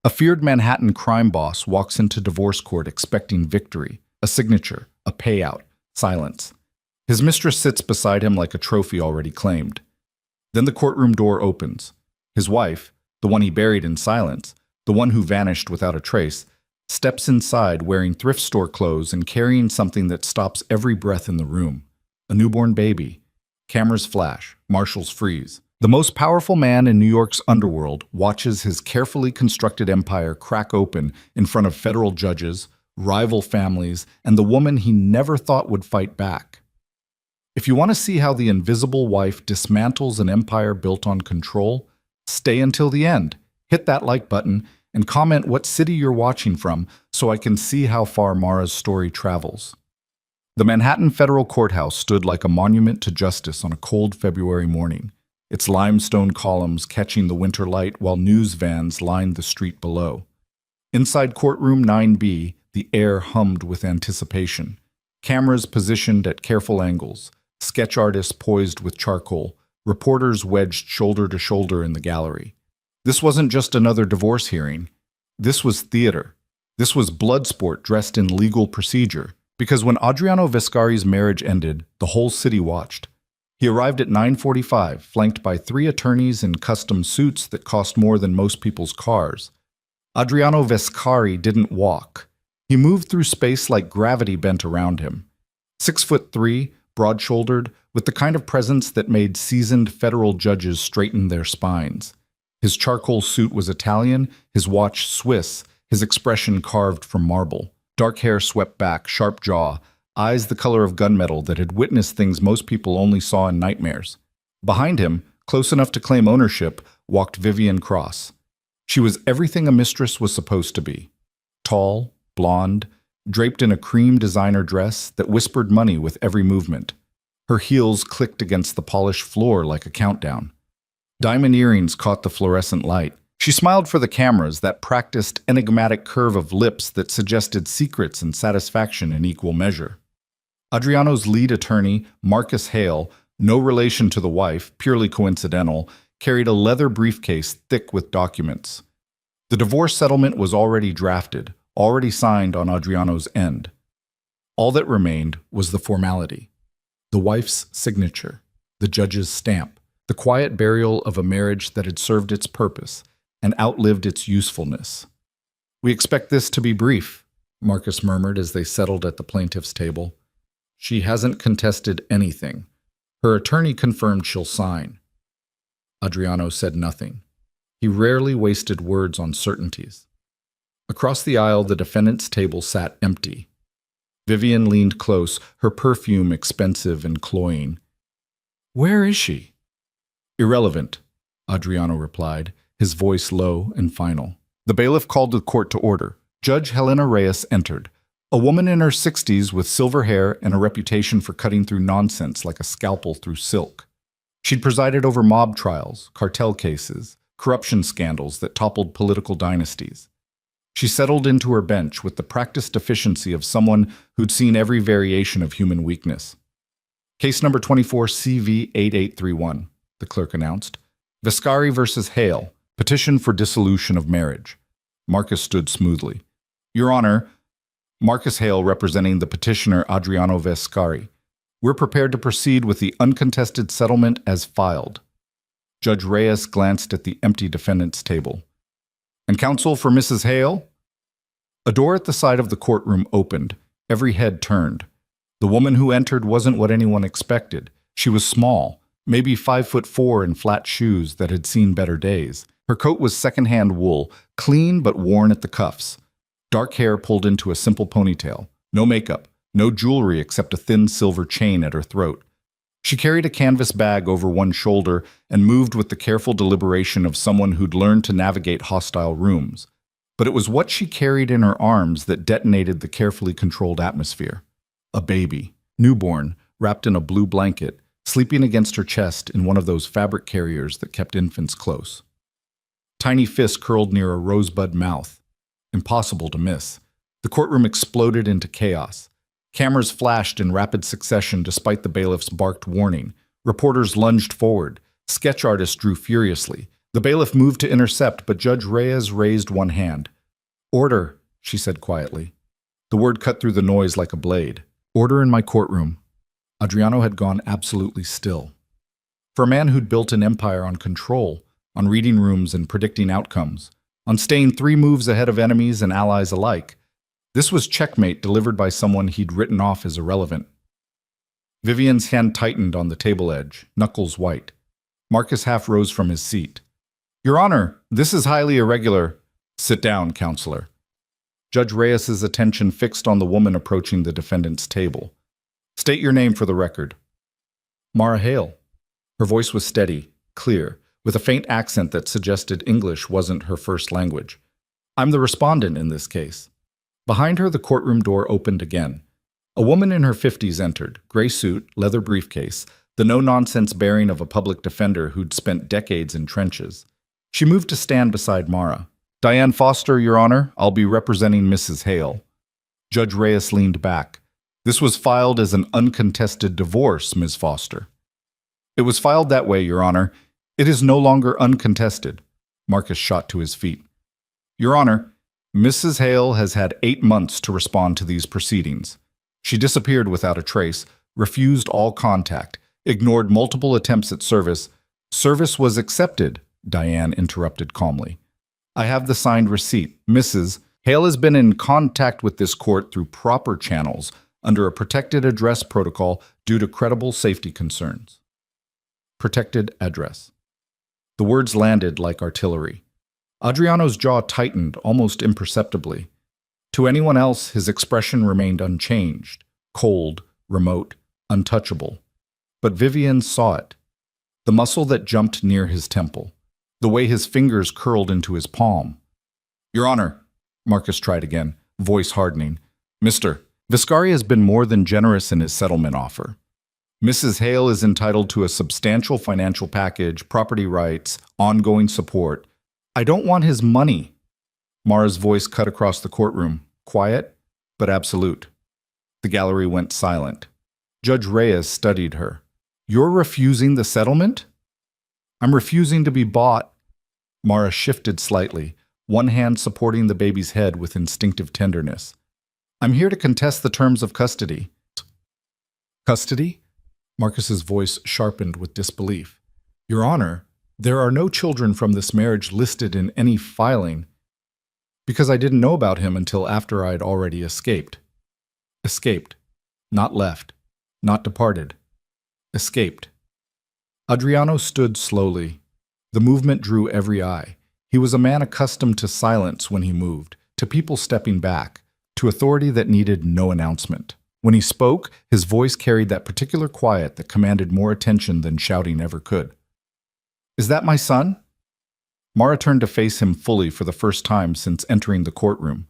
A feared Manhattan crime boss walks into divorce court expecting victory, a signature, a payout, silence. His mistress sits beside him like a trophy already claimed. Then the courtroom door opens. His wife, the one he buried in silence, the one who vanished without a trace, steps inside wearing thrift store clothes and carrying something that stops every breath in the room. A newborn baby. Cameras flash, marshals freeze. The most powerful man in New York's underworld watches his carefully constructed empire crack open in front of federal judges, rival families, and the woman he never thought would fight back. If you want to see how the invisible wife dismantles an empire built on control, stay until the end. Hit that like button and comment what city you're watching from so I can see how far Mara's story travels. The Manhattan Federal Courthouse stood like a monument to justice on a cold February morning, its limestone columns catching the winter light while news vans lined the street below. Inside courtroom 9B, the air hummed with anticipation. Cameras positioned at careful angles, sketch artists poised with charcoal, reporters wedged shoulder to shoulder in the gallery. This wasn't just another divorce hearing. This was theater. This was blood sport dressed in legal procedure. Because when Adriano Vescari's marriage ended, the whole city watched. He arrived at 9:45, flanked by 3 attorneys in custom suits that cost more than most people's cars. Adriano Vescari didn't walk. He moved through space like gravity bent around him. 6'3", broad-shouldered, with the kind of presence that made seasoned federal judges straighten their spines. His charcoal suit was Italian, his watch Swiss, his expression carved from marble. Dark hair swept back, sharp jaw, eyes the color of gunmetal that had witnessed things most people only saw in nightmares. Behind him, close enough to claim ownership, walked Vivian Cross. She was everything a mistress was supposed to be. Tall, blonde, draped in a cream designer dress that whispered money with every movement. Her heels clicked against the polished floor like a countdown. Diamond earrings caught the fluorescent light. She smiled for the cameras, that practiced, enigmatic curve of lips that suggested secrets and satisfaction in equal measure. Adriano's lead attorney, Marcus Hale, no relation to the wife, purely coincidental, carried a leather briefcase thick with documents. The divorce settlement was already drafted, already signed on Adriano's end. All that remained was the formality. The wife's signature, the judge's stamp, the quiet burial of a marriage that had served its purpose and outlived its usefulness. "We expect this to be brief," Marcus murmured as they settled at the plaintiff's table. "She hasn't contested anything. Her attorney confirmed she'll sign." Adriano said nothing. He rarely wasted words on certainties. Across the aisle, the defendant's table sat empty. Vivian leaned close, her perfume expensive and cloying. "Where is she?" "Irrelevant," Adriano replied, his voice low and final. The bailiff called the court to order. Judge Helena Reyes entered, a woman in her 60s with silver hair and a reputation for cutting through nonsense like a scalpel through silk. She'd presided over mob trials, cartel cases, corruption scandals that toppled political dynasties. She settled into her bench with the practiced efficiency of someone who'd seen every variation of human weakness. "Case number 24 CV8831, the clerk announced. Vescari versus Hale, petition for dissolution of marriage. Marcus stood smoothly. "Your Honor," Marcus Hale representing the petitioner Adriano Vescari, "we're prepared to proceed with the uncontested settlement as filed." Judge Reyes glanced at the empty defendant's table. "And counsel for Mrs. Hale?" A door at the side of the courtroom opened. Every head turned. The woman who entered wasn't what anyone expected. She was small, maybe 5'4" in flat shoes that had seen better days. Her coat was second-hand wool, clean but worn at the cuffs. Dark hair pulled into a simple ponytail. No makeup, no jewelry except a thin silver chain at her throat. She carried a canvas bag over one shoulder and moved with the careful deliberation of someone who'd learned to navigate hostile rooms. But it was what she carried in her arms that detonated the carefully controlled atmosphere. A baby, newborn, wrapped in a blue blanket, sleeping against her chest in one of those fabric carriers that kept infants close. Tiny fists curled near a rosebud mouth. Impossible to miss. The courtroom exploded into chaos. Cameras flashed in rapid succession despite the bailiff's barked warning. Reporters lunged forward. Sketch artists drew furiously. The bailiff moved to intercept, but Judge Reyes raised one hand. "Order," she said quietly. The word cut through the noise like a blade. "Order in my courtroom." Adriano had gone absolutely still. For a man who'd built an empire on control, on reading rooms and predicting outcomes, on staying 3 moves ahead of enemies and allies alike, this was checkmate delivered by someone he'd written off as irrelevant. Vivian's hand tightened on the table edge, knuckles white. Marcus half rose from his seat. "Your Honor, this is highly irregular." "Sit down, counselor." Judge Reyes's attention fixed on the woman approaching the defendant's table. "State your name for the record." "Mara Hale." Her voice was steady, clear, with a faint accent that suggested English wasn't her first language. "I'm the respondent in this case." Behind her, the courtroom door opened again. A woman in her 50s entered, gray suit, leather briefcase, the no-nonsense bearing of a public defender who'd spent decades in trenches. She moved to stand beside Mara. "Diane Foster, Your Honor. I'll be representing Mrs. Hale." Judge Reyes leaned back. "This was filed as an uncontested divorce, Ms. Foster." "It was filed that way, Your Honor. It is no longer uncontested." Marcus shot to his feet. "Your Honor, Mrs. Hale has had 8 months to respond to these proceedings. She disappeared without a trace, refused all contact, ignored multiple attempts at service. Service was accepted," Diane interrupted calmly. "I have the signed receipt. Mrs. Hale has been in contact with this court through proper channels under a protected address protocol due to credible safety concerns." Protected address. The words landed like artillery. Adriano's jaw tightened almost imperceptibly. To anyone else, his expression remained unchanged, cold, remote, untouchable. But Vivian saw it. The muscle that jumped near his temple. The way his fingers curled into his palm. "Your Honor," Marcus tried again, voice hardening. "Mr. Viscari has been more than generous in his settlement offer. Mrs. Hale is entitled to a substantial financial package, property rights, ongoing support. I don't want his money." Mara's voice cut across the courtroom, quiet but absolute. The gallery went silent. Judge Reyes studied her. "You're refusing the settlement?" "I'm refusing to be bought." Mara shifted slightly, one hand supporting the baby's head with instinctive tenderness. "I'm here to contest the terms of custody." "Custody?" Marcus's voice sharpened with disbelief. "Your Honor, there are no children from this marriage listed in any filing, because I didn't know about him until after I'd already escaped." Escaped. Not left. Not departed. Escaped. Adriano stood slowly. The movement drew every eye. He was a man accustomed to silence when he moved, to people stepping back, to authority that needed no announcement. When he spoke, his voice carried that particular quiet that commanded more attention than shouting ever could. "Is that my son?" Mara turned to face him fully for the first time since entering the courtroom.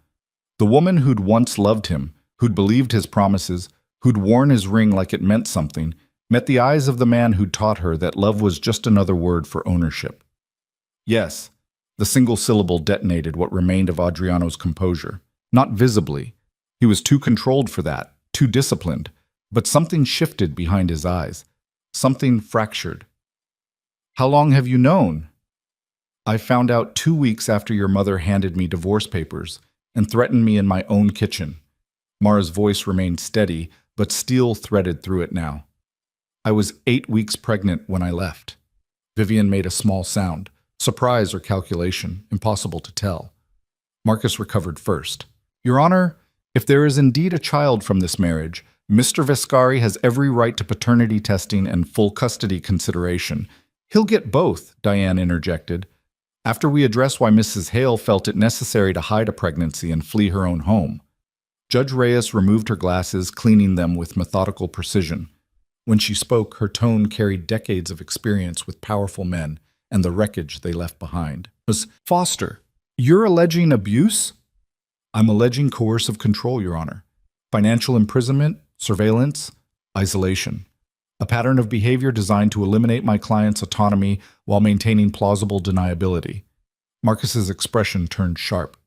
The woman who'd once loved him, who'd believed his promises, who'd worn his ring like it meant something, met the eyes of the man who'd taught her that love was just another word for ownership. "Yes," the single syllable detonated what remained of Adriano's composure. Not visibly. He was too controlled for that, too disciplined. But something shifted behind his eyes. Something fractured. "How long have you known?" "I found out 2 weeks after your mother handed me divorce papers and threatened me in my own kitchen." Mara's voice remained steady, but steel threaded through it now. "I was 8 weeks pregnant when I left." Vivian made a small sound. Surprise or calculation, impossible to tell. Marcus recovered first. "Your Honor, if there is indeed a child from this marriage, Mr. Viscari has every right to paternity testing and full custody consideration." "He'll get both," Diane interjected. "After we address why Mrs. Hale felt it necessary to hide a pregnancy and flee her own home." Judge Reyes removed her glasses, cleaning them with methodical precision. When she spoke, her tone carried decades of experience with powerful men and the wreckage they left behind. "Ms. Foster, you're alleging abuse?" "I'm alleging coercive control, Your Honor. Financial imprisonment, surveillance, isolation. A pattern of behavior designed to eliminate my client's autonomy while maintaining plausible deniability." Marcus's expression turned sharp.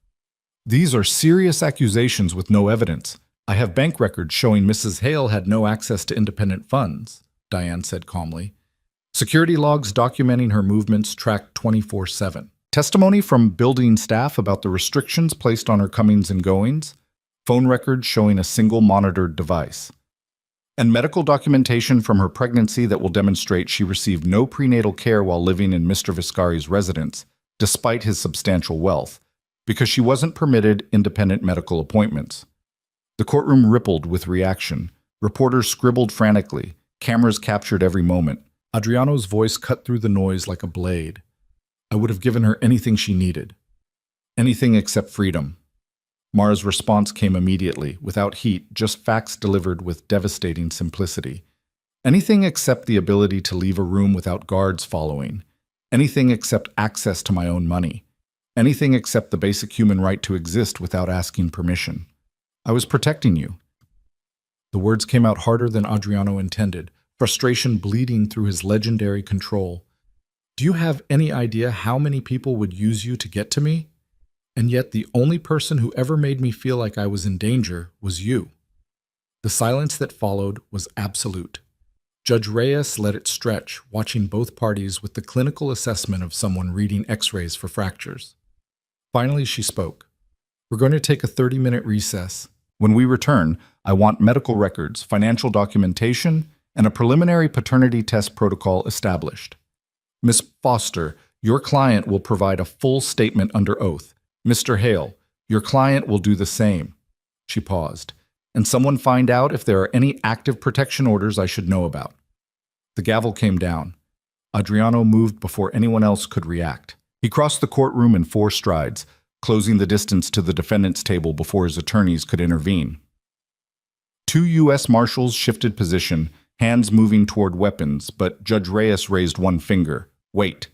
"These are serious accusations with no evidence. I have bank records showing Mrs. Hale had no access to independent funds," Diane said calmly. Security logs documenting her movements tracked 24/7. Testimony from building staff about the restrictions placed on her comings and goings. Phone records showing a single monitored device. And medical documentation from her pregnancy that will demonstrate she received no prenatal care while living in Mr. Viscari's residence, despite his substantial wealth, because she wasn't permitted independent medical appointments. The courtroom rippled with reaction. Reporters scribbled frantically. Cameras captured every moment. Adriano's voice cut through the noise like a blade. I would have given her anything she needed. Anything except freedom. Mara's response came immediately, without heat, just facts delivered with devastating simplicity. Anything except the ability to leave a room without guards following. Anything except access to my own money. Anything except the basic human right to exist without asking permission. I was protecting you. The words came out harder than Adriano intended, frustration bleeding through his legendary control. Do you have any idea how many people would use you to get to me? And yet the only person who ever made me feel like I was in danger was you. The silence that followed was absolute. Judge Reyes let it stretch, watching both parties with the clinical assessment of someone reading x-rays for fractures. Finally, she spoke. We're going to take a 30-minute recess. When we return, I want medical records, financial documentation, and a preliminary paternity test protocol established. Miss Foster, your client will provide a full statement under oath. Mr. Hale, your client will do the same. She paused. And someone find out if there are any active protection orders I should know about. The gavel came down. Adriano moved before anyone else could react. He crossed the courtroom in 4 strides, closing the distance to the defendant's table before his attorneys could intervene. 2 U.S. Marshals shifted position, hands moving toward weapons, but Judge Reyes raised one finger. Wait.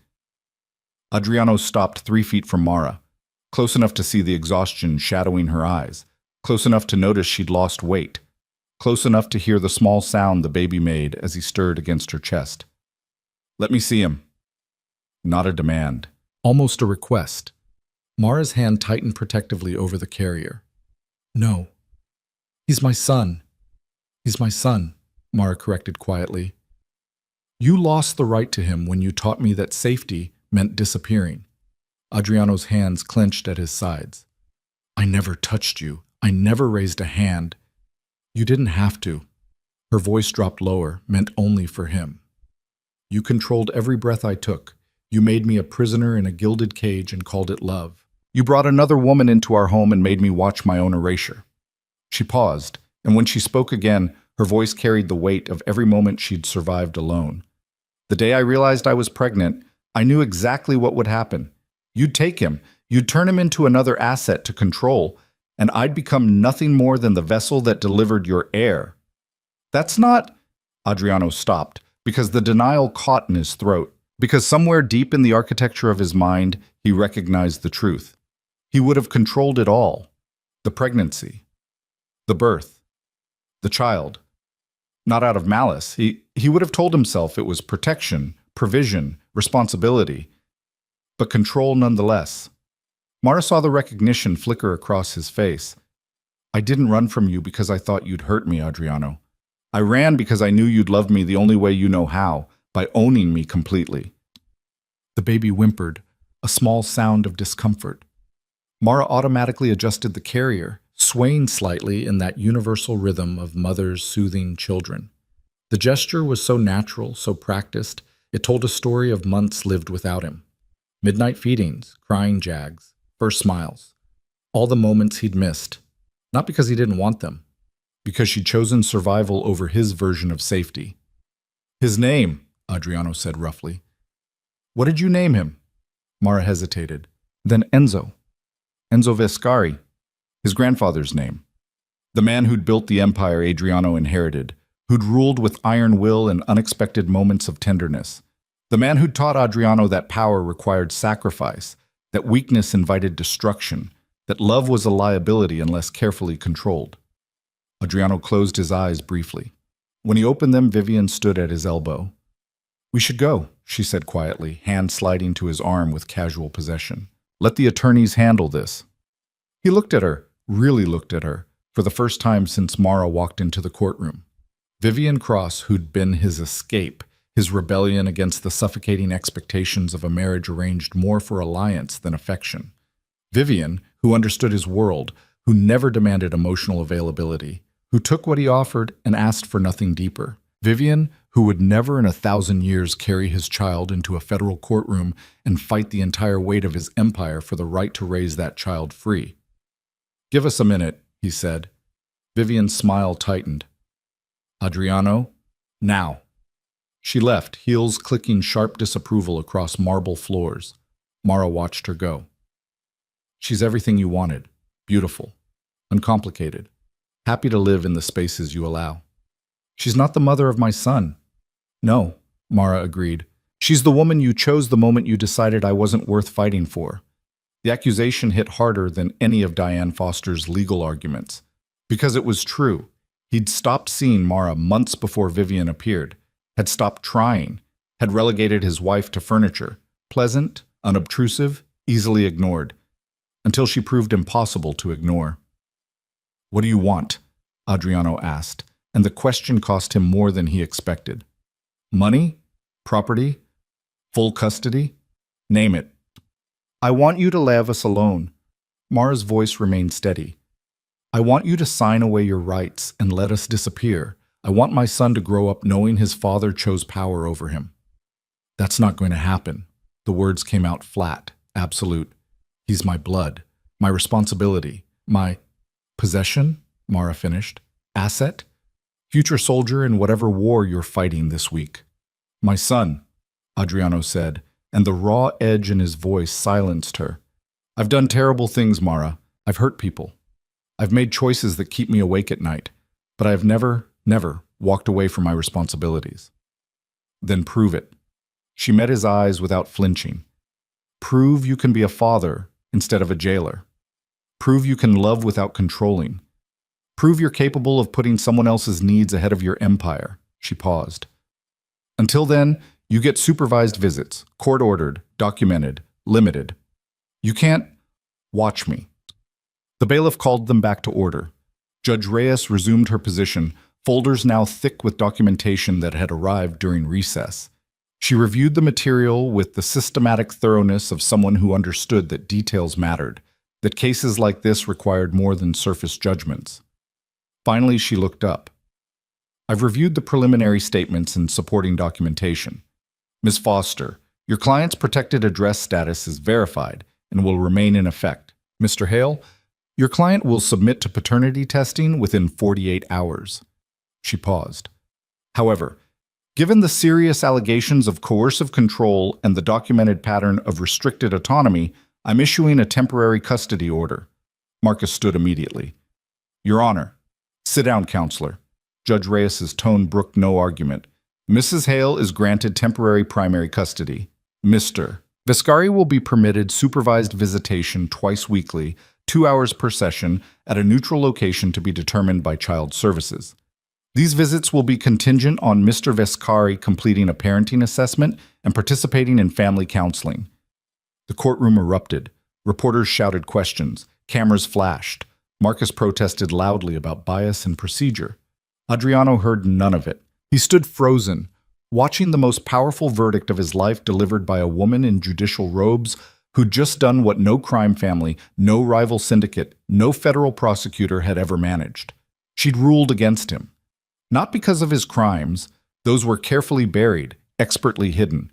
Adriano stopped 3 feet from Mara, close enough to see the exhaustion shadowing her eyes, close enough to notice she'd lost weight, close enough to hear the small sound the baby made as he stirred against her chest. Let me see him. Not a demand. Almost a request. Mara's hand tightened protectively over the carrier. No. He's my son. He's my son, Mara corrected quietly. You lost the right to him when you taught me that safety meant disappearing. Adriano's hands clenched at his sides. I never touched you. I never raised a hand. You didn't have to. Her voice dropped lower, meant only for him. You controlled every breath I took. You made me a prisoner in a gilded cage and called it love. You brought another woman into our home and made me watch my own erasure. She paused, and when she spoke again, her voice carried the weight of every moment she'd survived alone. The day I realized I was pregnant, I knew exactly what would happen. You'd take him, you'd turn him into another asset to control, and I'd become nothing more than the vessel that delivered your heir. That's not... Adriano stopped, because the denial caught in his throat, because somewhere deep in the architecture of his mind, he recognized the truth. He would have controlled it all. The pregnancy. The birth. The child. Not out of malice. He would have told himself it was protection, provision, responsibility, but control nonetheless. Mara saw the recognition flicker across his face. I didn't run from you because I thought you'd hurt me, Adriano. I ran because I knew you'd love me the only way you know how, by owning me completely. The baby whimpered, a small sound of discomfort. Mara automatically adjusted the carrier, swaying slightly in that universal rhythm of mothers soothing children. The gesture was so natural, so practiced, it told a story of months lived without him. Midnight feedings, crying jags, first smiles. All the moments he'd missed, not because he didn't want them, because she'd chosen survival over his version of safety. His name, Adriano said roughly. What did you name him? Mara hesitated. Then Enzo. Enzo Viscari, his grandfather's name. The man who'd built the empire Adriano inherited, who'd ruled with iron will and unexpected moments of tenderness. The man who'd taught Adriano that power required sacrifice, that weakness invited destruction, that love was a liability unless carefully controlled. Adriano closed his eyes briefly. When he opened them, Vivian stood at his elbow. We should go, she said quietly, hand sliding to his arm with casual possession. Let the attorneys handle this. He looked at her, really looked at her, for the first time since Mara walked into the courtroom. Vivian Cross, who'd been his escape, his rebellion against the suffocating expectations of a marriage arranged more for alliance than affection. Vivian, who understood his world, who never demanded emotional availability, who took what he offered and asked for nothing deeper. Vivian, who would never in 1,000 years carry his child into a federal courtroom and fight the entire weight of his empire for the right to raise that child free. "Give us a minute," he said. Vivian's smile tightened. "Adriano, now." She left, heels clicking sharp disapproval across marble floors. Mara watched her go. "She's everything you wanted. Beautiful. Uncomplicated. Happy to live in the spaces you allow." "She's not the mother of my son." "No," Mara agreed. "She's the woman you chose the moment you decided I wasn't worth fighting for." The accusation hit harder than any of Diane Foster's legal arguments. Because it was true. He'd stopped seeing Mara months before Vivian appeared, had stopped trying, had relegated his wife to furniture, pleasant, unobtrusive, easily ignored, until she proved impossible to ignore. "What do you want?" Adriano asked, and the question cost him more than he expected. "Money? Property? Full custody? Name it." "I want you to leave us alone." Mara's voice remained steady. "I want you to sign away your rights and let us disappear. I want my son to grow up knowing his father chose power over him." "That's not going to happen." The words came out flat, absolute. "He's my blood, my responsibility, my possession," Mara finished. "Asset? Future soldier in whatever war you're fighting this week." "My son," Adriano said, and the raw edge in his voice silenced her. "I've done terrible things, Mara. I've hurt people. I've made choices that keep me awake at night, but I've never walked away from my responsibilities." "Then prove it." She met his eyes without flinching. "Prove you can be a father instead of a jailer. Prove you can love without controlling. Prove you're capable of putting someone else's needs ahead of your empire." She paused. "Until then, you get supervised visits, court-ordered, documented, limited. You can't watch me." The bailiff called them back to order. Judge Reyes resumed her position, folders now thick with documentation that had arrived during recess. She reviewed the material with the systematic thoroughness of someone who understood that details mattered, that cases like this required more than surface judgments. Finally, she looked up. "I've reviewed the preliminary statements and supporting documentation. Ms. Foster, your client's protected address status is verified and will remain in effect. Mr. Hale, your client will submit to paternity testing within 48 hours. She paused. "However, given the serious allegations of coercive control and the documented pattern of restricted autonomy, I'm issuing a temporary custody order." Marcus stood immediately. "Your Honor." "Sit down, counselor." Judge Reyes's tone brooked no argument. "Mrs. Hale is granted temporary primary custody. Mr. Viscari will be permitted supervised visitation twice weekly, 2 hours per session, at a neutral location to be determined by Child Services. These visits will be contingent on Mr. Viscari completing a parenting assessment and participating in family counseling." The courtroom erupted. Reporters shouted questions. Cameras flashed. Marcus protested loudly about bias and procedure. Adriano heard none of it. He stood frozen, watching the most powerful verdict of his life delivered by a woman in judicial robes who'd just done what no crime family, no rival syndicate, no federal prosecutor had ever managed. She'd ruled against him. Not because of his crimes, those were carefully buried, expertly hidden,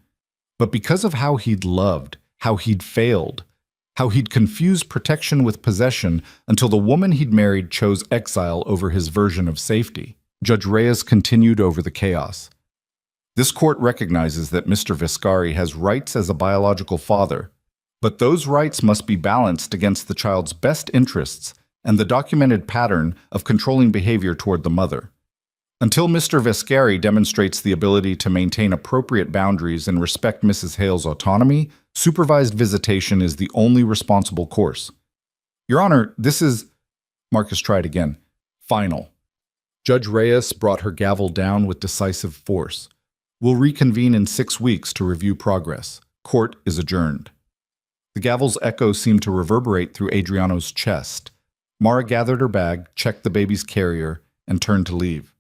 but because of how he'd loved, how he'd failed, how he'd confused protection with possession until the woman he'd married chose exile over his version of safety. Judge Reyes continued over the chaos. "This court recognizes that Mr. Viscari has rights as a biological father, but those rights must be balanced against the child's best interests and the documented pattern of controlling behavior toward the mother. Until Mr. Viscari demonstrates the ability to maintain appropriate boundaries and respect Mrs. Hale's autonomy, supervised visitation is the only responsible course." "Your Honor, this is—" Marcus tried again. "Final." Judge Reyes brought her gavel down with decisive force. "We'll reconvene in 6 weeks to review progress. Court is adjourned." The gavel's echo seemed to reverberate through Adriano's chest. Mara gathered her bag, checked the baby's carrier, and turned to leave.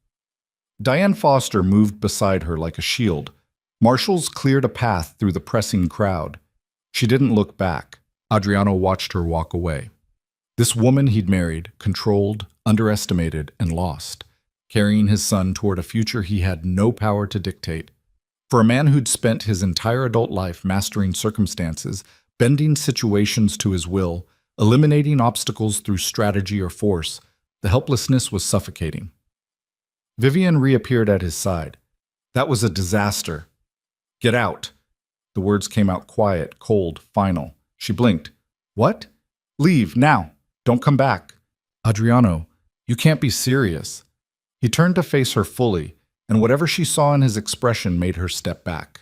Diane Foster moved beside her like a shield, Marshals cleared a path through the pressing crowd. She didn't look back. Adriano watched her walk away. This woman he'd married, controlled, underestimated, and lost, carrying his son toward a future he had no power to dictate. For a man who'd spent his entire adult life mastering circumstances, bending situations to his will, eliminating obstacles through strategy or force, the helplessness was suffocating. Vivian reappeared at his side. That was a disaster. Get out. The words came out quiet, cold, final. She blinked. What? Leave, now. Don't come back. Adriano, you can't be serious. He turned to face her fully, and whatever she saw in his expression made her step back.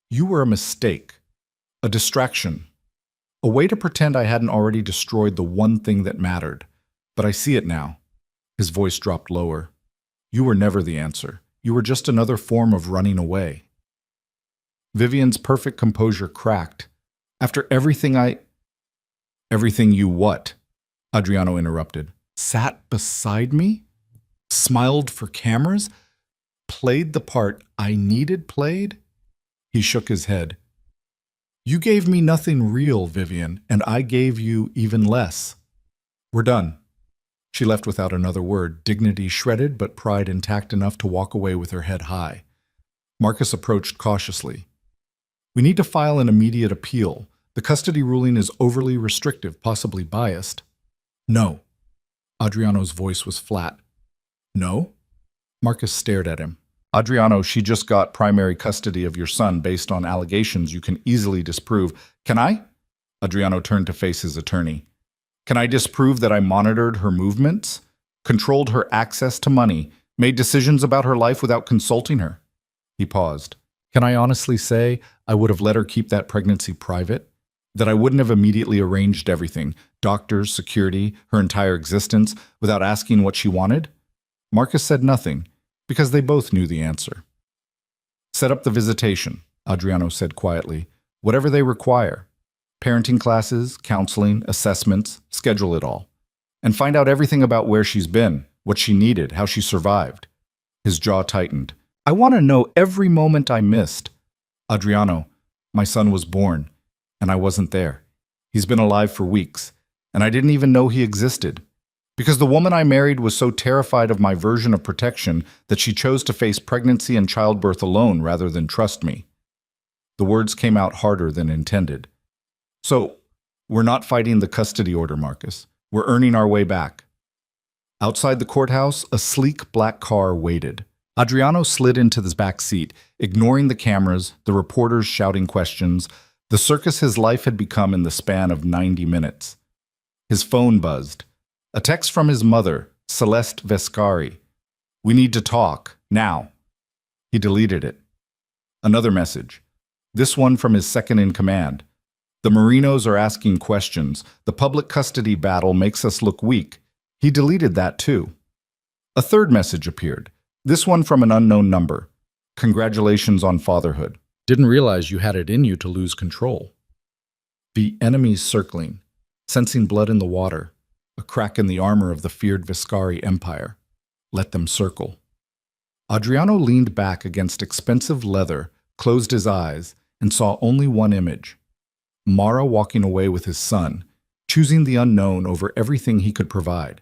You were a mistake. A distraction. A way to pretend I hadn't already destroyed the one thing that mattered. But I see it now. His voice dropped lower. You were never the answer. You were just another form of running away. Vivian's perfect composure cracked. After everything Everything you what? Adriano interrupted. Sat beside me? Smiled for cameras? Played the part I needed played? He shook his head. You gave me nothing real, Vivian, and I gave you even less. We're done. She left without another word, dignity shredded but pride intact enough to walk away with her head high. Marcus approached cautiously. We need to file an immediate appeal. The custody ruling is overly restrictive, possibly biased. No. Adriano's voice was flat. No? Marcus stared at him. Adriano, she just got primary custody of your son based on allegations you can easily disprove. Can I? Adriano turned to face his attorney. Can I disprove that I monitored her movements, controlled her access to money, made decisions about her life without consulting her? He paused. Can I honestly say I would have let her keep that pregnancy private? That I wouldn't have immediately arranged everything, doctors, security, her entire existence, without asking what she wanted? Marcus said nothing, because they both knew the answer. Set up the visitation, Adriano said quietly. Whatever they require. Parenting classes, counseling, assessments, schedule it all. And find out everything about where she's been, what she needed, how she survived. His jaw tightened. I want to know every moment I missed. Adriano, my son was born, and I wasn't there. He's been alive for weeks, and I didn't even know he existed. Because the woman I married was so terrified of my version of protection that she chose to face pregnancy and childbirth alone rather than trust me. The words came out harder than intended. So, we're not fighting the custody order, Marcus. We're earning our way back. Outside the courthouse, a sleek black car waited. Adriano slid into the back seat, ignoring the cameras, the reporters shouting questions, the circus his life had become in the span of 90 minutes. His phone buzzed. A text from his mother, Celeste Vescari. We need to talk, now. He deleted it. Another message. This one from his second-in-command. The Marinos are asking questions. The public custody battle makes us look weak. He deleted that too. A third message appeared. This one from an unknown number. Congratulations on fatherhood. Didn't realize you had it in you to lose control. The enemies circling, sensing blood in the water, a crack in the armor of the feared Viscari Empire. Let them circle. Adriano leaned back against expensive leather, closed his eyes, and saw only one image. Mara walking away with his son, choosing the unknown over everything he could provide.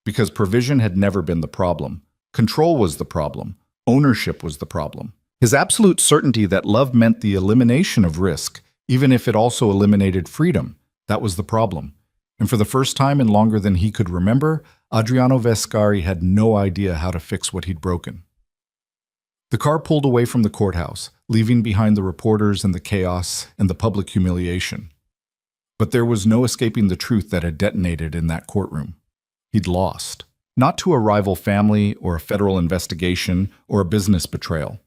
Because provision had never been the problem. Control was the problem. Ownership was the problem. His absolute certainty that love meant the elimination of risk, even if it also eliminated freedom, that was the problem. And for the first time in longer than he could remember, Adriano Vescari had no idea how to fix what he'd broken. The car pulled away from the courthouse, leaving behind the reporters and the chaos and the public humiliation. But there was no escaping the truth that had detonated in that courtroom. He'd lost. Not to a rival family or a federal investigation or a business betrayal.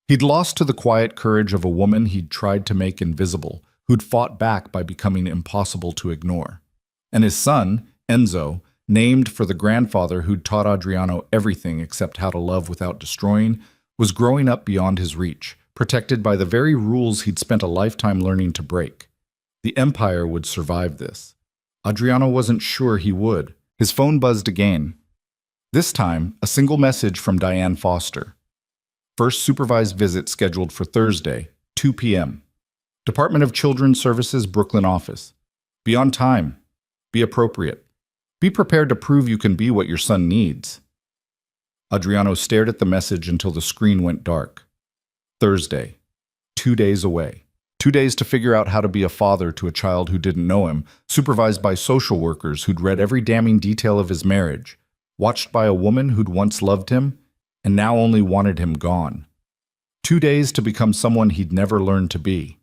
He'd lost to the quiet courage of a woman he'd tried to make invisible, who'd fought back by becoming impossible to ignore. And his son, Enzo, named for the grandfather who'd taught Adriano everything except how to love without destroying, was growing up beyond his reach, protected by the very rules he'd spent a lifetime learning to break. The Empire would survive this. Adriano wasn't sure he would. His phone buzzed again. This time, a single message from Diane Foster. First supervised visit scheduled for Thursday, 2 p.m. Department of Children's Services, Brooklyn office. Be on time. Be appropriate. Be prepared to prove you can be what your son needs. Adriano stared at the message until the screen went dark. Thursday, 2 days away. 2 days to figure out how to be a father to a child who didn't know him, supervised by social workers who'd read every damning detail of his marriage, watched by a woman who'd once loved him and now only wanted him gone. 2 days to become someone he'd never learned to be.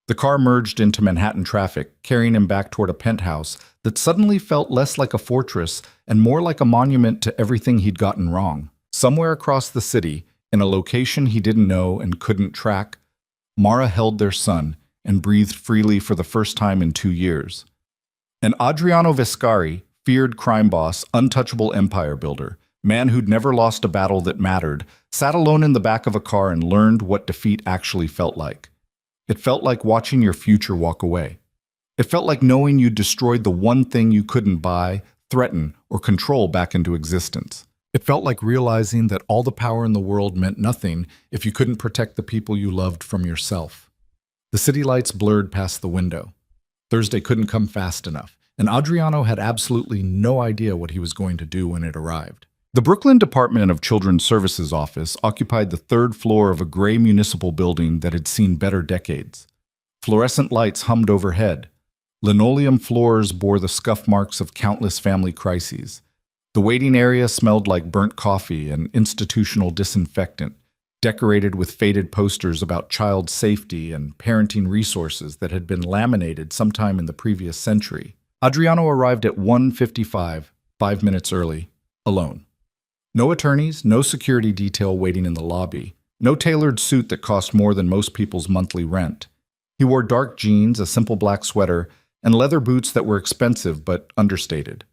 The car merged into Manhattan traffic, carrying him back toward a penthouse that suddenly felt less like a fortress and more like a monument to everything he'd gotten wrong. Somewhere across the city, in a location he didn't know and couldn't track, Mara held their son and breathed freely for the first time in 2 years. And Adriano Vescari, feared crime boss, untouchable empire builder, man who'd never lost a battle that mattered, sat alone in the back of a car and learned what defeat actually felt like. It felt like watching your future walk away. It felt like knowing you'd destroyed the one thing you couldn't buy, threaten, or control back into existence. It felt like realizing that all the power in the world meant nothing if you couldn't protect the people you loved from yourself. The city lights blurred past the window. Thursday couldn't come fast enough, and Adriano had absolutely no idea what he was going to do when it arrived. The Brooklyn Department of Children's Services office occupied the 3rd floor of a gray municipal building that had seen better decades. Fluorescent lights hummed overhead. Linoleum floors bore the scuff marks of countless family crises. The waiting area smelled like burnt coffee and institutional disinfectant, decorated with faded posters about child safety and parenting resources that had been laminated sometime in the previous century. Adriano arrived at 1:55, 5 minutes early, alone. No attorneys, no security detail waiting in the lobby, no tailored suit that cost more than most people's monthly rent. He wore dark jeans, a simple black sweater, and leather boots that were expensive but understated.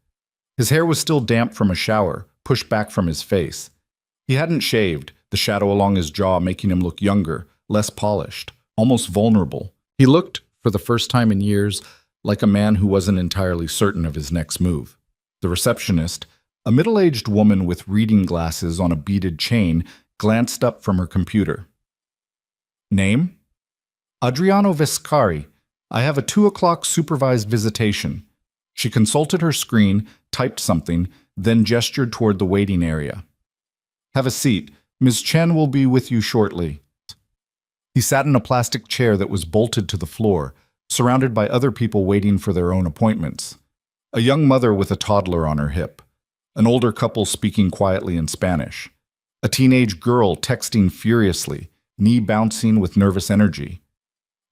His hair was still damp from a shower, pushed back from his face. He hadn't shaved, the shadow along his jaw making him look younger, less polished, almost vulnerable. He looked, for the first time in years, like a man who wasn't entirely certain of his next move. The receptionist, a middle-aged woman with reading glasses on a beaded chain, glanced up from her computer. Name? Adriano Vescari. I have a 2 o'clock supervised visitation. She consulted her screen, typed something, then gestured toward the waiting area. Have a seat. Ms. Chen will be with you shortly. He sat in a plastic chair that was bolted to the floor, surrounded by other people waiting for their own appointments. A young mother with a toddler on her hip. An older couple speaking quietly in Spanish. A teenage girl texting furiously, knee bouncing with nervous energy.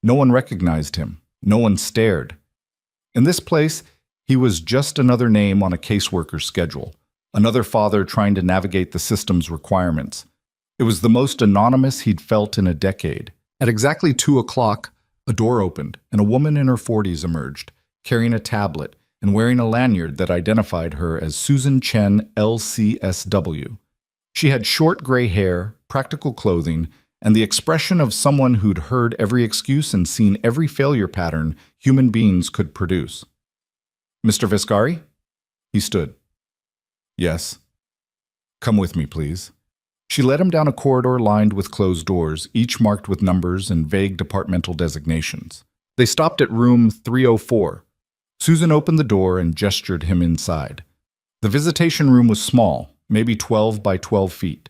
No one recognized him. No one stared. In this place, he was just another name on a caseworker's schedule, another father trying to navigate the system's requirements. It was the most anonymous he'd felt in a decade. At exactly 2 o'clock, a door opened, and a woman in her 40s emerged, carrying a tablet and wearing a lanyard that identified her as Susan Chen, LCSW. She had short gray hair, practical clothing, and the expression of someone who'd heard every excuse and seen every failure pattern human beings could produce. Mr. Vescari? He stood. Yes. Come with me, please. She led him down a corridor lined with closed doors, each marked with numbers and vague departmental designations. They stopped at room 304. Susan opened the door and gestured him inside. The visitation room was small, maybe 12 by 12 feet.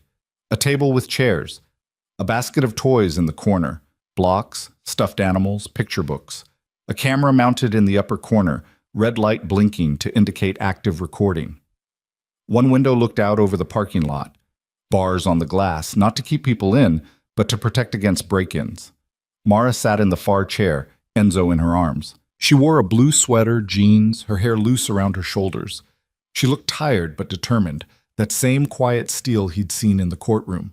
A table with chairs. A basket of toys in the corner. Blocks, stuffed animals, picture books. A camera mounted in the upper corner, red light blinking to indicate active recording. One window looked out over the parking lot. Bars on the glass, not to keep people in, but to protect against break-ins. Mara sat in the far chair, Enzo in her arms. She wore a blue sweater, jeans, her hair loose around her shoulders. She looked tired but determined, that same quiet steel he'd seen in the courtroom.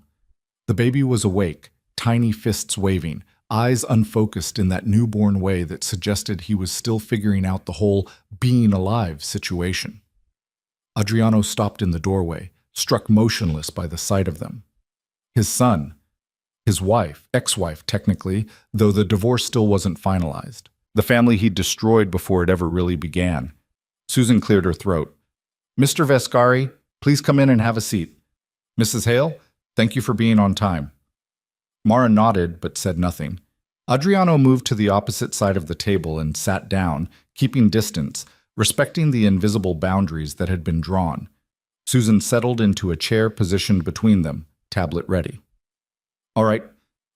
The baby was awake, tiny fists waving, eyes unfocused in that newborn way that suggested he was still figuring out the whole being alive situation. Adriano stopped in the doorway, struck motionless by the sight of them. His son, his wife, ex-wife technically, though the divorce still wasn't finalized. The family he'd destroyed before it ever really began. Susan cleared her throat. Mr. Vescari, please come in and have a seat. Mrs. Hale, Thank you for being on time. Mara nodded but said nothing. Adriano moved to the opposite side of the table and sat down, keeping distance, respecting the invisible boundaries that had been drawn. Susan settled into a chair positioned between them, tablet ready. All right,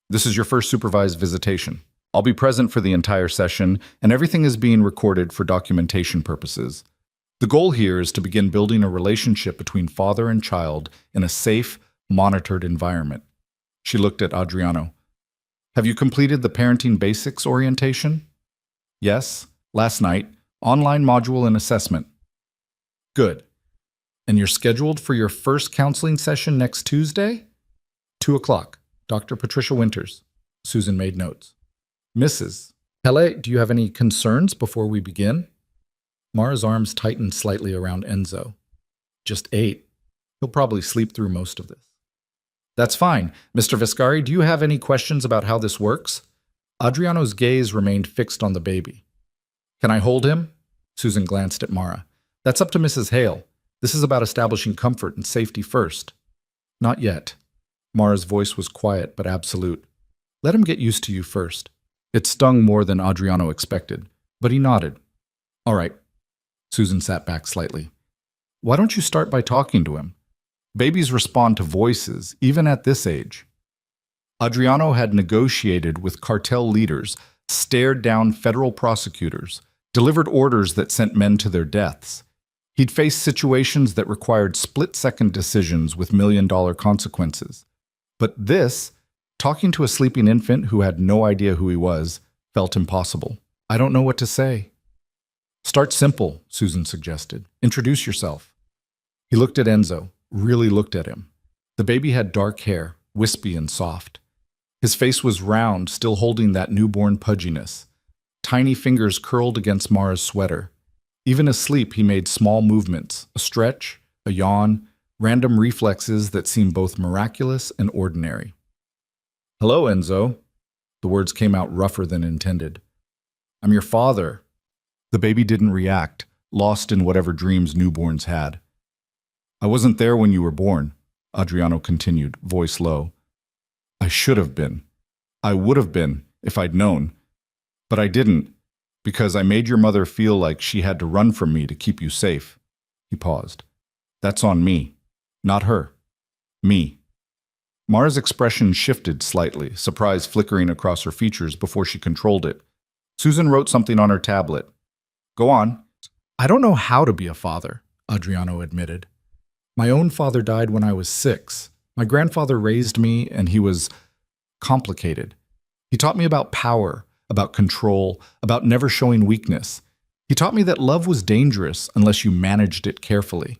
this is your first supervised visitation. I'll be present for the entire session, and everything is being recorded for documentation purposes. The goal here is to begin building a relationship between father and child in a safe, monitored environment. She looked at Adriano. Have you completed the Parenting Basics orientation? Yes, last night. Online module and assessment. Good. And you're scheduled for your first counseling session next Tuesday? 2 o'clock. Dr. Patricia Winters. Susan made notes. Mrs. Pele, do you have any concerns before we begin? Mara's arms tightened slightly around Enzo. Just 8. He'll probably sleep through most of this. That's fine. Mr. Viscari, do you have any questions about how this works? Adriano's gaze remained fixed on the baby. Can I hold him? Susan glanced at Mara. That's up to Mrs. Hale. This is about establishing comfort and safety first. Not yet. Mara's voice was quiet but absolute. Let him get used to you first. It stung more than Adriano expected, but he nodded. All right. Susan sat back slightly. Why don't you start by talking to him? Babies respond to voices, even at this age. Adriano had negotiated with cartel leaders, stared down federal prosecutors, delivered orders that sent men to their deaths. He'd faced situations that required split-second decisions with million-dollar consequences. But this, talking to a sleeping infant who had no idea who he was, felt impossible. I don't know what to say. Start simple, Susan suggested. Introduce yourself. He looked at Enzo, really looked at him. The baby had dark hair, wispy and soft. His face was round, still holding that newborn pudginess. Tiny fingers curled against Mara's sweater. Even asleep, he made small movements, a stretch, a yawn, random reflexes that seemed both miraculous and ordinary. Hello, Enzo. The words came out rougher than intended. I'm your father. The baby didn't react, lost in whatever dreams newborns had. I wasn't there when you were born, Adriano continued, voice low. I should have been. I would have been, if I'd known. But I didn't, because I made your mother feel like she had to run from me to keep you safe. He paused. That's on me. Not her. Me. Mara's expression shifted slightly, surprise flickering across her features before she controlled it. Susan wrote something on her tablet. Go on. I don't know how to be a father, Adriano admitted. My own father died when I was 6. My grandfather raised me, and he was complicated. He taught me about power, about control, about never showing weakness. He taught me that love was dangerous unless you managed it carefully.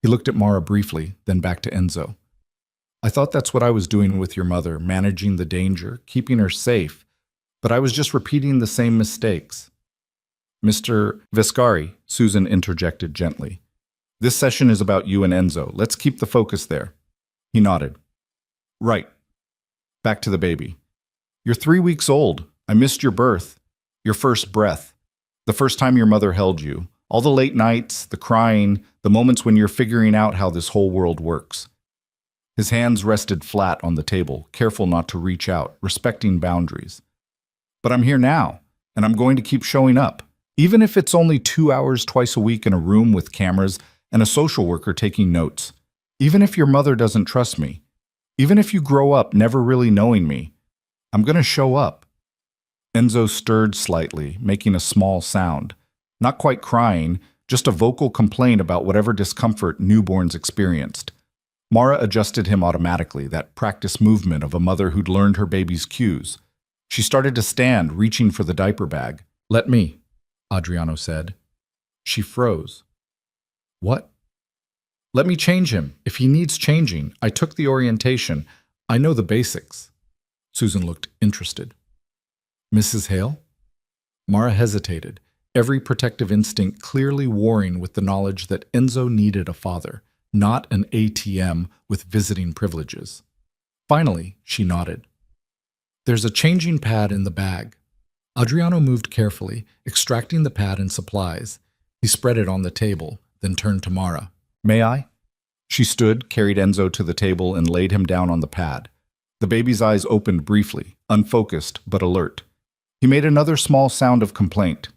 He looked at Mara briefly, then back to Enzo. I thought that's what I was doing with your mother, managing the danger, keeping her safe, but I was just repeating the same mistakes. Mr. Viscari, Susan interjected gently. This session is about you and Enzo. Let's keep the focus there. He nodded. Right. Back to the baby. You're 3 weeks old. I missed your birth, your first breath, the first time your mother held you, all the late nights, the crying, the moments when you're figuring out how this whole world works. His hands rested flat on the table, careful not to reach out, respecting boundaries. But I'm here now, and I'm going to keep showing up, even if it's only 2 hours twice a week in a room with cameras and a social worker taking notes. Even if your mother doesn't trust me, even if you grow up never really knowing me, I'm going to show up. Enzo stirred slightly, making a small sound. Not quite crying, just a vocal complaint about whatever discomfort newborns experienced. Mara adjusted him automatically, that practice movement of a mother who'd learned her baby's cues. She started to stand, reaching for the diaper bag. Let me, Adriano said. She froze. What? Let me change him. If he needs changing, I took the orientation. I know the basics. Susan looked interested. Mrs. Hale? Mara hesitated, every protective instinct clearly warring with the knowledge that Enzo needed a father, not an ATM with visiting privileges. Finally, she nodded. There's a changing pad in the bag. Adriano moved carefully, extracting the pad and supplies. He spread it on the table, then turned to Mara. May I? She stood, carried Enzo to the table, and laid him down on the pad. The baby's eyes opened briefly, unfocused but alert. He made another small sound of complaint.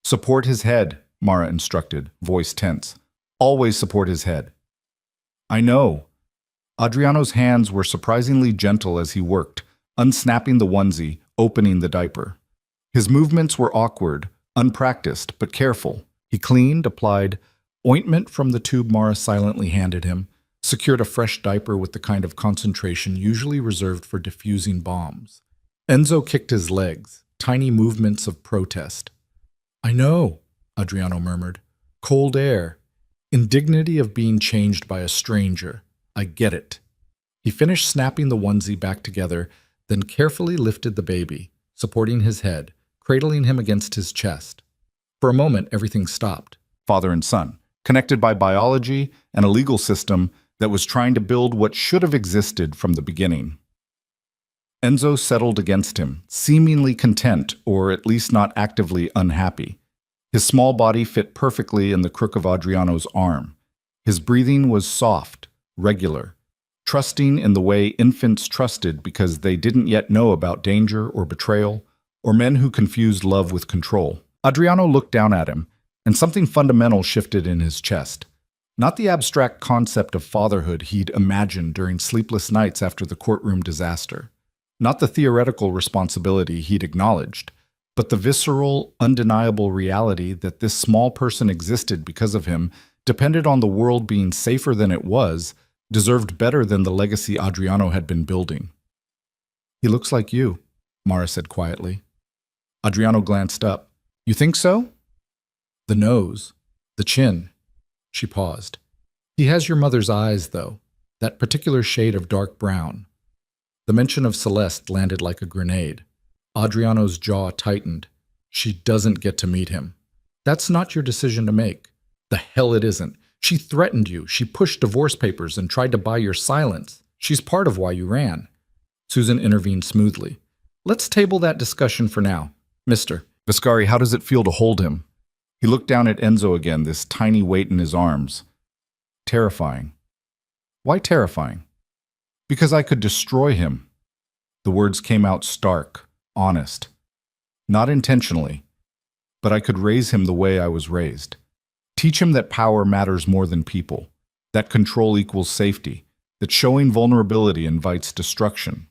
"Support his head," Mara instructed, voice tense. "Always support his head." "I know." Adriano's hands were surprisingly gentle as he worked, unsnapping the onesie, opening the diaper. His movements were awkward, unpracticed, but careful. He cleaned, applied ointment from the tube Mara silently handed him, secured a fresh diaper with the kind of concentration usually reserved for diffusing bombs. Enzo kicked his legs, tiny movements of protest. "I know," Adriano murmured. "Cold air. Indignity of being changed by a stranger. I get it." He finished snapping the onesie back together, then carefully lifted the baby, supporting his head, cradling him against his chest. For a moment, everything stopped. Father and son, connected by biology and a legal system that was trying to build what should have existed from the beginning. Enzo settled against him, seemingly content, or at least not actively unhappy. His small body fit perfectly in the crook of Adriano's arm. His breathing was soft, regular, trusting in the way infants trusted because they didn't yet know about danger or betrayal, or men who confused love with control. Adriano looked down at him, and something fundamental shifted in his chest. Not the abstract concept of fatherhood he'd imagined during sleepless nights after the courtroom disaster. Not the theoretical responsibility he'd acknowledged, but the visceral, undeniable reality that this small person existed because of him, depended on the world being safer than it was, deserved better than the legacy Adriano had been building. "He looks like you," Mara said quietly. Adriano glanced up. "You think so?" "The nose, the chin." She paused. "He has your mother's eyes, though, that particular shade of dark brown." The mention of Celeste landed like a grenade. Adriano's jaw tightened. "She doesn't get to meet him." "That's not your decision to make." "The hell it isn't. She threatened you. She pushed divorce papers and tried to buy your silence. She's part of why you ran." Susan intervened smoothly. "Let's table that discussion for now. Mr. Viscari, how does it feel to hold him?" He looked down at Enzo again, this tiny weight in his arms. "Terrifying." "Why terrifying?" "Because I could destroy him." The words came out stark, honest. "Not intentionally, but I could raise him the way I was raised. Teach him that power matters more than people, that control equals safety, that showing vulnerability invites destruction."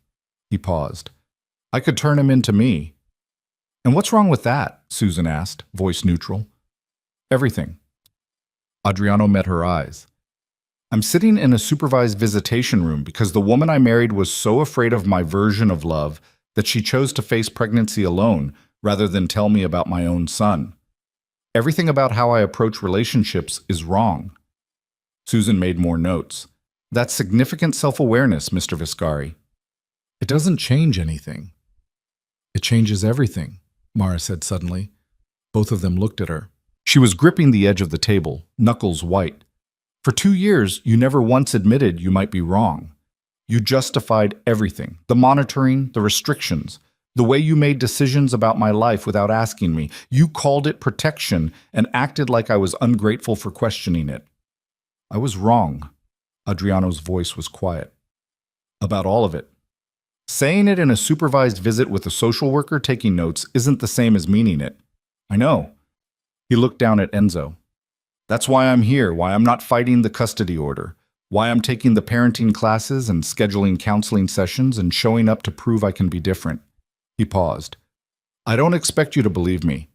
He paused. "I could turn him into me." "And what's wrong with that?" Susan asked, voice neutral. "Everything." Adriano met her eyes. "I'm sitting in a supervised visitation room because the woman I married was so afraid of my version of love that she chose to face pregnancy alone rather than tell me about my own son. Everything about how I approach relationships is wrong." Susan made more notes. "That's significant self-awareness, Mr. Viscari." "It doesn't change anything." "It changes everything," Mara said suddenly. Both of them looked at her. She was gripping the edge of the table, knuckles white. "For 2 years, you never once admitted you might be wrong. You justified everything, the monitoring, the restrictions, the way you made decisions about my life without asking me. You called it protection and acted like I was ungrateful for questioning it." "I was wrong." Adriano's voice was quiet. "About all of it. Saying it in a supervised visit with a social worker taking notes isn't the same as meaning it." "I know." He looked down at Enzo. "That's why I'm here, why I'm not fighting the custody order, why I'm taking the parenting classes and scheduling counseling sessions and showing up to prove I can be different." He paused. "I don't expect you to believe me.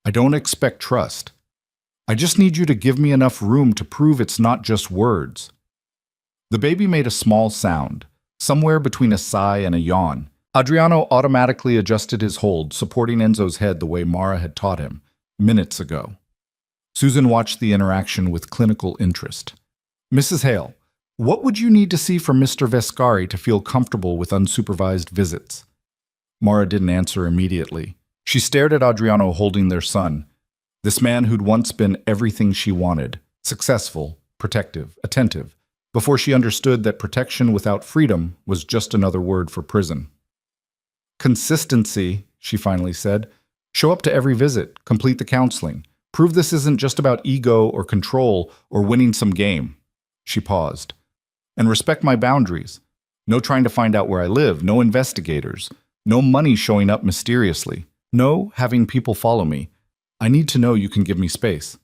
I don't expect trust. I just need you to give me enough room to prove it's not just words." The baby made a small sound, somewhere between a sigh and a yawn. Adriano automatically adjusted his hold, supporting Enzo's head the way Mara had taught him, minutes ago. Susan watched the interaction with clinical interest. "Mrs. Hale, what would you need to see from Mr. Viscari to feel comfortable with unsupervised visits?" Mara didn't answer immediately. She stared at Adriano holding their son, this man who'd once been everything she wanted, successful, protective, attentive, before she understood that protection without freedom was just another word for prison. "Consistency," she finally said. "Show up to every visit, complete the counseling. Prove this isn't just about ego or control or winning some game." She paused. And respect my boundaries. No trying to find out where I live, no investigators, no money showing up mysteriously, no having people follow me. I need to know you can give me space.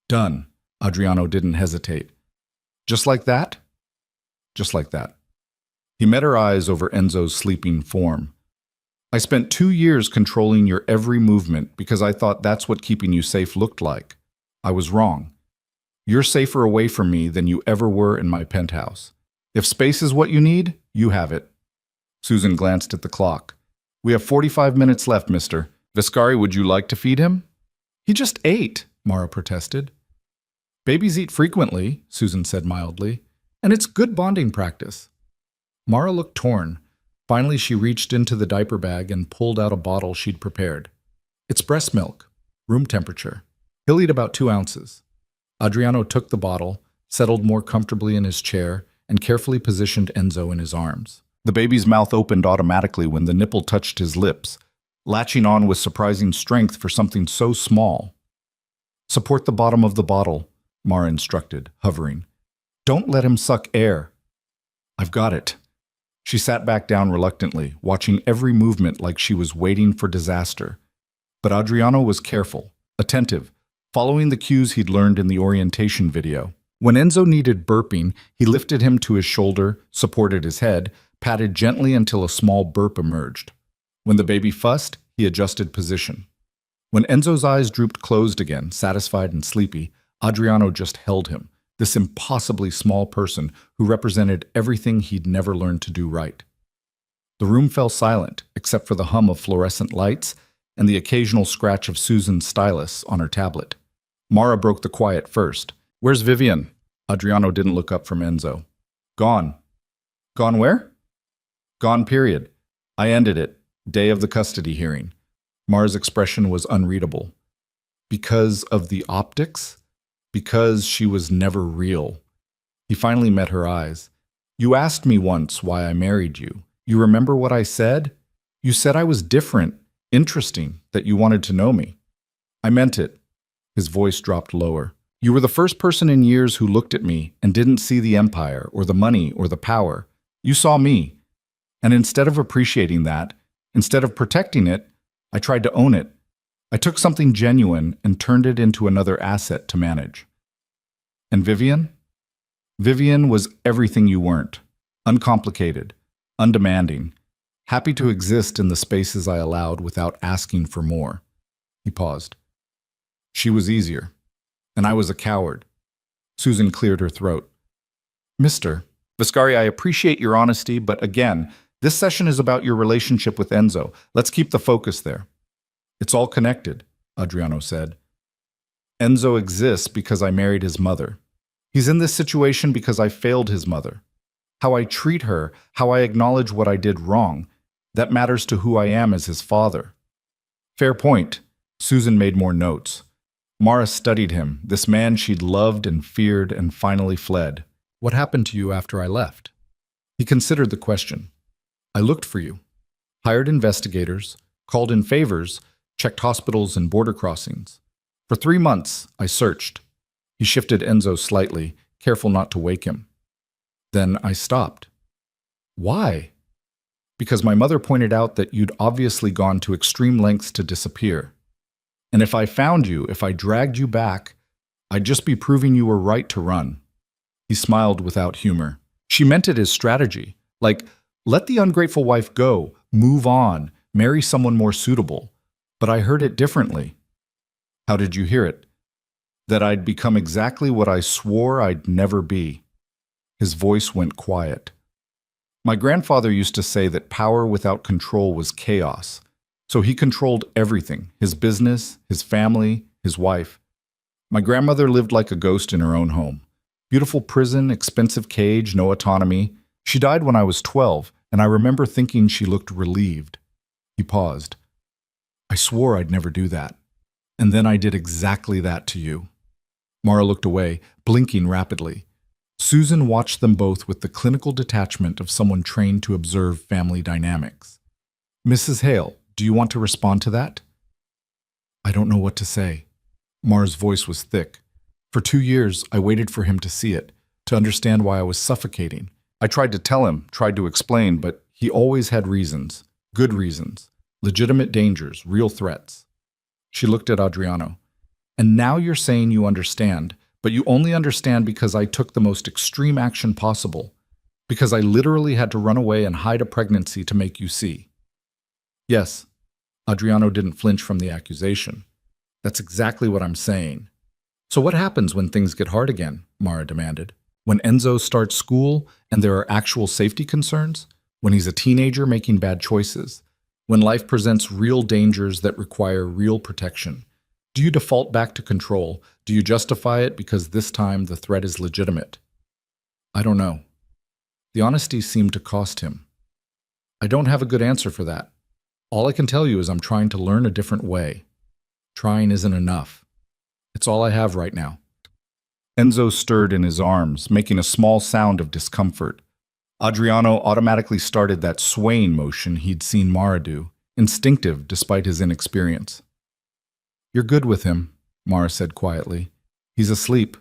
Done. Adriano didn't hesitate. Just like that? Just like that. He met her eyes over Enzo's sleeping form. I spent 2 years controlling your every movement because I thought that's what keeping you safe looked like. I was wrong. You're safer away from me than you ever were in my penthouse. If space is what you need, you have it. Susan glanced at the clock. We have 45 minutes left, mister. Viscari, would you like to feed him? He just ate, Mara protested. Babies eat frequently, Susan said mildly, and it's good bonding practice. Mara looked torn. Finally, she reached into the diaper bag and pulled out a bottle she'd prepared. It's breast milk, room temperature. He'll eat about 2 ounces. Adriano took the bottle, settled more comfortably in his chair, and carefully positioned Enzo in his arms. The baby's mouth opened automatically when the nipple touched his lips, latching on with surprising strength for something so small. Support the bottom of the bottle, Mara instructed, hovering. Don't let him suck air. I've got it. She sat back down reluctantly, watching every movement like she was waiting for disaster. But Adriano was careful, attentive, following the cues he'd learned in the orientation video. When Enzo needed burping, he lifted him to his shoulder, supported his head, patted gently until a small burp emerged. When the baby fussed, he adjusted position. When Enzo's eyes drooped closed again, satisfied and sleepy, Adriano just held him, this impossibly small person who represented everything he'd never learned to do right. The room fell silent, except for the hum of fluorescent lights and the occasional scratch of Susan's stylus on her tablet. Mara broke the quiet first. Where's Vivian? Adriano didn't look up from Enzo. Gone. Gone where? Gone, period. I ended it. Day of the custody hearing. Mara's expression was unreadable. Because of the optics? Because she was never real. He finally met her eyes. You asked me once why I married you. You remember what I said? You said I was different, interesting, that you wanted to know me. I meant it. His voice dropped lower. You were the first person in years who looked at me and didn't see the empire or the money or the power. You saw me. And instead of appreciating that, instead of protecting it, I tried to own it. I took something genuine and turned it into another asset to manage. And Vivian? Vivian was everything you weren't. Uncomplicated, undemanding, happy to exist in the spaces I allowed without asking for more. He paused. She was easier. And I was a coward. Susan cleared her throat. Mr. Viscari, I appreciate your honesty, but again, this session is about your relationship with Enzo. Let's keep the focus there. It's all connected, Adriano said. Enzo exists because I married his mother. He's in this situation because I failed his mother. How I treat her, how I acknowledge what I did wrong, that matters to who I am as his father. Fair point. Susan made more notes. Mara studied him, this man she'd loved and feared and finally fled. What happened to you after I left? He considered the question. I looked for you. Hired investigators, called in favors, checked hospitals and border crossings. For 3 months, I searched. He shifted Enzo slightly, careful not to wake him. Then I stopped. Why? Because my mother pointed out that you'd obviously gone to extreme lengths to disappear. And if I found you, if I dragged you back, I'd just be proving you were right to run. He smiled without humor. She meant it as strategy, like, let the ungrateful wife go, move on, marry someone more suitable. But I heard it differently. How did you hear it? That I'd become exactly what I swore I'd never be. His voice went quiet. My grandfather used to say that power without control was chaos. So he controlled everything, his business, his family, his wife. My grandmother lived like a ghost in her own home. Beautiful prison, expensive cage, no autonomy. She died when I was 12, and I remember thinking she looked relieved. He paused. I swore I'd never do that. And then I did exactly that to you. Mara looked away, blinking rapidly. Susan watched them both with the clinical detachment of someone trained to observe family dynamics. Mrs. Hale, do you want to respond to that? I don't know what to say. Mara's voice was thick. For 2 years, I waited for him to see it, to understand why I was suffocating. I tried to tell him, tried to explain, but he always had reasons, good reasons, legitimate dangers, real threats. She looked at Adriano. And now you're saying you understand, but you only understand because I took the most extreme action possible, because I literally had to run away and hide a pregnancy to make you see. Yes, Adriano didn't flinch from the accusation. That's exactly what I'm saying. So what happens when things get hard again? Mara demanded. When Enzo starts school and there are actual safety concerns? When he's a teenager making bad choices? When life presents real dangers that require real protection? Do you default back to control? Do you justify it because this time the threat is legitimate? I don't know. The honesty seemed to cost him. I don't have a good answer for that. All I can tell you is I'm trying to learn a different way. Trying isn't enough. It's all I have right now. Enzo stirred in his arms, making a small sound of discomfort. Adriano automatically started that swaying motion he'd seen Mara do, instinctive despite his inexperience. You're good with him, Mara said quietly. He's asleep.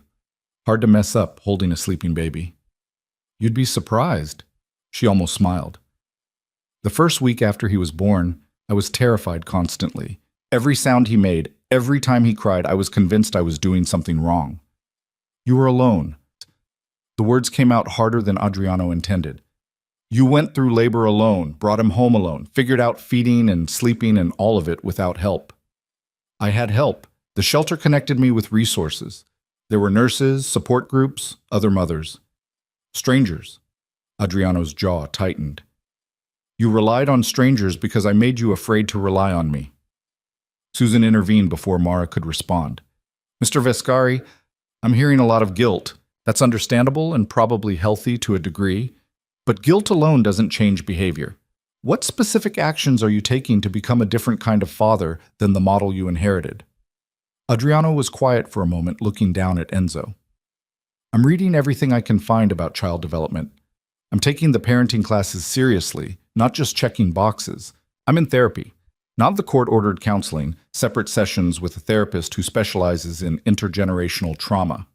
Hard to mess up holding a sleeping baby. You'd be surprised. She almost smiled. The first week after he was born, I was terrified constantly. Every sound he made, every time he cried, I was convinced I was doing something wrong. You were alone. The words came out harder than Adriano intended. You went through labor alone, brought him home alone, figured out feeding and sleeping and all of it without help. I had help. The shelter connected me with resources. There were nurses, support groups, other mothers. Strangers. Adriano's jaw tightened. You relied on strangers because I made you afraid to rely on me. Susan intervened before Mara could respond. Mr. Vescari, I'm hearing a lot of guilt. That's understandable and probably healthy to a degree, but guilt alone doesn't change behavior. What specific actions are you taking to become a different kind of father than the model you inherited? Adriano was quiet for a moment, looking down at Enzo. I'm reading everything I can find about child development. I'm taking the parenting classes seriously, not just checking boxes. I'm in therapy, not the court-ordered counseling, separate sessions with a therapist who specializes in intergenerational trauma.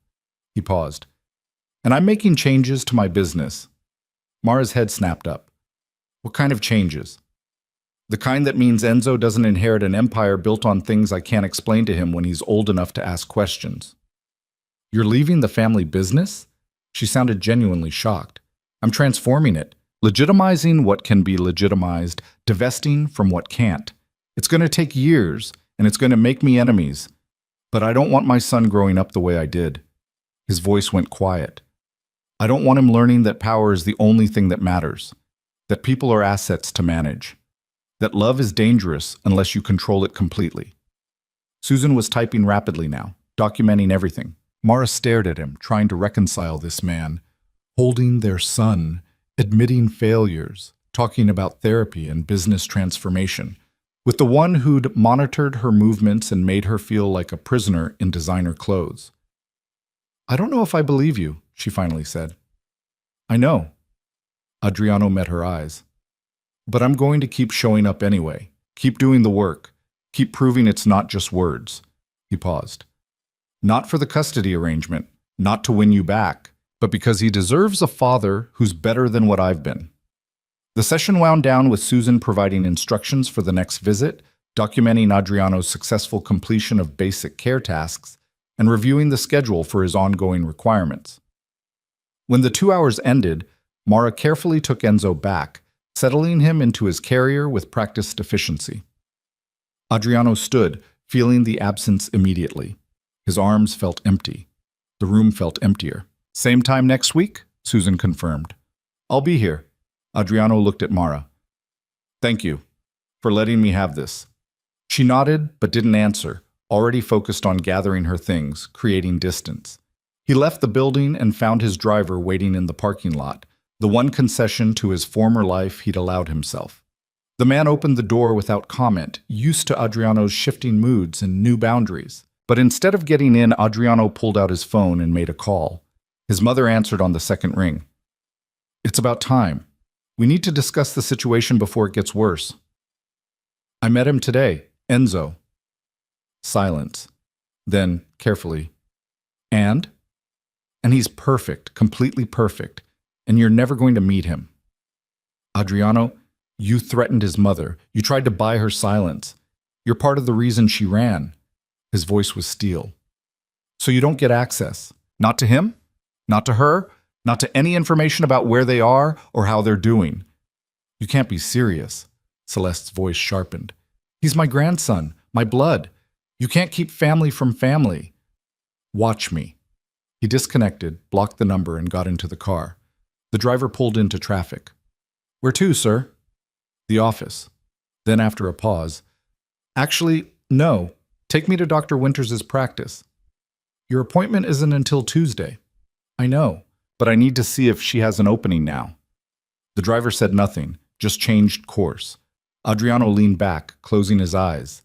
He paused. And I'm making changes to my business. Mara's head snapped up. What kind of changes? The kind that means Enzo doesn't inherit an empire built on things I can't explain to him when he's old enough to ask questions. You're leaving the family business? She sounded genuinely shocked. I'm transforming it, legitimizing what can be legitimized, divesting from what can't. It's going to take years, and it's going to make me enemies. But I don't want my son growing up the way I did. His voice went quiet. I don't want him learning that power is the only thing that matters. That people are assets to manage. That love is dangerous unless you control it completely. Susan was typing rapidly now, documenting everything. Mara stared at him, trying to reconcile this man, holding their son, admitting failures, talking about therapy and business transformation, with the one who'd monitored her movements and made her feel like a prisoner in designer clothes. I don't know if I believe you, she finally said. I know. Adriano met her eyes. But I'm going to keep showing up anyway. Keep doing the work. Keep proving it's not just words. He paused. Not for the custody arrangement, not to win you back, but because he deserves a father who's better than what I've been. The session wound down with Susan providing instructions for the next visit, documenting Adriano's successful completion of basic care tasks, and reviewing the schedule for his ongoing requirements. When the 2 hours ended, Mara carefully took Enzo back, settling him into his carrier with practiced efficiency. Adriano stood, feeling the absence immediately. His arms felt empty. The room felt emptier. Same time next week? Susan confirmed. I'll be here. Adriano looked at Mara. Thank you for letting me have this. She nodded but didn't answer, already focused on gathering her things, creating distance. He left the building and found his driver waiting in the parking lot, the one concession to his former life he'd allowed himself. The man opened the door without comment, used to Adriano's shifting moods and new boundaries. But instead of getting in, Adriano pulled out his phone and made a call. His mother answered on the second ring. It's about time. We need to discuss the situation before it gets worse. I met him today, Enzo. Silence. Then, carefully. And he's perfect, completely perfect, and you're never going to meet him. Adriano, you threatened his mother. You tried to buy her silence. You're part of the reason she ran. His voice was steel. So you don't get access. Not to him, not to her, not to any information about where they are or how they're doing. You can't be serious. Celeste's voice sharpened. He's my grandson, my blood. You can't keep family from family. Watch me. He disconnected, blocked the number, and got into the car. The driver pulled into traffic. Where to, sir? The office. Then after a pause, actually, no. Take me to Dr. Winters' practice. Your appointment isn't until Tuesday. I know, but I need to see if she has an opening now. The driver said nothing, just changed course. Adriano leaned back, closing his eyes,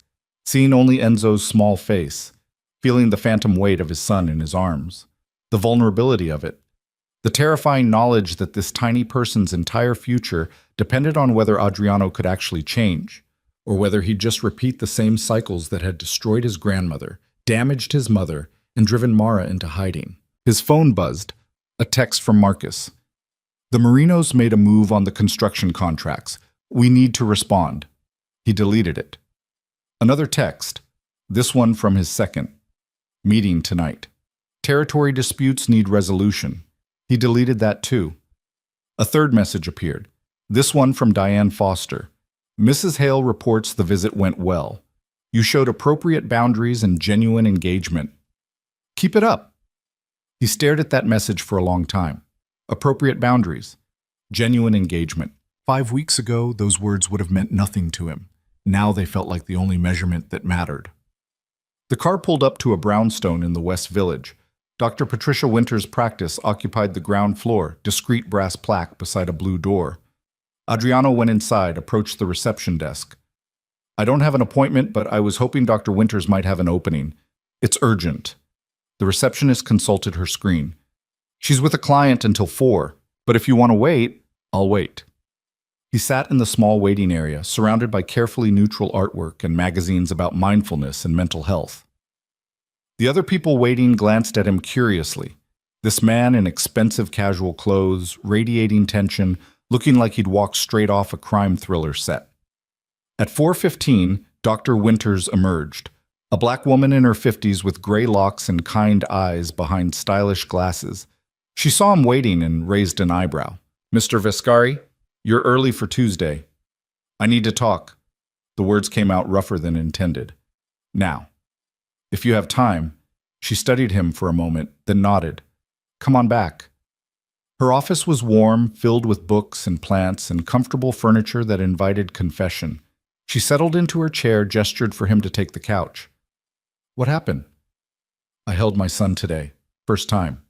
seeing only Enzo's small face, feeling the phantom weight of his son in his arms, the vulnerability of it, the terrifying knowledge that this tiny person's entire future depended on whether Adriano could actually change, or whether he'd just repeat the same cycles that had destroyed his grandmother, damaged his mother, and driven Mara into hiding. His phone buzzed, a text from Marcus. The Marinos made a move on the construction contracts. We need to respond. He deleted it. Another text, this one from his second. Meeting tonight. Territory disputes need resolution. He deleted that too. A third message appeared, this one from Diane Foster. Mrs. Hale reports the visit went well. You showed appropriate boundaries and genuine engagement. Keep it up. He stared at that message for a long time. Appropriate boundaries. Genuine engagement. 5 weeks ago, those words would have meant nothing to him. Now they felt like the only measurement that mattered. The car pulled up to a brownstone in the West Village. Dr. Patricia Winters' practice occupied the ground floor, discreet brass plaque beside a blue door. Adriano went inside, approached the reception desk. I don't have an appointment, but I was hoping Dr. Winters might have an opening. It's urgent. The receptionist consulted her screen. She's with a client until 4, but if you want to wait, I'll wait. He sat in the small waiting area, surrounded by carefully neutral artwork and magazines about mindfulness and mental health. The other people waiting glanced at him curiously. This man in expensive casual clothes, radiating tension, looking like he'd walked straight off a crime thriller set. At 4:15, Dr. Winters emerged, a black woman in her 50s with gray locks and kind eyes behind stylish glasses. She saw him waiting and raised an eyebrow. Mr. Vescari? You're early for Tuesday. I need to talk. The words came out rougher than intended. Now. If you have time. She studied him for a moment, then nodded. Come on back. Her office was warm, filled with books and plants and comfortable furniture that invited confession. She settled into her chair, gestured for him to take the couch. What happened? I held my son today. First time.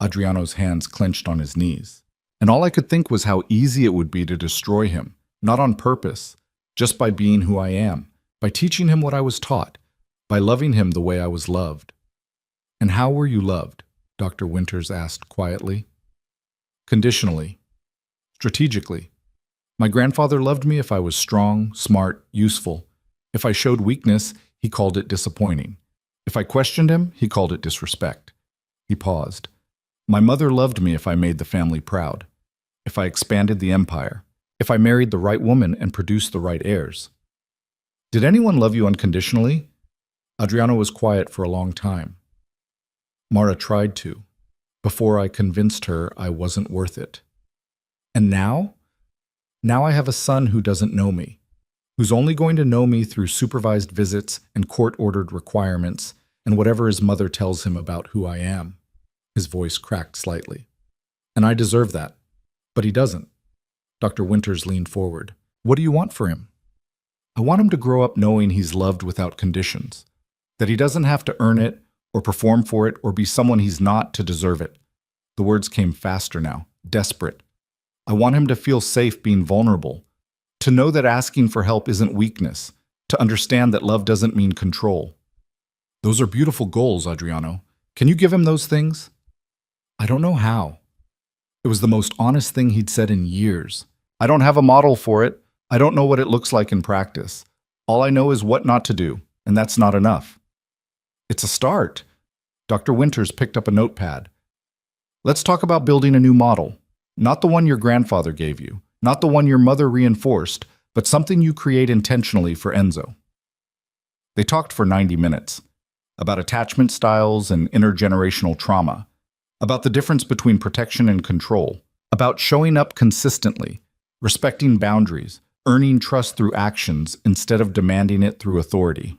Adriano's hands clenched on his knees. And all I could think was how easy it would be to destroy him, not on purpose, just by being who I am, by teaching him what I was taught, by loving him the way I was loved. And how were you loved? Dr. Winters asked quietly. Conditionally. Strategically. My grandfather loved me if I was strong, smart, useful. If I showed weakness, he called it disappointing. If I questioned him, he called it disrespect. He paused. My mother loved me if I made the family proud. If I expanded the empire, if I married the right woman and produced the right heirs. Did anyone love you unconditionally? Adriano was quiet for a long time. Mara tried to, before I convinced her I wasn't worth it. And now? Now I have a son who doesn't know me, who's only going to know me through supervised visits and court-ordered requirements and whatever his mother tells him about who I am. His voice cracked slightly. And I deserve that. But he doesn't. Dr. Winters leaned forward. What do you want for him? I want him to grow up knowing he's loved without conditions, that he doesn't have to earn it or perform for it or be someone he's not to deserve it. The words came faster now, desperate. I want him to feel safe being vulnerable, to know that asking for help isn't weakness, to understand that love doesn't mean control. Those are beautiful goals, Adriano. Can you give him those things? I don't know how. It was the most honest thing he'd said in years. I don't have a model for it. I don't know what it looks like in practice. All I know is what not to do, and that's not enough. It's a start. Dr. Winters picked up a notepad. Let's talk about building a new model. Not the one your grandfather gave you, not the one your mother reinforced, but something you create intentionally for Enzo. They talked for 90 minutes about attachment styles and intergenerational trauma, about the difference between protection and control, about showing up consistently, respecting boundaries, earning trust through actions instead of demanding it through authority.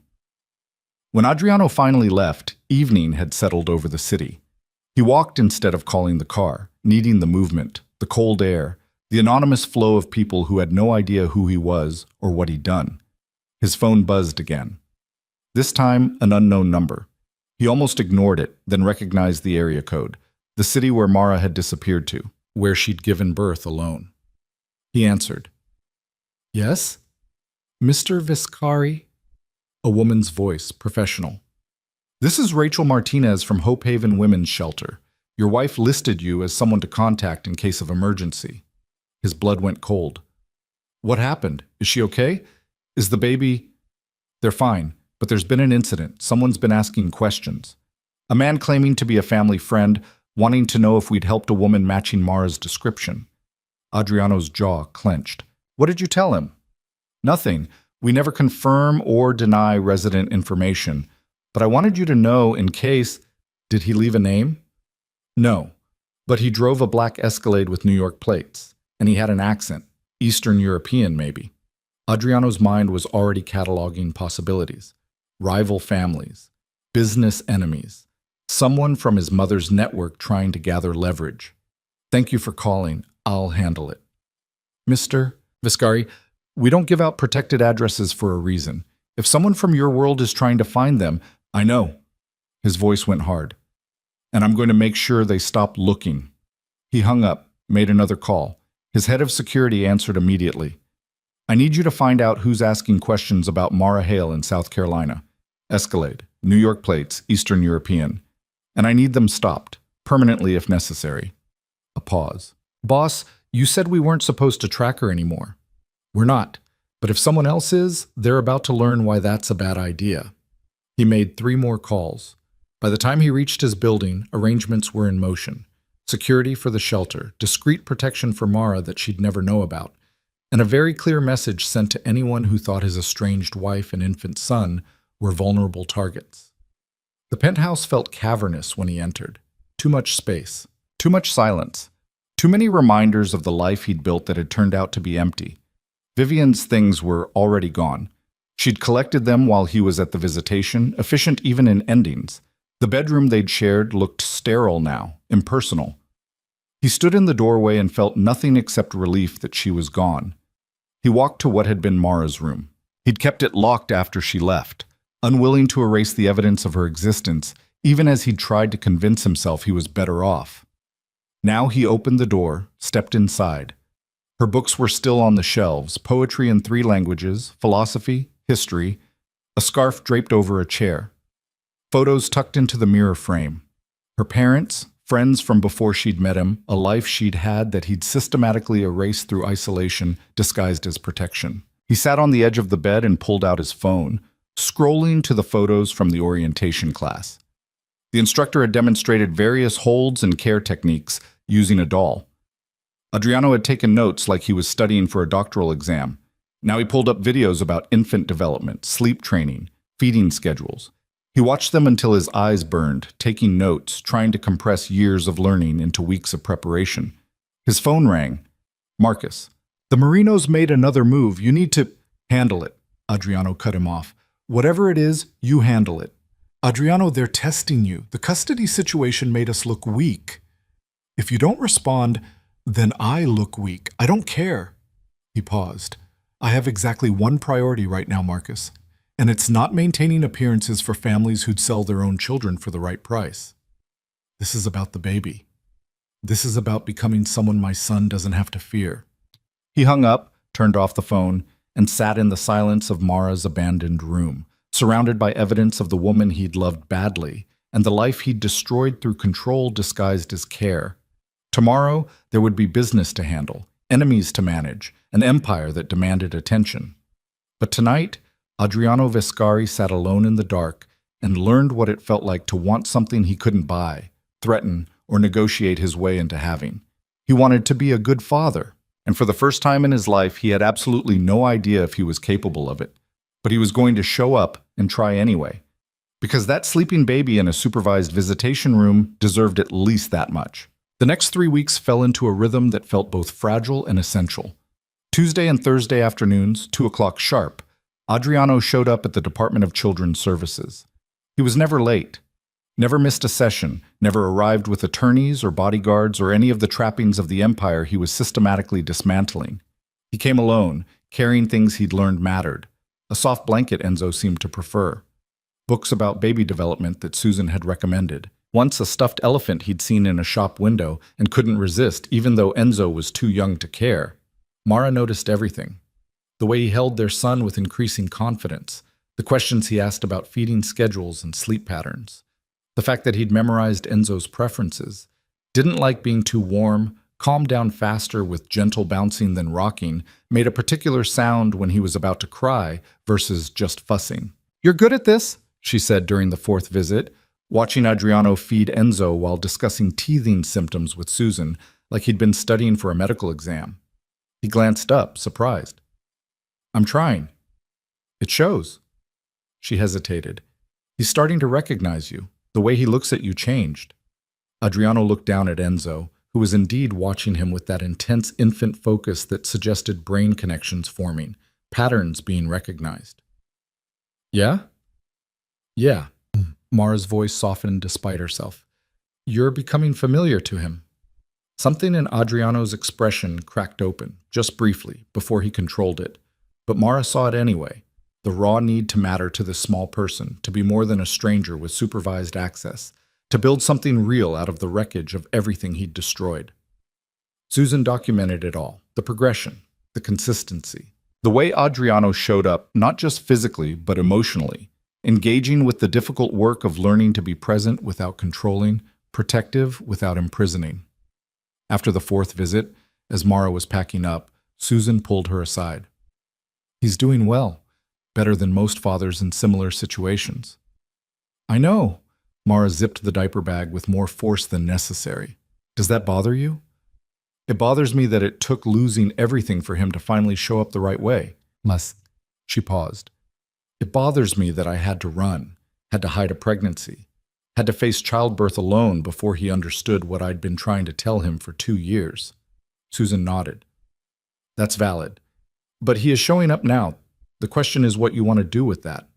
When Adriano finally left, evening had settled over the city. He walked instead of calling the car, needing the movement, the cold air, the anonymous flow of people who had no idea who he was or what he'd done. His phone buzzed again. This time, an unknown number. He almost ignored it, then recognized the area code, the city where Mara had disappeared to, where she'd given birth alone. He answered. Yes? Mr. Viscari? A woman's voice, professional. This is Rachel Martinez from Hope Haven Women's Shelter. Your wife listed you as someone to contact in case of emergency. His blood went cold. What happened? Is she okay? Is the baby... They're fine, but there's been an incident. Someone's been asking questions. A man claiming to be a family friend, wanting to know if we'd helped a woman matching Mara's description. Adriano's jaw clenched. What did you tell him? Nothing. We never confirm or deny resident information. But I wanted you to know in case... Did he leave a name? No. But he drove a black Escalade with New York plates. And he had an accent. Eastern European, maybe. Adriano's mind was already cataloging possibilities. Rival families. Business enemies. Someone from his mother's network trying to gather leverage. Thank you for calling. I'll handle it. Mr. Viscari, we don't give out protected addresses for a reason. If someone from your world is trying to find them, I know. His voice went hard. And I'm going to make sure they stop looking. He hung up, made another call. His head of security answered immediately. I need you to find out who's asking questions about Mara Hale in South Carolina. Escalade, New York plates, Eastern European. And I need them stopped, permanently if necessary. A pause. Boss, you said we weren't supposed to track her anymore. We're not. But if someone else is, they're about to learn why that's a bad idea. He made 3 more calls. By the time he reached his building, arrangements were in motion. Security for the shelter, discreet protection for Mara that she'd never know about, and a very clear message sent to anyone who thought his estranged wife and infant son were vulnerable targets. The penthouse felt cavernous when he entered. Too much space. Too much silence. Too many reminders of the life he'd built that had turned out to be empty. Vivian's things were already gone. She'd collected them while he was at the visitation, efficient even in endings. The bedroom they'd shared looked sterile now, impersonal. He stood in the doorway and felt nothing except relief that she was gone. He walked to what had been Mara's room. He'd kept it locked after she left, unwilling to erase the evidence of her existence, even as he'd tried to convince himself he was better off. Now he opened the door, stepped inside. Her books were still on the shelves, poetry in 3 languages, philosophy, history, a scarf draped over a chair. Photos tucked into the mirror frame. Her parents, friends from before she'd met him, a life she'd had that he'd systematically erased through isolation, disguised as protection. He sat on the edge of the bed and pulled out his phone, scrolling to the photos from the orientation class. The instructor had demonstrated various holds and care techniques using a doll. Adriano had taken notes like he was studying for a doctoral exam. Now he pulled up videos about infant development, sleep training, feeding schedules. He watched them until his eyes burned, taking notes, trying to compress years of learning into weeks of preparation. His phone rang. Marcus. The Marinos made another move. You need to handle it. Adriano cut him off. Whatever it is, you handle it. Adriano, they're testing you. The custody situation made us look weak. If you don't respond, then I look weak. I don't care. He paused. I have exactly one priority right now, Marcus. And it's not maintaining appearances for families who'd sell their own children for the right price. This is about the baby. This is about becoming someone my son doesn't have to fear. He hung up, turned off the phone, and sat in the silence of Mara's abandoned room, surrounded by evidence of the woman he'd loved badly and the life he'd destroyed through control disguised as care. Tomorrow, there would be business to handle, enemies to manage, an empire that demanded attention. But tonight, Adriano Viscari sat alone in the dark and learned what it felt like to want something he couldn't buy, threaten, or negotiate his way into having. He wanted to be a good father, and for the first time in his life, he had absolutely no idea if he was capable of it. But he was going to show up and try anyway, because that sleeping baby in a supervised visitation room deserved at least that much. The next 3 weeks fell into a rhythm that felt both fragile and essential. Tuesday and Thursday afternoons, 2 o'clock sharp, Adriano showed up at the Department of Children's Services. He was never late, never missed a session, never arrived with attorneys or bodyguards or any of the trappings of the empire he was systematically dismantling. He came alone, carrying things he'd learned mattered. A soft blanket Enzo seemed to prefer. Books about baby development that Susan had recommended. Once a stuffed elephant he'd seen in a shop window and couldn't resist, even though Enzo was too young to care. Mara noticed everything. The way he held their son with increasing confidence, the questions he asked about feeding schedules and sleep patterns, the fact that he'd memorized Enzo's preferences, didn't like being too warm, calmed down faster with gentle bouncing than rocking, made a particular sound when he was about to cry versus just fussing. "You're good at this," she said during the 4th visit, watching Adriano feed Enzo while discussing teething symptoms with Susan like he'd been studying for a medical exam. He glanced up, surprised. "I'm trying." "It shows." She hesitated. "He's starting to recognize you. The way he looks at you changed." Adriano looked down at Enzo, who was indeed watching him with that intense infant focus that suggested brain connections forming, patterns being recognized. "Yeah?" "Yeah." Mara's voice softened despite herself. "You're becoming familiar to him." Something in Adriano's expression cracked open, just briefly, before he controlled it. But Mara saw it anyway. The raw need to matter to this small person, to be more than a stranger with supervised access, to build something real out of the wreckage of everything he'd destroyed. Susan documented it all, the progression, the consistency, the way Adriano showed up, not just physically, but emotionally, engaging with the difficult work of learning to be present without controlling, protective without imprisoning. After the 4th visit, as Mara was packing up, Susan pulled her aside. "He's doing well, better than most fathers in similar situations." "I know." Mara zipped the diaper bag with more force than necessary. "Does that bother you?" "It bothers me that it took losing everything for him to finally show up the right way." She paused. "It bothers me that I had to run, had to hide a pregnancy, had to face childbirth alone before he understood what I'd been trying to tell him for 2 years. Susan nodded. "That's valid. But he is showing up now. The question is what you want to do with that."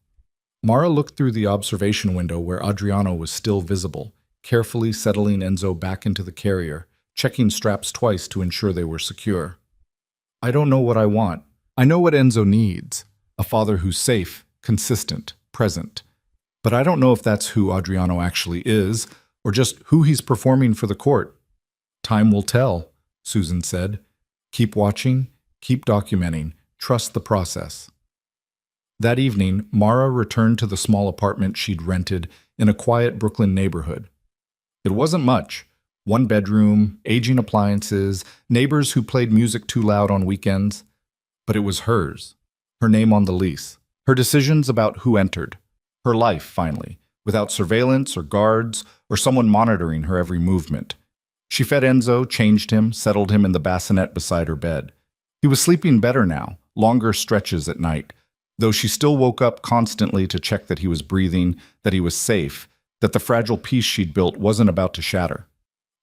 Mara looked through the observation window where Adriano was still visible, carefully settling Enzo back into the carrier, checking straps twice to ensure they were secure. "I don't know what I want. I know what Enzo needs. A father who's safe, consistent, present. But I don't know if that's who Adriano actually is, or just who he's performing for the court." "Time will tell," Susan said. "Keep watching, keep documenting, trust the process." That evening, Mara returned to the small apartment she'd rented in a quiet Brooklyn neighborhood. It wasn't much. 1 bedroom, aging appliances, neighbors who played music too loud on weekends. But it was hers. Her name on the lease. Her decisions about who entered. Her life, finally, without surveillance or guards or someone monitoring her every movement. She fed Enzo, changed him, settled him in the bassinet beside her bed. He was sleeping better now, longer stretches at night, though she still woke up constantly to check that he was breathing, that he was safe, that the fragile peace she'd built wasn't about to shatter.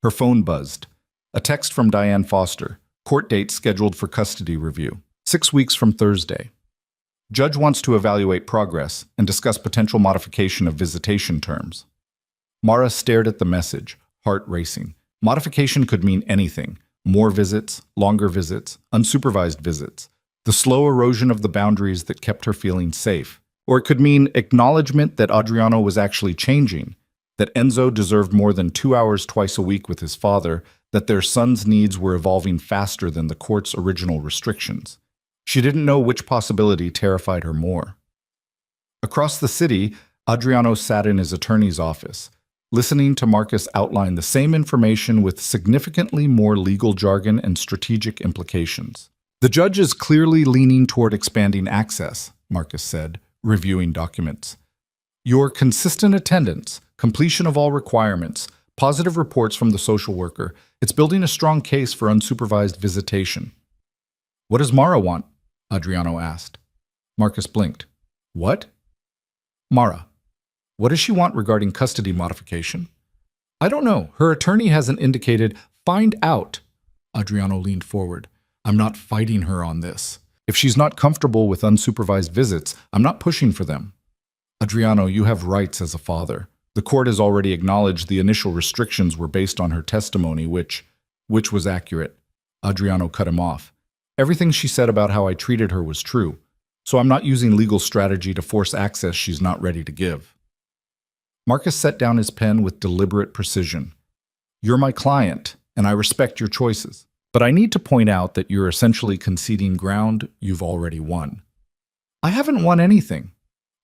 Her phone buzzed. A text from Diane Foster. Court date scheduled for custody review. 6 weeks from Thursday. Judge wants to evaluate progress and discuss potential modification of visitation terms. Mara stared at the message, heart racing. Modification could mean anything. More visits, longer visits, unsupervised visits. The slow erosion of the boundaries that kept her feeling safe. Or it could mean acknowledgement that Adriano was actually changing, that Enzo deserved more than 2 hours twice a week with his father, that their son's needs were evolving faster than the court's original restrictions. She didn't know which possibility terrified her more. Across the city, Adriano sat in his attorney's office, listening to Marcus outline the same information with significantly more legal jargon and strategic implications. "The judge is clearly leaning toward expanding access," Marcus said, reviewing documents. "Your consistent attendance, completion of all requirements, Positive reports from the social worker. It's building a strong case for unsupervised visitation. What does Mara want? Adriano asked. Marcus blinked. What? Mara. What does she want regarding custody modification? I don't know. Her attorney hasn't indicated. Find out. Adriano leaned forward. I'm not fighting her on this. If she's not comfortable with unsupervised visits, I'm not pushing for them. Adriano, you have rights as a father. The court has already acknowledged the initial restrictions were based on her testimony, which was accurate. Adriano cut him off. Everything she said about how I treated her was true, so I'm not using legal strategy to force access she's not ready to give. Marcus set down his pen with deliberate precision. You're my client, and I respect your choices. But I need to point out that you're essentially conceding ground you've already won. I haven't won anything.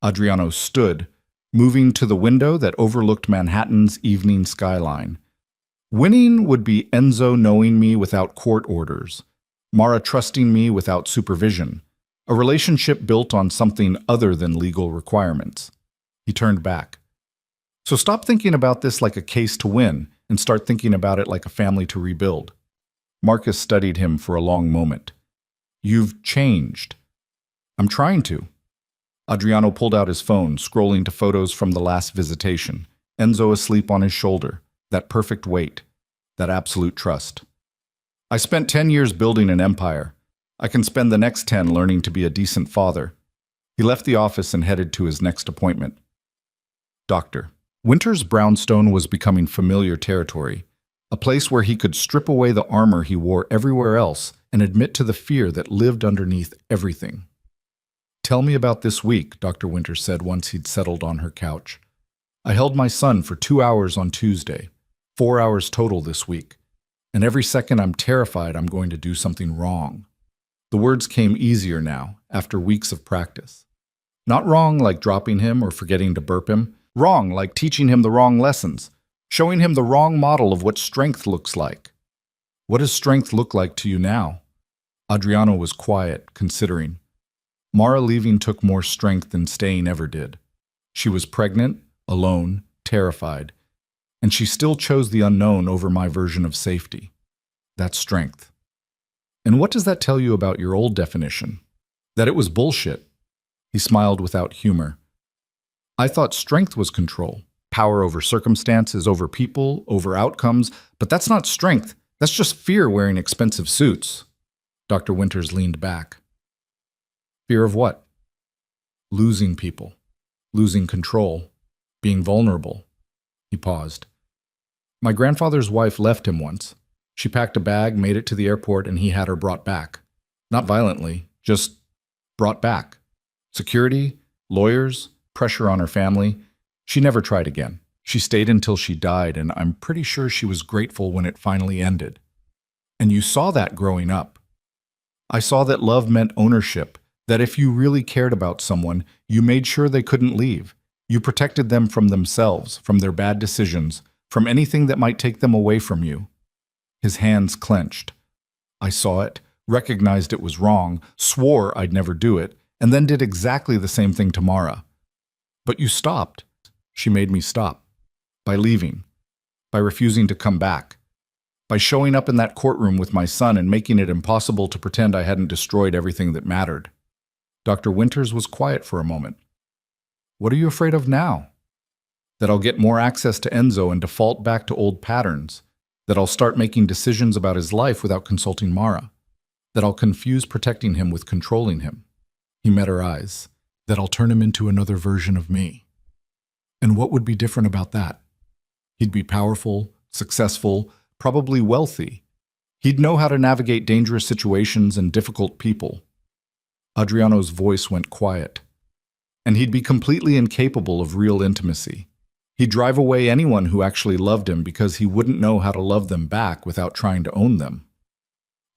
Adriano stood, moving to the window that overlooked Manhattan's evening skyline. Winning would be Enzo knowing me without court orders, Mara trusting me without supervision, a relationship built on something other than legal requirements. He turned back. So stop thinking about this like a case to win and start thinking about it like a family to rebuild. Marcus studied him for a long moment. You've changed. I'm trying to. Adriano pulled out his phone, scrolling to photos from the last visitation. Enzo asleep on his shoulder, that perfect weight, that absolute trust. I spent 10 years building an empire. I can spend the next 10 learning to be a decent father. He left the office and headed to his next appointment. Doctor. Winter's brownstone was becoming familiar territory, a place where he could strip away the armor he wore everywhere else and admit to the fear that lived underneath everything. Tell me about this week, Dr. Winter said once he'd settled on her couch. I held my son for 2 hours on Tuesday, 4 hours total this week, and every second I'm terrified I'm going to do something wrong. The words came easier now, after weeks of practice. Not wrong like dropping him or forgetting to burp him, wrong like teaching him the wrong lessons, showing him the wrong model of what strength looks like. What does strength look like to you now? Adriano was quiet, considering. Mara leaving took more strength than staying ever did. She was pregnant, alone, terrified, and she still chose the unknown over my version of safety. That's strength. And what does that tell you about your old definition? That it was bullshit. He smiled without humor. I thought strength was control. Power over circumstances, over people, over outcomes, but that's not strength. That's just fear wearing expensive suits. Dr. Winters leaned back. Fear of what? Losing people, losing control, being vulnerable. He paused. My grandfather's wife left him once. She packed a bag, made it to the airport, and he had her brought back. Not violently, just brought back. Security, lawyers, pressure on her family. She never tried again. She stayed until she died, and I'm pretty sure she was grateful when it finally ended. And you saw that growing up. I saw that love meant ownership, that if you really cared about someone, you made sure they couldn't leave. You protected them from themselves, from their bad decisions, from anything that might take them away from you. His hands clenched. I saw it, recognized it was wrong, swore I'd never do it, and then did exactly the same thing to Mara. But you stopped. She made me stop. By leaving. By refusing to come back. By showing up in that courtroom with my son and making it impossible to pretend I hadn't destroyed everything that mattered. Dr. Winters was quiet for a moment. What are you afraid of now? That I'll get more access to Enzo and default back to old patterns. That I'll start making decisions about his life without consulting Mara. That I'll confuse protecting him with controlling him. He met her eyes. That I'll turn him into another version of me. And what would be different about that? He'd be powerful, successful, probably wealthy. He'd know how to navigate dangerous situations and difficult people. Adriano's voice went quiet. And he'd be completely incapable of real intimacy. He'd drive away anyone who actually loved him because he wouldn't know how to love them back without trying to own them.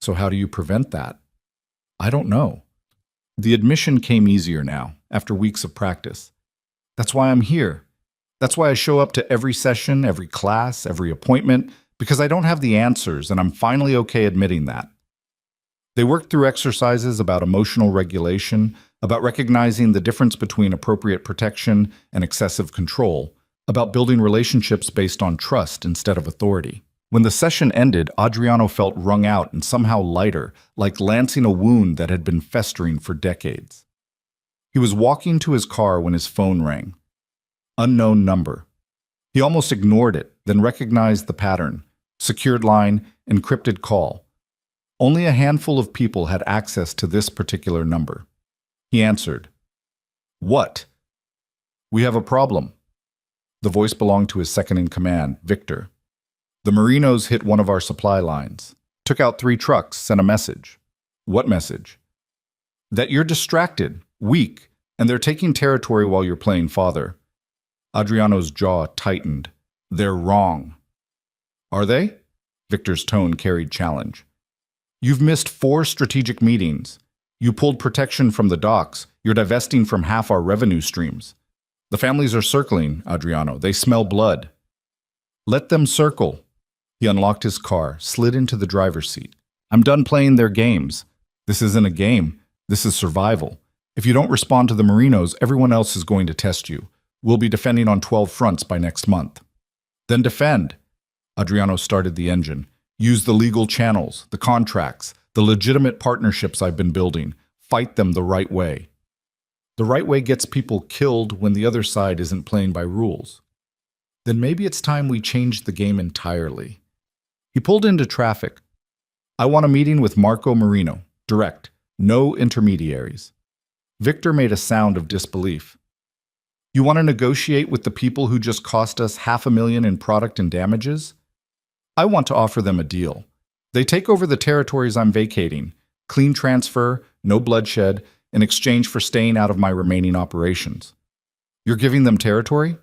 So how do you prevent that? I don't know. The admission came easier now, after weeks of practice. That's why I'm here. That's why I show up to every session, every class, every appointment, because I don't have the answers, and I'm finally okay admitting that. They worked through exercises about emotional regulation, about recognizing the difference between appropriate protection and excessive control, about building relationships based on trust instead of authority. When the session ended, Adriano felt wrung out and somehow lighter, like lancing a wound that had been festering for decades. He was walking to his car when his phone rang. Unknown number. He almost ignored it, then recognized the pattern. Secured line, encrypted call. Only a handful of people had access to this particular number. He answered. "What?" "We have a problem." The voice belonged to his second-in-command, Victor. "The Merinos hit one of our supply lines. Took out 3 trucks, sent a message." "What message?" "That you're distracted, weak, and they're taking territory while you're playing father." Adriano's jaw tightened. "They're wrong." "Are they?" Victor's tone carried challenge. "You've missed 4 strategic meetings. You pulled protection from the docks. You're divesting from half our revenue streams. The families are circling, Adriano. They smell blood." "Let them circle." He unlocked his car, slid into the driver's seat. "I'm done playing their games. This isn't a game. This is survival. If you don't respond to the Merinos, everyone else is going to test you. We'll be defending on 12 fronts by next month." "Then defend." Adriano started the engine. "Use the legal channels, the contracts, the legitimate partnerships I've been building. Fight them the right way." "The right way gets people killed when the other side isn't playing by rules." "Then maybe it's time we change the game entirely." He pulled into traffic. "I want a meeting with Marco Merino. Direct. No intermediaries." Victor made a sound of disbelief. "You want to negotiate with the people who just cost us $500,000 in product and damages?" "I want to offer them a deal. They take over the territories I'm vacating. Clean transfer, no bloodshed, in exchange for staying out of my remaining operations." "You're giving them territory?"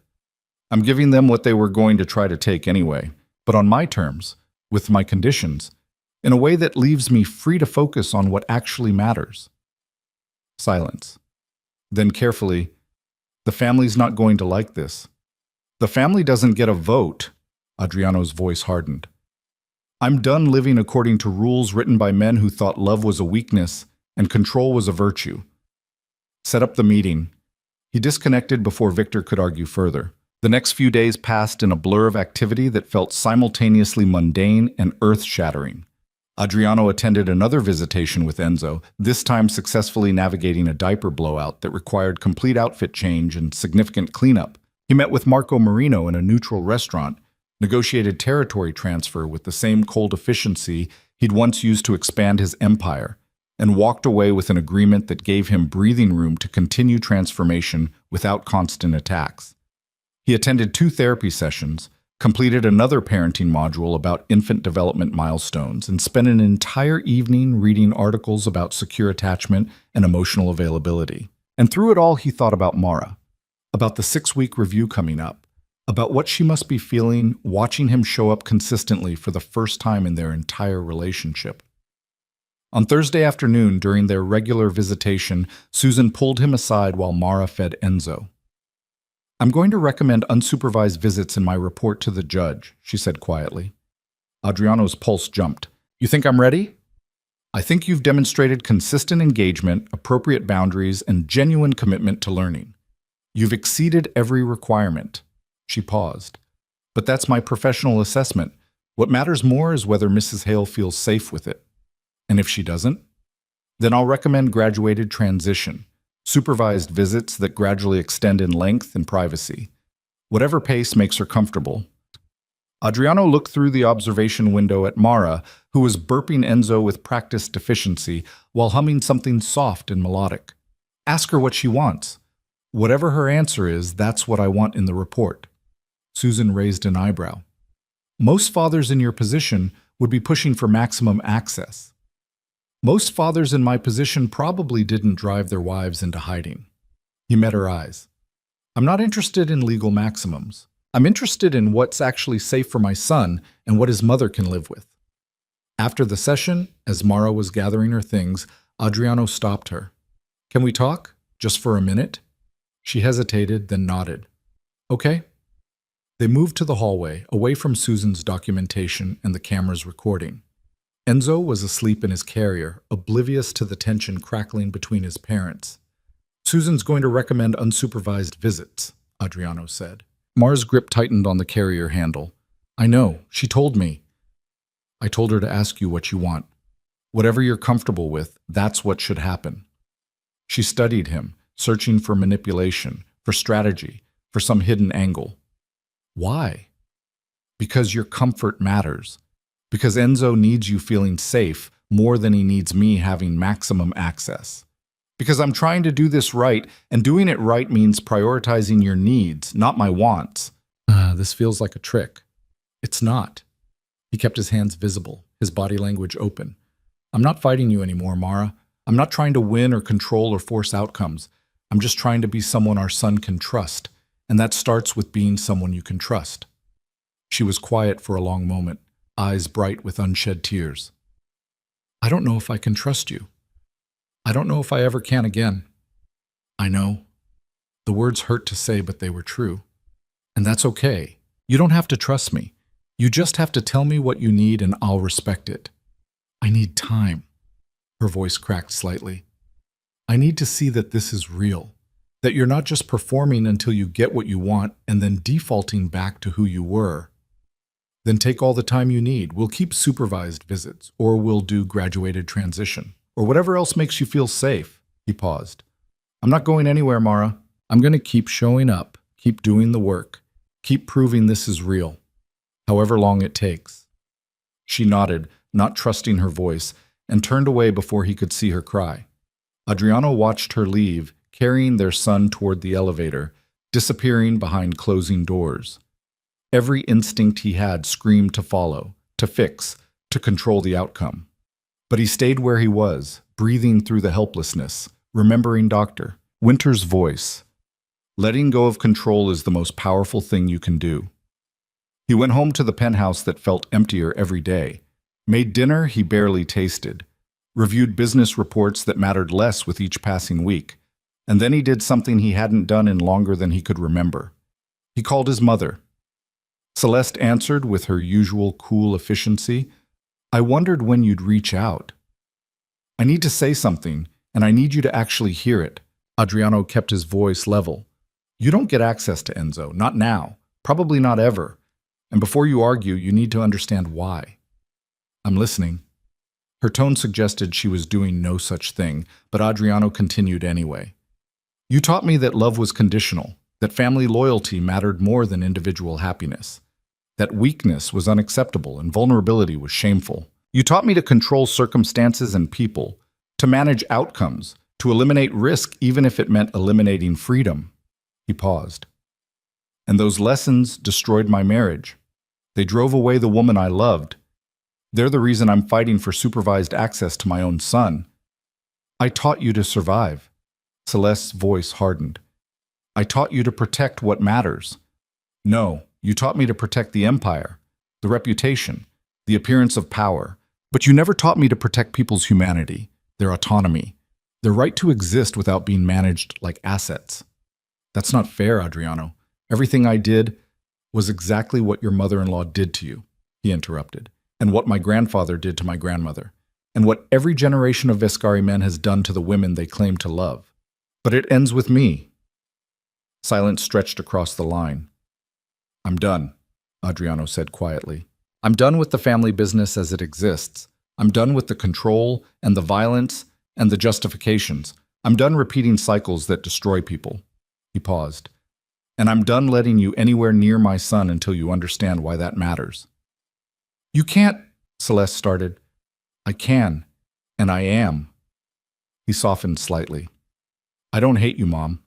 "I'm giving them what they were going to try to take anyway, but on my terms, with my conditions, in a way that leaves me free to focus on what actually matters." Silence. Then carefully, "The family's not going to like this." "The family doesn't get a vote." Adriano's voice hardened. "I'm done living according to rules written by men who thought love was a weakness and control was a virtue." "Set up the meeting." He disconnected before Victor could argue further. The next few days passed in a blur of activity that felt simultaneously mundane and earth-shattering. Adriano attended another visitation with Enzo, this time successfully navigating a diaper blowout that required complete outfit change and significant cleanup. He met with Marco Merino in a neutral restaurant, negotiated territory transfer with the same cold efficiency he'd once used to expand his empire, and walked away with an agreement that gave him breathing room to continue transformation without constant attacks. He attended 2 therapy sessions, completed another parenting module about infant development milestones, and spent an entire evening reading articles about secure attachment and emotional availability. And through it all, he thought about Mara, about the 6-week review coming up, about what she must be feeling watching him show up consistently for the first time in their entire relationship. On Thursday afternoon, during their regular visitation, Susan pulled him aside while Mara fed Enzo. "I'm going to recommend unsupervised visits in my report to the judge," she said quietly. Adriano's pulse jumped. "You think I'm ready?" "I think you've demonstrated consistent engagement, appropriate boundaries, and genuine commitment to learning. You've exceeded every requirement." She paused. "But that's my professional assessment. What matters more is whether Mrs. Hale feels safe with it. And if she doesn't, then I'll recommend graduated transition. Supervised visits that gradually extend in length and privacy. Whatever pace makes her comfortable." Adriano looked through the observation window at Mara, who was burping Enzo with practiced efficiency while humming something soft and melodic. "Ask her what she wants. Whatever her answer is, that's what I want in the report." Susan raised an eyebrow. "Most fathers in your position would be pushing for maximum access." "Most fathers in my position probably didn't drive their wives into hiding." He met her eyes. "I'm not interested in legal maximums. I'm interested in what's actually safe for my son and what his mother can live with." After the session, as Mara was gathering her things, Adriano stopped her. "Can we talk? Just for a minute?" She hesitated, then nodded. "Okay." They moved to the hallway, away from Susan's documentation and the camera's recording. Enzo was asleep in his carrier, oblivious to the tension crackling between his parents. "Susan's going to recommend unsupervised visits," Adriano said. Mara's grip tightened on the carrier handle. I know. She told me. I told her to ask you what you want. Whatever you're comfortable with, that's what should happen. She studied him, searching for manipulation, for strategy, for some hidden angle. Why? Because your comfort matters. Because Enzo needs you feeling safe more than he needs me having maximum access. Because I'm trying to do this right, and doing it right means prioritizing your needs, not my wants. This feels like a trick. It's not. He kept his hands visible, his body language open. I'm not fighting you anymore, Mara. I'm not trying to win or control or force outcomes. I'm just trying to be someone our son can trust, and that starts with being someone you can trust. She was quiet for a long moment, eyes bright with unshed tears. I don't know if I can trust you. I don't know if I ever can again. I know. The words hurt to say, but they were true. And that's okay. You don't have to trust me. You just have to tell me what you need and I'll respect it. I need time. Her voice cracked slightly. I need to see that this is real, that you're not just performing until you get what you want and then defaulting back to who you were. Then take all the time you need. We'll keep supervised visits, or we'll do graduated transition, or whatever else makes you feel safe. He paused. I'm not going anywhere, Mara. I'm going to keep showing up, keep doing the work, keep proving this is real, however long it takes. She nodded, not trusting her voice, and turned away before he could see her cry. Adriano watched her leave, carrying their son toward the elevator, disappearing behind closing doors. Every instinct he had screamed to follow, to fix, to control the outcome. But he stayed where he was, breathing through the helplessness, remembering Dr. Winter's voice. Letting go of control is the most powerful thing you can do. He went home to the penthouse that felt emptier every day, made dinner he barely tasted, reviewed business reports that mattered less with each passing week, and then he did something he hadn't done in longer than he could remember. He called his mother. Celeste answered with her usual cool efficiency. I wondered when you'd reach out. I need to say something, and I need you to actually hear it. Adriano kept his voice level. You don't get access to Enzo, not now, probably not ever. And before you argue, you need to understand why. I'm listening. Her tone suggested she was doing no such thing, but Adriano continued anyway. You taught me that love was conditional, that family loyalty mattered more than individual happiness, that weakness was unacceptable and vulnerability was shameful. You taught me to control circumstances and people, to manage outcomes, to eliminate risk even if it meant eliminating freedom. He paused. And those lessons destroyed my marriage. They drove away the woman I loved. They're the reason I'm fighting for supervised access to my own son. I taught you to survive. Celeste's voice hardened. I taught you to protect what matters. No, you taught me to protect the empire, the reputation, the appearance of power. But you never taught me to protect people's humanity, their autonomy, their right to exist without being managed like assets. That's not fair, Adriano. Everything I did was exactly what your mother-in-law did to you, he interrupted, and what my grandfather did to my grandmother, and what every generation of Vescari men has done to the women they claim to love. But it ends with me. Silence stretched across the line. I'm done, Adriano said quietly. I'm done with the family business as it exists. I'm done with the control and the violence and the justifications. I'm done repeating cycles that destroy people. He paused. And I'm done letting you anywhere near my son until you understand why that matters. You can't, Celeste started. I can, and I am. He softened slightly. I don't hate you, Mom,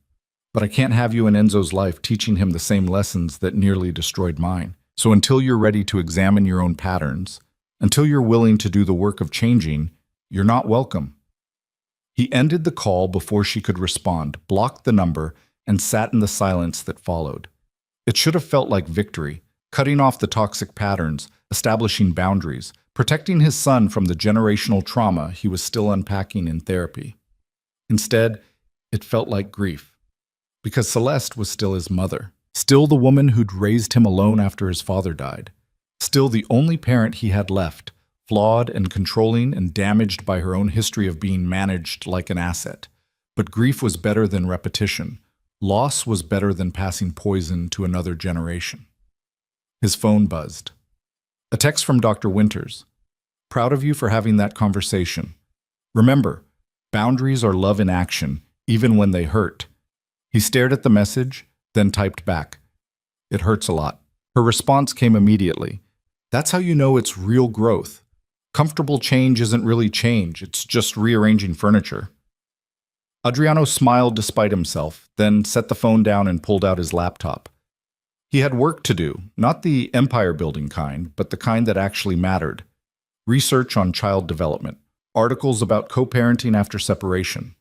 but I can't have you in Enzo's life teaching him the same lessons that nearly destroyed mine. So until you're ready to examine your own patterns, until you're willing to do the work of changing, you're not welcome. He ended the call before she could respond, blocked the number, and sat in the silence that followed. It should have felt like victory, cutting off the toxic patterns, establishing boundaries, protecting his son from the generational trauma he was still unpacking in therapy. Instead, it felt like grief, because Celeste was still his mother, still the woman who'd raised him alone after his father died, still the only parent he had left, flawed and controlling and damaged by her own history of being managed like an asset. But grief was better than repetition, Loss was better than passing poison to another generation. His phone buzzed. A text from Dr. Winters. Proud of you for having that conversation. Remember, boundaries are love in action, even when they hurt. He stared at the message, then typed back. It hurts a lot. Her response came immediately. That's how you know it's real growth. Comfortable change isn't really change, it's just rearranging furniture. Adriano smiled despite himself, then set the phone down and pulled out his laptop. He had work to do, not the empire-building kind, but the kind that actually mattered. Research on child development, articles about co-parenting after separation,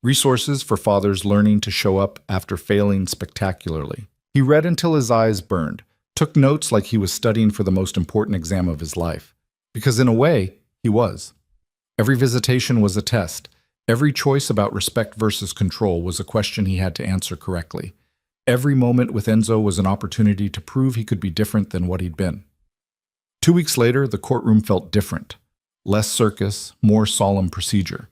resources for fathers learning to show up after failing spectacularly. He read until his eyes burned, took notes like he was studying for the most important exam of his life. Because in a way, he was. Every visitation was a test. Every choice about respect versus control was a question he had to answer correctly. Every moment with Enzo was an opportunity to prove he could be different than what he'd been. 2 weeks later, the courtroom felt different. Less circus, more solemn procedure.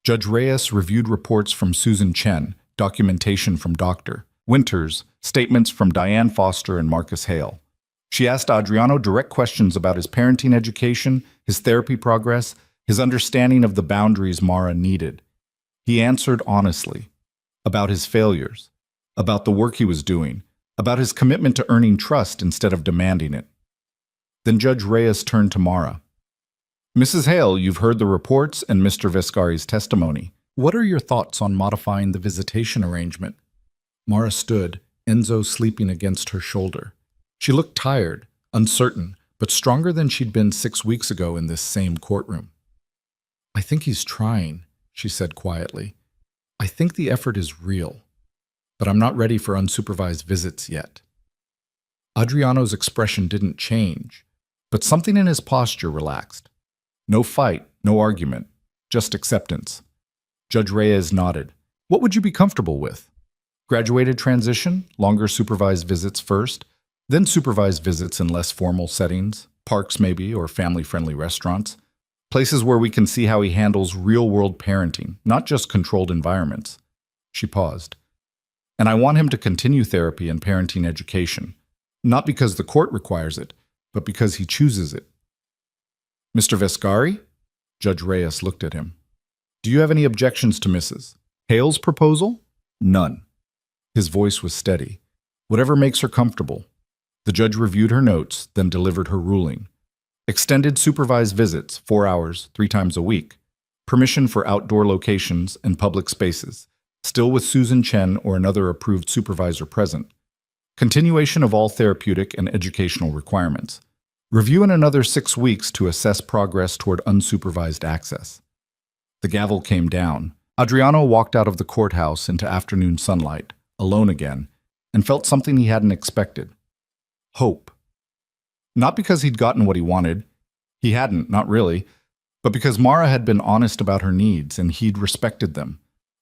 Judge Reyes reviewed reports from Susan Chen, documentation from Dr. Winters, statements from Diane Foster and Marcus Hale. She asked Adriano direct questions about his parenting education, his therapy progress, his understanding of the boundaries Mara needed. He answered honestly. About his failures, about the work he was doing, about his commitment to earning trust instead of demanding it. Then Judge Reyes turned to Mara. Mrs. Hale, you've heard the reports and Mr. Vescari's testimony. What are your thoughts on modifying the visitation arrangement? Mara stood, Enzo sleeping against her shoulder. She looked tired, uncertain, but stronger than she'd been 6 weeks ago in this same courtroom. I think he's trying, she said quietly. I think the effort is real, but I'm not ready for unsupervised visits yet. Adriano's expression didn't change, but something in his posture relaxed. No fight, no argument, just acceptance. Judge Reyes nodded. What would you be comfortable with? Graduated transition, longer supervised visits first, then supervised visits in less formal settings, parks maybe, or family-friendly restaurants. Places where we can see how he handles real-world parenting, not just controlled environments. She paused. And I want him to continue therapy and parenting education, not because the court requires it, but because he chooses it. Mr. Vescari? Judge Reyes looked at him. Do you have any objections to Mrs. Hale's proposal? None. His voice was steady. Whatever makes her comfortable. The judge reviewed her notes, then delivered her ruling. Extended supervised visits, 4 hours, 3 times a week. Permission for outdoor locations and public spaces, still with Susan Chen or another approved supervisor present. Continuation of all therapeutic and educational requirements. Review in another 6 weeks to assess progress toward unsupervised access. The gavel came down. Adriano walked out of the courthouse into afternoon sunlight, alone again, and felt something he hadn't expected. Hope. Not because he'd gotten what he wanted. He hadn't, not really. But because Mara had been honest about her needs and he'd respected them.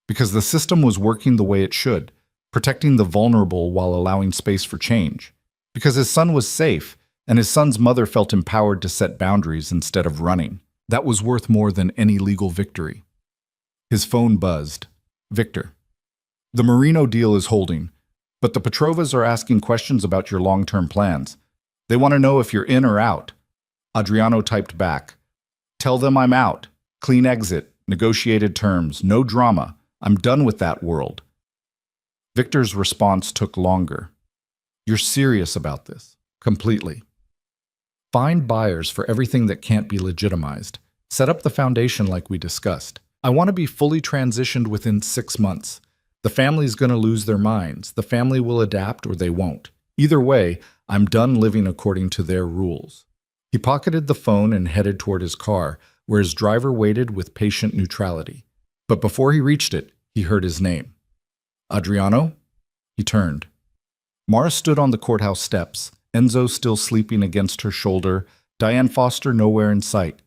Because the system was working the way it should, protecting the vulnerable while allowing space for change. Because his son was safe, and his son's mother felt empowered to set boundaries instead of running. That was worth more than any legal victory. His phone buzzed. Victor. The Marino deal is holding, but the Petrovas are asking questions about your long-term plans. They want to know if you're in or out. Adriano typed back. Tell them I'm out. Clean exit. Negotiated terms. No drama. I'm done with that world. Victor's response took longer. You're serious about this. Completely. Find buyers for everything that can't be legitimized. Set up the foundation like we discussed. I want to be fully transitioned within 6 months. The family's going to lose their minds. The family will adapt or they won't. Either way, I'm done living according to their rules. He pocketed the phone and headed toward his car, where his driver waited with patient neutrality. But before he reached it, he heard his name. Adriano? He turned. Mara stood on the courthouse steps, Enzo still sleeping against her shoulder, Diane Foster nowhere in sight.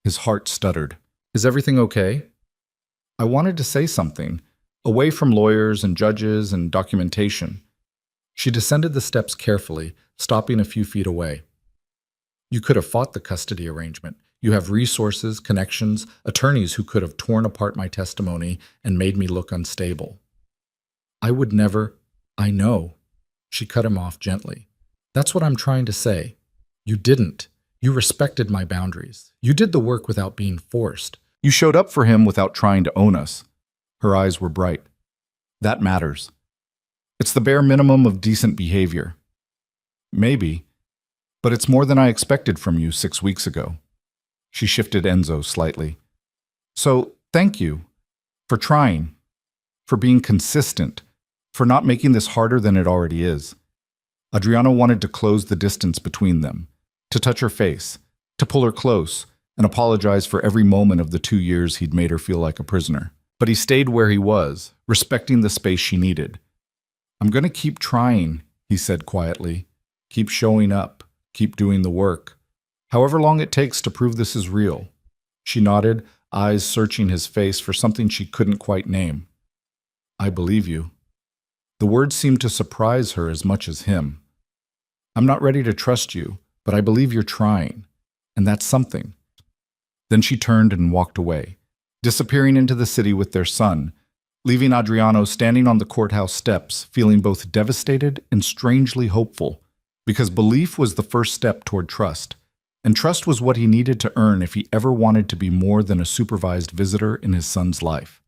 His heart stuttered. Is everything okay? I wanted to say something, away from lawyers and judges and documentation. She descended the steps carefully, stopping a few feet away. You could have fought the custody arrangement. You have resources, connections, attorneys who could have torn apart my testimony and made me look unstable. I would never. I know. She cut him off gently. That's what I'm trying to say. You didn't. You respected my boundaries. You did the work without being forced. You showed up for him without trying to own us. Her eyes were bright. That matters. It's the bare minimum of decent behavior. Maybe, but it's more than I expected from you 6 weeks ago. She shifted Enzo slightly. So, thank you for trying, for being consistent, for not making this harder than it already is. Adriano wanted to close the distance between them, to touch her face, to pull her close, and apologize for every moment of the 2 years he'd made her feel like a prisoner. But he stayed where he was, respecting the space she needed. I'm going to keep trying, he said quietly. Keep showing up, keep doing the work. However long it takes to prove this is real. She nodded, eyes searching his face for something she couldn't quite name. I believe you. The words seemed to surprise her as much as him. I'm not ready to trust you, but I believe you're trying, and that's something. Then she turned and walked away, disappearing into the city with their son, leaving Adriano standing on the courthouse steps, feeling both devastated and strangely hopeful, because belief was the first step toward trust, and trust was what he needed to earn if he ever wanted to be more than a supervised visitor in his son's life.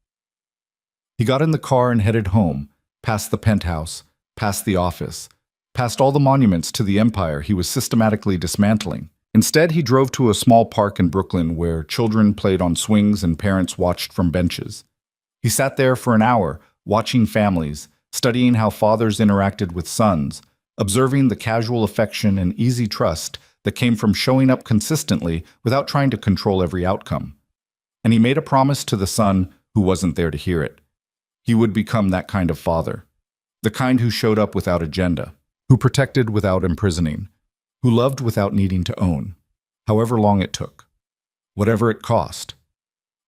He got in the car and headed home, past the penthouse, past the office, past all the monuments to the empire he was systematically dismantling. Instead, he drove to a small park in Brooklyn where children played on swings and parents watched from benches. He sat there for an hour, watching families, studying how fathers interacted with sons, observing the casual affection and easy trust that came from showing up consistently without trying to control every outcome. And he made a promise to the son who wasn't there to hear it. He would become that kind of father, the kind who showed up without agenda, who protected without imprisoning, who loved without needing to own, however long it took, whatever it cost.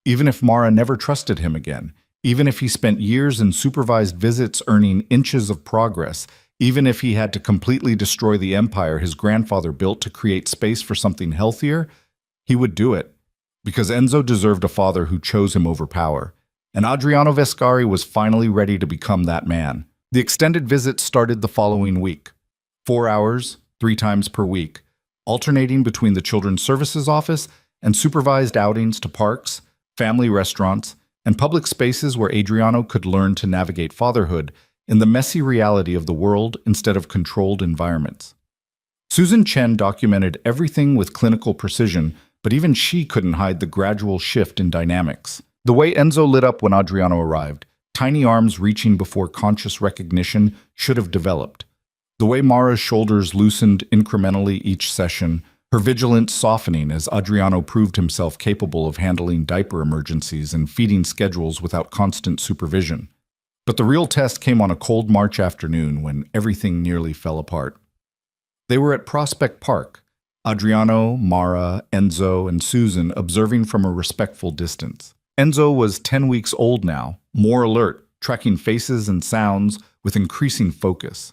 Even if Mara never trusted him again, even if he spent years in supervised visits earning inches of progress, even if he had to completely destroy the empire his grandfather built to create space for something healthier, he would do it, because Enzo deserved a father who chose him over power, and Adriano Vescari was finally ready to become that man. The extended visit started the following week. 4 hours, 3 times per week, alternating between the Children's Services Office and supervised outings to parks, family restaurants, and public spaces where Adriano could learn to navigate fatherhood in the messy reality of the world instead of controlled environments. Susan Chen documented everything with clinical precision, but even she couldn't hide the gradual shift in dynamics. The way Enzo lit up when Adriano arrived, tiny arms reaching before conscious recognition, should have developed. The way Mara's shoulders loosened incrementally each session, her vigilance softening as Adriano proved himself capable of handling diaper emergencies and feeding schedules without constant supervision. But the real test came on a cold March afternoon when everything nearly fell apart. They were at Prospect Park, Adriano, Mara, Enzo, and Susan observing from a respectful distance. Enzo was 10 weeks old now, more alert, tracking faces and sounds with increasing focus.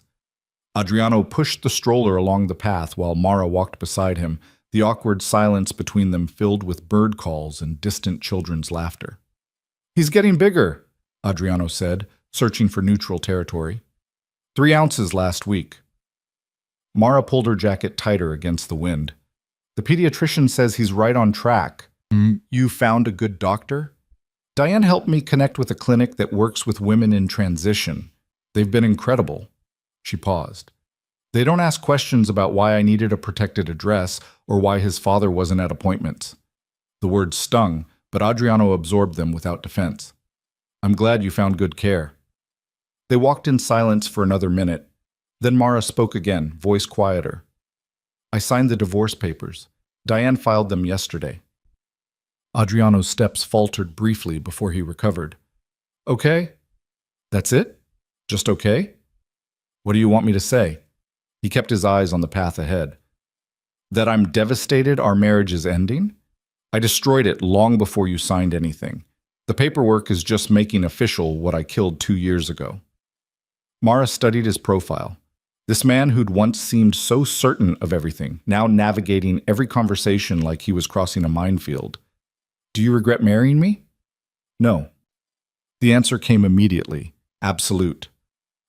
Adriano pushed the stroller along the path while Mara walked beside him, the awkward silence between them filled with bird calls and distant children's laughter. "He's getting bigger," Adriano said, searching for neutral territory. 3 ounces last week. Mara pulled her jacket tighter against the wind. "The pediatrician says he's right on track." "You found a good doctor?" "Diane helped me connect with a clinic that works with women in transition. They've been incredible." She paused. "They don't ask questions about why I needed a protected address or why his father wasn't at appointments." The words stung, but Adriano absorbed them without defense. "I'm glad you found good care." They walked in silence for another minute. Then Mara spoke again, voice quieter. "I signed the divorce papers. Diane filed them yesterday." Adriano's steps faltered briefly before he recovered. "Okay? That's it? Just okay? What do you want me to say?" He kept his eyes on the path ahead. "That I'm devastated our marriage is ending? I destroyed it long before you signed anything. The paperwork is just making official what I killed 2 years ago." Mara studied his profile. This man who'd once seemed so certain of everything, now navigating every conversation like he was crossing a minefield. "Do you regret marrying me?" "No." The answer came immediately, absolute.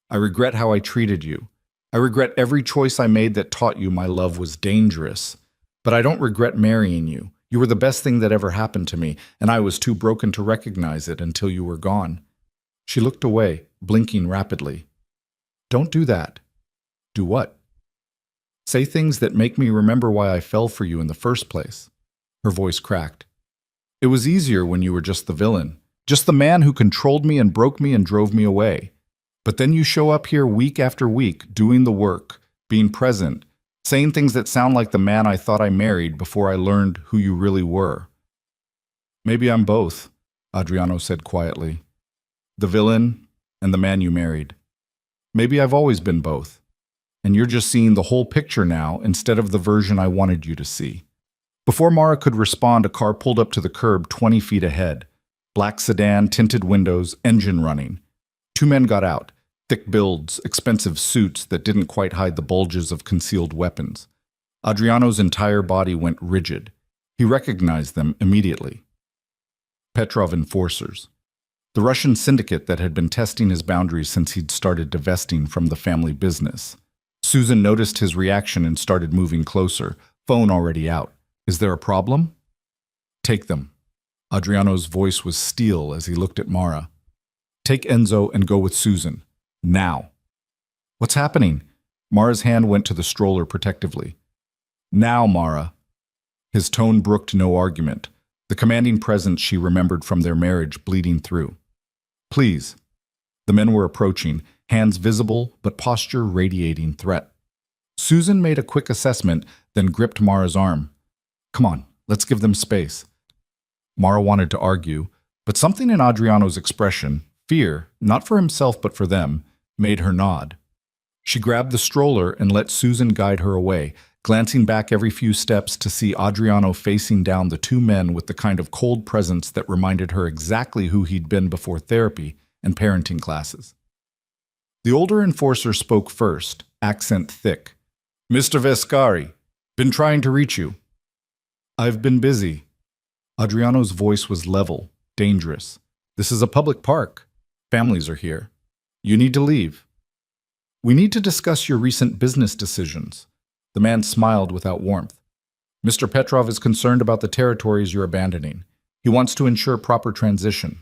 I regret how I treated you. I regret every choice I made that taught you my love was dangerous. But I don't regret marrying you. You were the best thing that ever happened to me, and I was too broken to recognize it until you were gone." She looked away, blinking rapidly. "Don't do that." "Do what?" "Say things that make me remember why I fell for you in the first place." Her voice cracked. "It was easier when you were just the villain, just the man who controlled me and broke me and drove me away. But then you show up here week after week, doing the work, being present, saying things that sound like the man I thought I married before I learned who you really were." "Maybe I'm both," Adriano said quietly. "The villain and the man you married. Maybe I've always been both. And you're just seeing the whole picture now instead of the version I wanted you to see." Before Mara could respond, a car pulled up to the curb 20 feet ahead. Black sedan, tinted windows, engine running. Two men got out. Thick builds, expensive suits that didn't quite hide the bulges of concealed weapons. Adriano's entire body went rigid. He recognized them immediately. Petrov enforcers. The Russian syndicate that had been testing his boundaries since he'd started divesting from the family business. Susan noticed his reaction and started moving closer, phone already out. "Is there a problem?" "Take them." Adriano's voice was steel as he looked at Mara. "Take Enzo and go with Susan. Now." "What's happening?" Mara's hand went to the stroller protectively. "Now, Mara." His tone brooked no argument, the commanding presence she remembered from their marriage bleeding through. "Please." The men were approaching, hands visible but posture radiating threat. Susan made a quick assessment, then gripped Mara's arm. "Come on, let's give them space." Mara wanted to argue, but something in Adriano's expression, fear, not for himself but for them, made her nod. She grabbed the stroller and let Susan guide her away, glancing back every few steps to see Adriano facing down the two men with the kind of cold presence that reminded her exactly who he'd been before therapy and parenting classes. The older enforcer spoke first, accent thick. "Mr. Vescari, been trying to reach you." "I've been busy." Adriano's voice was level, dangerous. "This is a public park. Families are here. You need to leave." "We need to discuss your recent business decisions." The man smiled without warmth. "Mr. Petrov is concerned about the territories you're abandoning. He wants to ensure proper transition."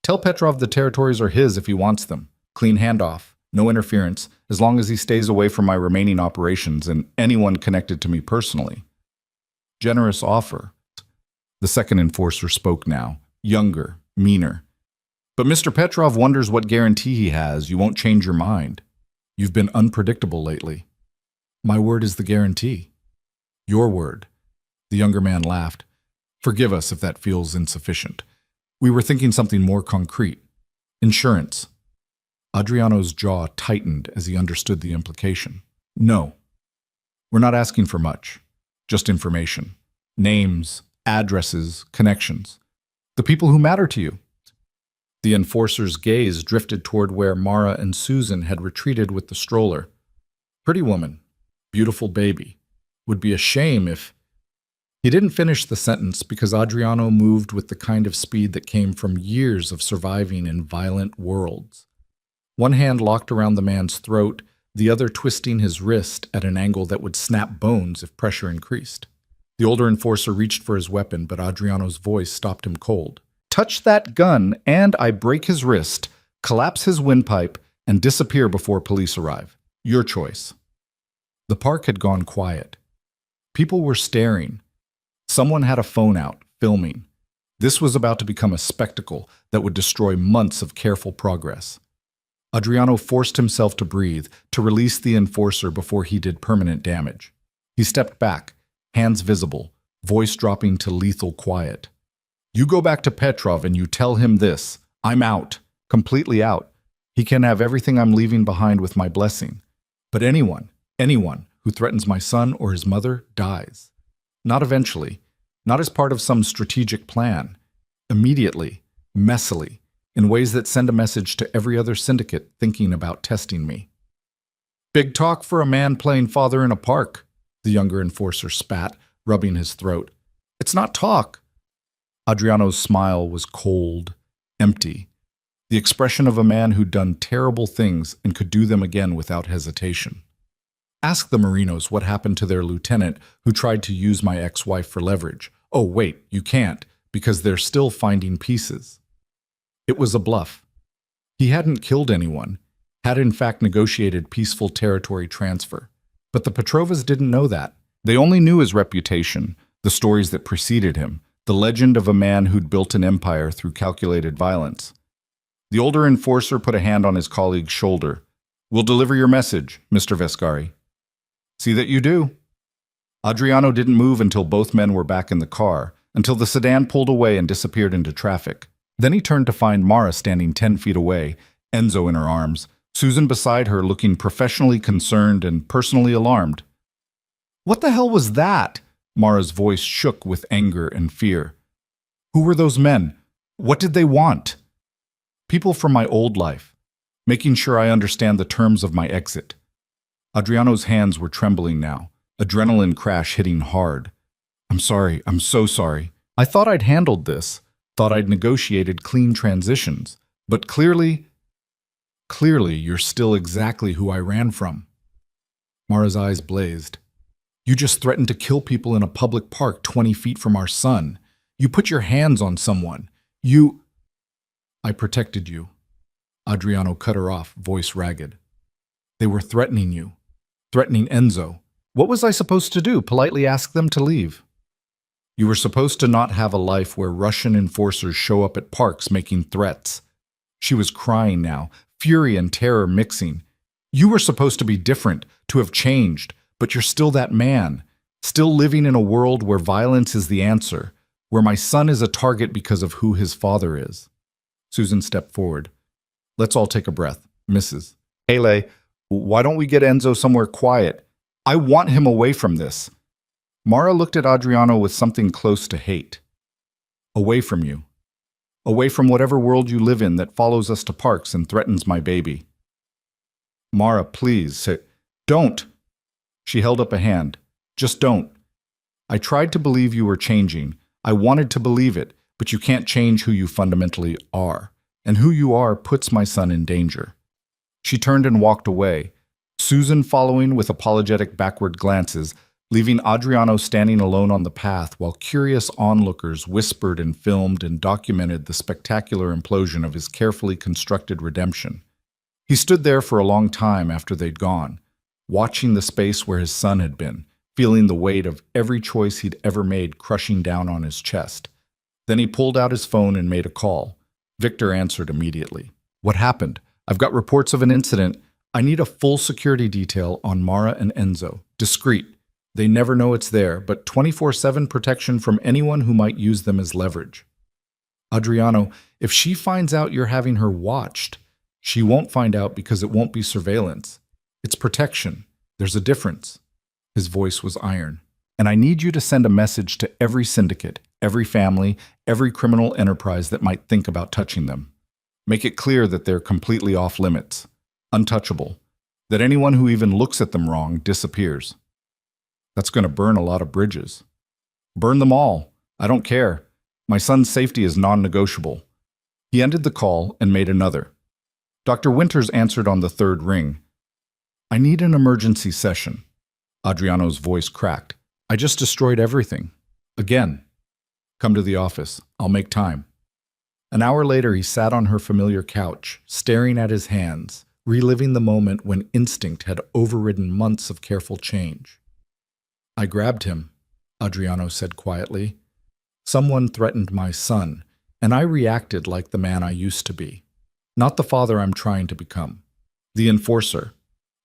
"Tell Petrov the territories are his if he wants them. Clean handoff, no interference, as long as he stays away from my remaining operations and anyone connected to me personally." "Generous offer." The second enforcer spoke now, younger, meaner. "But Mr. Petrov wonders what guarantee he has you won't change your mind. You've been unpredictable lately." "My word is the guarantee." "Your word." The younger man laughed. "Forgive us if that feels insufficient. We were thinking something more concrete. Insurance." Adriano's jaw tightened as he understood the implication. "No. We're not asking for much. Just information. Names, addresses, connections. The people who matter to you." The enforcer's gaze drifted toward where Mara and Susan had retreated with the stroller. "Pretty woman. Beautiful baby. Would be a shame if—" He didn't finish the sentence because Adriano moved with the kind of speed that came from years of surviving in violent worlds. One hand locked around the man's throat, the other twisting his wrist at an angle that would snap bones if pressure increased. The older enforcer reached for his weapon, but Adriano's voice stopped him cold. "Touch that gun, and I break his wrist, collapse his windpipe, and disappear before police arrive. Your choice." The park had gone quiet. People were staring. Someone had a phone out, filming. This was about to become a spectacle that would destroy months of careful progress. Adriano forced himself to breathe, to release the enforcer before he did permanent damage. He stepped back, hands visible, voice dropping to lethal quiet. "You go back to Petrov and you tell him this. I'm out, completely out. He can have everything I'm leaving behind with my blessing. But anyone who threatens my son or his mother dies. Not eventually, not as part of some strategic plan. Immediately, messily, in ways that send a message to every other syndicate thinking about testing me." "Big talk for a man playing father in a park," the younger enforcer spat, rubbing his throat. "It's not talk." Adriano's smile was cold, empty. the expression of a man who'd done terrible things and could do them again without hesitation. Ask the Marinos what happened to their lieutenant who tried to use my ex-wife for leverage. Oh, wait, you can't, because they're still finding pieces. It was a bluff. He hadn't killed anyone, had in fact negotiated peaceful territory transfer. But the Petrovas didn't know that. They only knew his reputation, the stories that preceded him, the legend of a man who'd built an empire through calculated violence. The older enforcer put a hand on his colleague's shoulder. "We'll deliver your message, Mr. Vescari." "See that you do." Adriano didn't move until both men were back in the car, until the sedan pulled away and disappeared into traffic. Then he turned to find Mara standing 10 feet away, Enzo in her arms, Susan beside her looking professionally concerned and personally alarmed. "What the hell was that?" Mara's voice shook with anger and fear. "Who were those men? What did they want?" "People from my old life, making sure I understand the terms of my exit." Adriano's hands were trembling now, adrenaline crash hitting hard. "I'm sorry, I'm so sorry. I thought I'd handled this, thought I'd negotiated clean transitions, but clearly you're still exactly who I ran from." Mara's eyes blazed. "You just threatened to kill people in a public park 20 feet from our son. You put your hands on someone. I protected you." Adriano cut her off, voice ragged. "They were threatening you. Threatening Enzo. What was I supposed to do? Politely ask them to leave?" "You were supposed to not have a life where Russian enforcers show up at parks making threats." She was crying now, fury and terror mixing. "You were supposed to be different, to have changed, but you're still that man, still living in a world where violence is the answer, where my son is a target because of who his father is." Susan stepped forward. "Let's all take a breath, Mrs. Hele, why don't we get Enzo somewhere quiet? I want him away from this." Mara looked at Adriano with something close to hate. "Away from you. Away from whatever world you live in that follows us to parks and threatens my baby." "Mara, please, say, don't." She held up a hand. "Just don't. I tried to believe you were changing. I wanted to believe it, but you can't change who you fundamentally are. And who you are puts my son in danger." She turned and walked away, Susan following with apologetic backward glances, leaving Adriano standing alone on the path while curious onlookers whispered and filmed and documented the spectacular implosion of his carefully constructed redemption. He stood there for a long time after they'd gone, watching the space where his son had been, feeling the weight of every choice he'd ever made crushing down on his chest. Then he pulled out his phone and made a call. Victor answered immediately. "What happened? I've got reports of an incident. I need a full security detail on Mara and Enzo. Discreet. They never know it's there, but 24/7 protection from anyone who might use them as leverage." "Adriano, if she finds out you're having her watched, she won't find out because it won't be surveillance. It's protection. There's a difference." His voice was iron. "And I need you to send a message to every syndicate, every family, every criminal enterprise that might think about touching them. Make it clear that they're completely off limits, untouchable, that anyone who even looks at them wrong disappears." "That's going to burn a lot of bridges." "Burn them all. I don't care. My son's safety is non-negotiable." He ended the call and made another. Dr. Winters answered on the third ring. "I need an emergency session." Adriano's voice cracked. "I just destroyed everything. Again." "Come to the office. I'll make time." An hour later, he sat on her familiar couch, staring at his hands, reliving the moment when instinct had overridden months of careful change. "I grabbed him," Adriano said quietly. "Someone threatened my son, and I reacted like the man I used to be. Not the father I'm trying to become. The enforcer.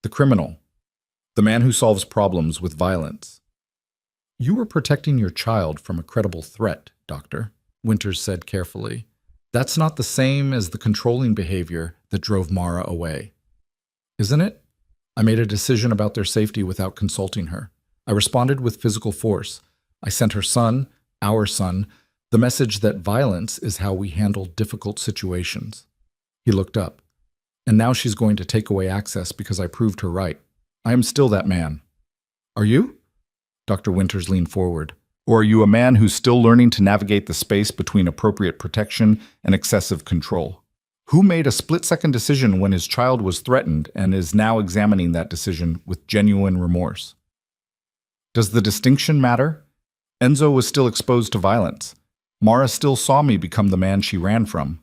The criminal. The man who solves problems with violence." "You were protecting your child from a credible threat, Doctor," Winters said carefully. "That's not the same as the controlling behavior that drove Mara away." "Isn't it? I made a decision about their safety without consulting her. I responded with physical force. I sent her son, our son, the message that violence is how we handle difficult situations." He looked up. "And now she's going to take away access because I proved her right. I am still that man." "Are you?" Dr. Winters leaned forward. "Or are you a man who's still learning to navigate the space between appropriate protection and excessive control?" Who made a split-second decision when his child was threatened and is now examining that decision with genuine remorse? Does the distinction matter? Enzo was still exposed to violence. Mara still saw me become the man she ran from.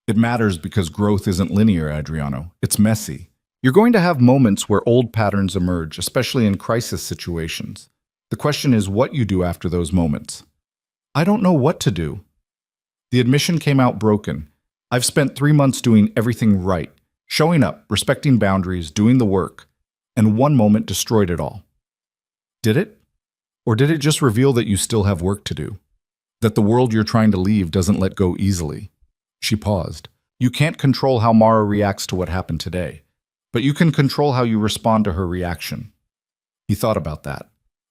It matters because growth isn't linear, Adriano. It's messy. You're going to have moments where old patterns emerge, especially in crisis situations. The question is what you do after those moments. I don't know what to do. The admission came out broken. I've spent 3 months doing everything right, showing up, respecting boundaries, doing the work, and one moment destroyed it all. Did it? Or did it just reveal that you still have work to do? That the world you're trying to leave doesn't let go easily? She paused. You can't control how Mara reacts to what happened today, but you can control how you respond to her reaction. He thought about that,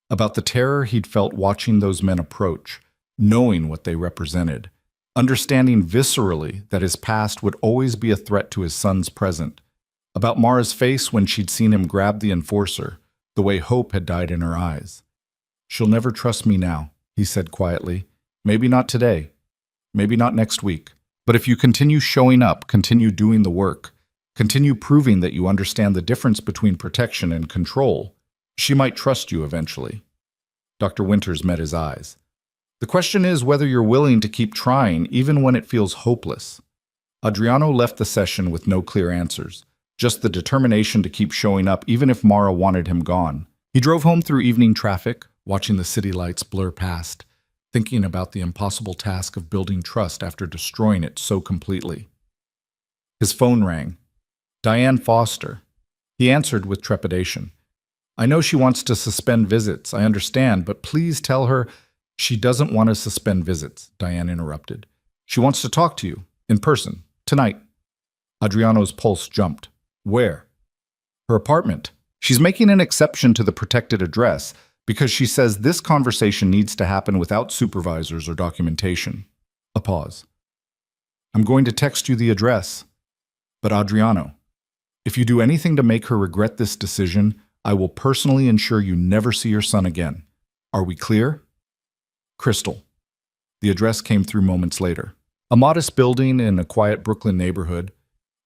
about the terror he'd felt watching those men approach, knowing what they represented, understanding viscerally that his past would always be a threat to his son's present, about Mara's face when she'd seen him grab the enforcer, the way hope had died in her eyes. She'll never trust me now, he said quietly. Maybe not today, maybe not next week. But if you continue showing up, continue doing the work, continue proving that you understand the difference between protection and control, she might trust you eventually. Dr. Winters met his eyes. The question is whether you're willing to keep trying even when it feels hopeless. Adriano left the session with no clear answers, just the determination to keep showing up even if Mara wanted him gone. He drove home through evening traffic, watching the city lights blur past, thinking about the impossible task of building trust after destroying it so completely. His phone rang. Diane Foster. He answered with trepidation. I know she wants to suspend visits, I understand, but please tell her she doesn't want to suspend visits, Diane interrupted. She wants to talk to you, in person, tonight. Adriano's pulse jumped. Where? Her apartment. She's making an exception to the protected address, because she says this conversation needs to happen without supervisors or documentation. A pause. I'm going to text you the address. But Adriano, if you do anything to make her regret this decision, I will personally ensure you never see your son again. Are we clear? Crystal. The address came through moments later. A modest building in a quiet Brooklyn neighborhood,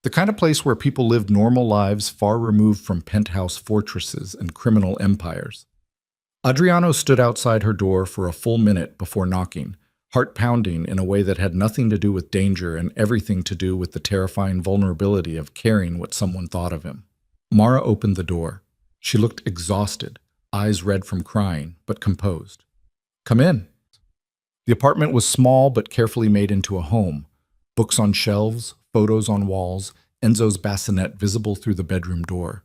the kind of place where people lived normal lives far removed from penthouse fortresses and criminal empires. Adriano stood outside her door for a full minute before knocking, heart pounding in a way that had nothing to do with danger and everything to do with the terrifying vulnerability of caring what someone thought of him. Mara opened the door. She looked exhausted, eyes red from crying, but composed. Come in. The apartment was small but carefully made into a home. Books on shelves, photos on walls, Enzo's bassinet visible through the bedroom door.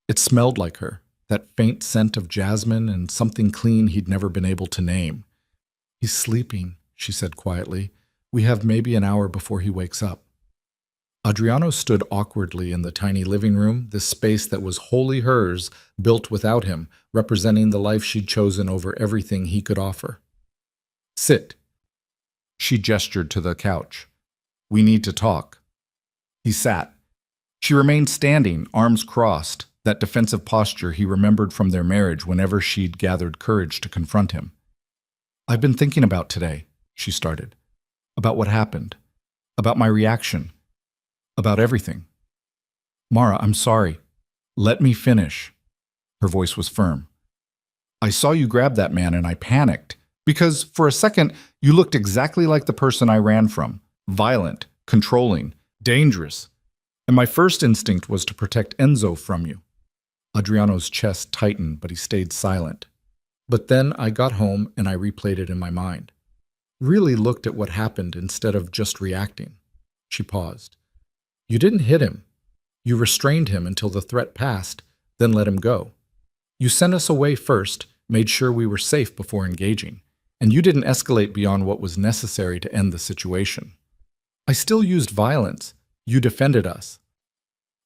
It smelled like her. That faint scent of jasmine and something clean he'd never been able to name. He's sleeping, she said quietly. We have maybe an hour before he wakes up. Adriano stood awkwardly in the tiny living room, this space that was wholly hers, built without him, representing the life she'd chosen over everything he could offer. Sit. She gestured to the couch. We need to talk. He sat. She remained standing, arms crossed, that defensive posture he remembered from their marriage whenever she'd gathered courage to confront him. I've been thinking about today, she started. About what happened. About my reaction. About everything. Mara, I'm sorry. Let me finish. Her voice was firm. I saw you grab that man and I panicked, because for a second you looked exactly like the person I ran from. Violent, controlling, dangerous. And my first instinct was to protect Enzo from you. Adriano's chest tightened, but he stayed silent. But then I got home and I replayed it in my mind. Really looked at what happened instead of just reacting. She paused. You didn't hit him. You restrained him until the threat passed, then let him go. You sent us away first, made sure we were safe before engaging, and you didn't escalate beyond what was necessary to end the situation. I still used violence. You defended us.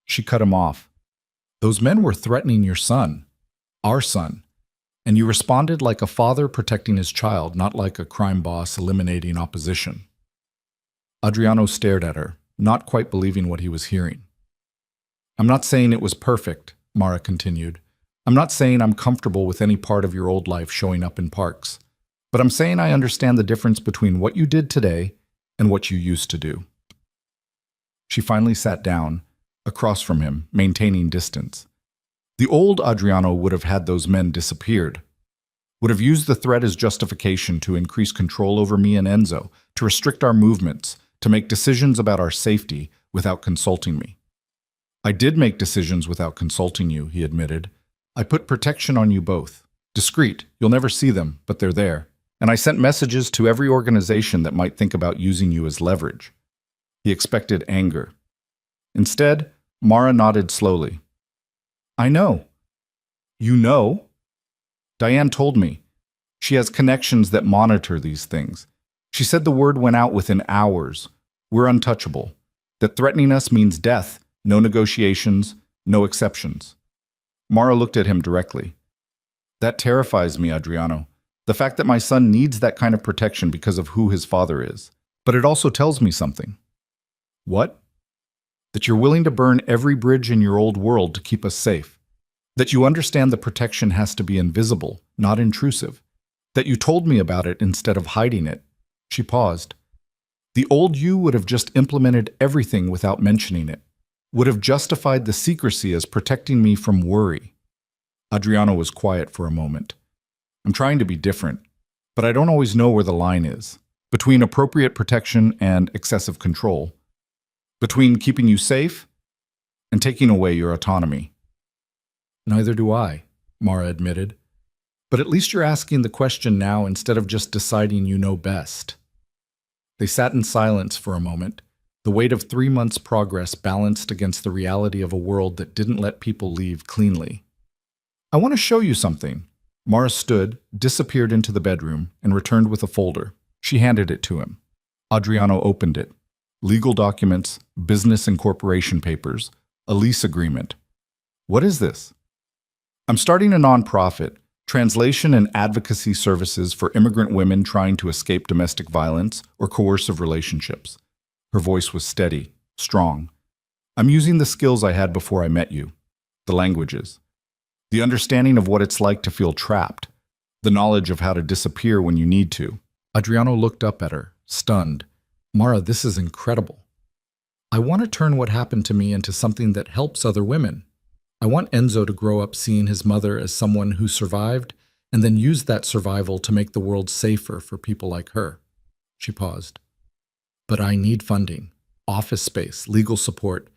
She cut him off. Those men were threatening your son, our son, and you responded like a father protecting his child, not like a crime boss eliminating opposition. Adriano stared at her, not quite believing what he was hearing. I'm not saying it was perfect, Mara continued. I'm not saying I'm comfortable with any part of your old life showing up in parks, but I'm saying I understand the difference between what you did today and what you used to do. She finally sat down, across from him, maintaining distance. The old Adriano would have had those men disappeared, would have used the threat as justification to increase control over me and Enzo, to restrict our movements, to make decisions about our safety without consulting me. I did make decisions without consulting you, he admitted. I put protection on you both. Discreet, you'll never see them, but they're there. And I sent messages to every organization that might think about using you as leverage. He expected anger. Instead, Mara nodded slowly. I know. You know? Diane told me. She has connections that monitor these things. She said the word went out within hours. We're untouchable. That threatening us means death, no negotiations, no exceptions. Mara looked at him directly. That terrifies me, Adriano. The fact that my son needs that kind of protection because of who his father is. But it also tells me something. What? That you're willing to burn every bridge in your old world to keep us safe. That you understand the protection has to be invisible, not intrusive. That you told me about it instead of hiding it. She paused. The old you would have just implemented everything without mentioning it. Would have justified the secrecy as protecting me from worry. Adriano was quiet for a moment. I'm trying to be different, but I don't always know where the line is. Between appropriate protection and excessive control. Between keeping you safe and taking away your autonomy. Neither do I, Mara admitted. But at least you're asking the question now instead of just deciding you know best. They sat in silence for a moment, the weight of 3 months' progress balanced against the reality of a world that didn't let people leave cleanly. I want to show you something. Mara stood, disappeared into the bedroom, and returned with a folder. She handed it to him. Adriano opened it. Legal documents, business incorporation papers, a lease agreement. What is this? I'm starting a nonprofit, translation and advocacy services for immigrant women trying to escape domestic violence or coercive relationships. Her voice was steady, strong. I'm using the skills I had before I met you. The languages. The understanding of what it's like to feel trapped. The knowledge of how to disappear when you need to. Adriano looked up at her, stunned. Mara, this is incredible. I want to turn what happened to me into something that helps other women. I want Enzo to grow up seeing his mother as someone who survived and then use that survival to make the world safer for people like her. She paused. But I need funding, office space, legal support,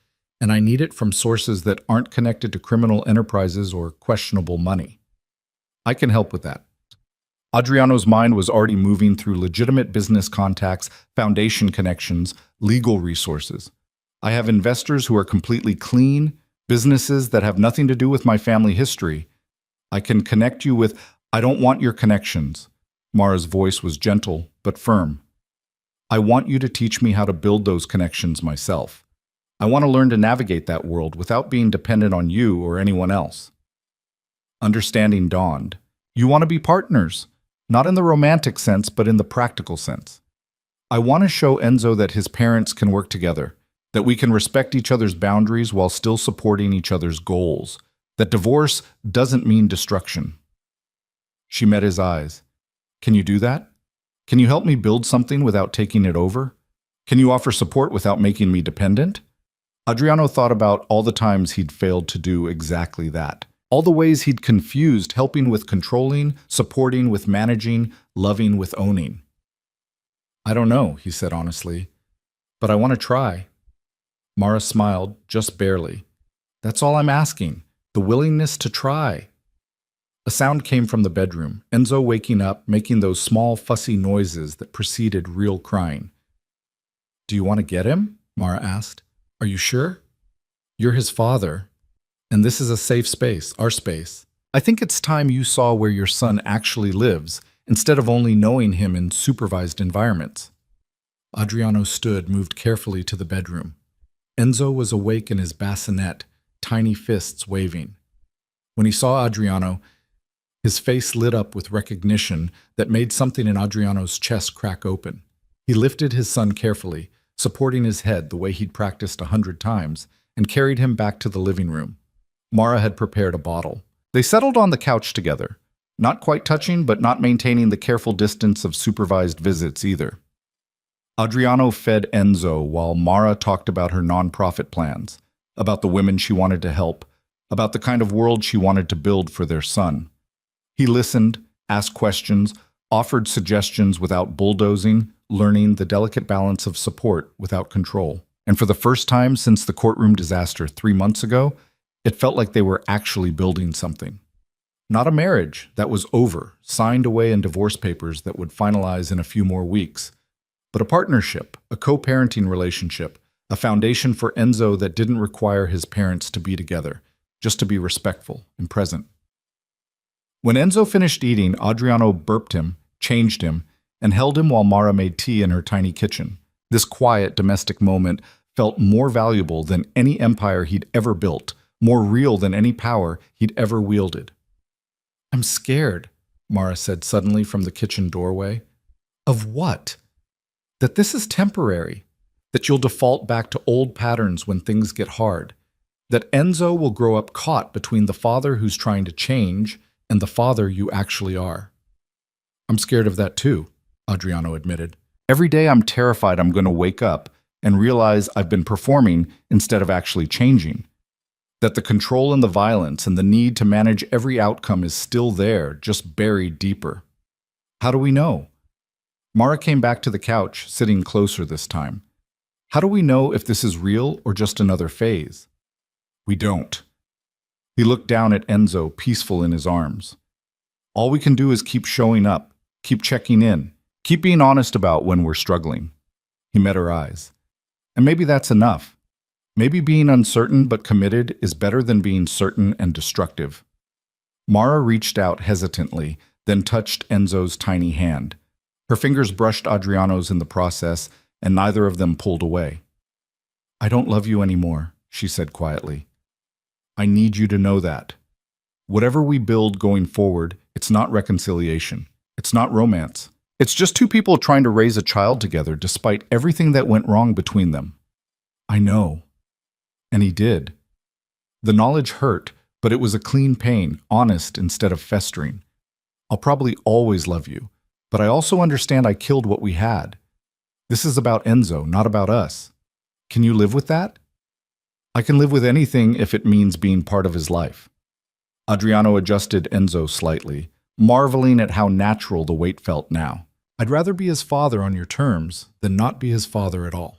and I need it from sources that aren't connected to criminal enterprises or questionable money. I can help with that. Adriano's mind was already moving through legitimate business contacts, foundation connections, legal resources. I have investors who are completely clean, businesses that have nothing to do with my family history. I can connect you with, I don't want your connections. Mara's voice was gentle but firm. I want you to teach me how to build those connections myself. I want to learn to navigate that world without being dependent on you or anyone else. Understanding dawned. You want to be partners, not in the romantic sense, but in the practical sense. I want to show Enzo that his parents can work together, that we can respect each other's boundaries while still supporting each other's goals, that divorce doesn't mean destruction. She met his eyes. Can you do that? Can you help me build something without taking it over? Can you offer support without making me dependent? Adriano thought about all the times he'd failed to do exactly that. All the ways he'd confused helping with controlling, supporting with managing, loving with owning. I don't know, he said honestly, but I want to try. Mara smiled, just barely. That's all I'm asking, the willingness to try. A sound came from the bedroom, Enzo waking up, making those small, fussy noises that preceded real crying. Do you want to get him? Mara asked. Are you sure? You're his father, and this is a safe space, our space. I think it's time you saw where your son actually lives, instead of only knowing him in supervised environments. Adriano stood, moved carefully to the bedroom. Enzo was awake in his bassinet, tiny fists waving. When he saw Adriano, his face lit up with recognition that made something in Adriano's chest crack open. He lifted his son carefully, supporting his head the way he'd practiced 100 times, and carried him back to the living room. Mara had prepared a bottle. They settled on the couch together, not quite touching, but not maintaining the careful distance of supervised visits either. Adriano fed Enzo while Mara talked about her nonprofit plans, about the women she wanted to help, about the kind of world she wanted to build for their son. He listened, asked questions, offered suggestions without bulldozing, learning the delicate balance of support without control. And for the first time since the courtroom disaster 3 months ago, it felt like they were actually building something. Not a marriage that was over, signed away in divorce papers that would finalize in a few more weeks, but a partnership, a co-parenting relationship, a foundation for Enzo that didn't require his parents to be together, just to be respectful and present. When Enzo finished eating, Adriano burped him, changed him, and held him while Mara made tea in her tiny kitchen. This quiet domestic moment felt more valuable than any empire he'd ever built, more real than any power he'd ever wielded. "I'm scared," Mara said suddenly from the kitchen doorway. "Of what?" "That this is temporary, that you'll default back to old patterns when things get hard, that Enzo will grow up caught between the father who's trying to change and the father you actually are." "I'm scared of that too," Adriano admitted. "Every day I'm terrified I'm going to wake up and realize I've been performing instead of actually changing. That the control and the violence and the need to manage every outcome is still there, just buried deeper." "How do we know?" Mara came back to the couch, sitting closer this time. "How do we know if this is real or just another phase?" "We don't." He looked down at Enzo, peaceful in his arms. "All we can do is keep showing up, keep checking in, keep being honest about when we're struggling." He met her eyes. "And maybe that's enough. Maybe being uncertain but committed is better than being certain and destructive." Mara reached out hesitantly, then touched Enzo's tiny hand. Her fingers brushed Adriano's in the process, and neither of them pulled away. "I don't love you anymore," she said quietly. "I need you to know that. Whatever we build going forward, it's not reconciliation. It's not romance. It's just two people trying to raise a child together despite everything that went wrong between them." "I know." And he did. The knowledge hurt, but it was a clean pain, honest instead of festering. "I'll probably always love you, but I also understand I killed what we had. This is about Enzo, not about us. Can you live with that?" "I can live with anything if it means being part of his life." Adriano adjusted Enzo slightly, marveling at how natural the weight felt now. "I'd rather be his father on your terms than not be his father at all."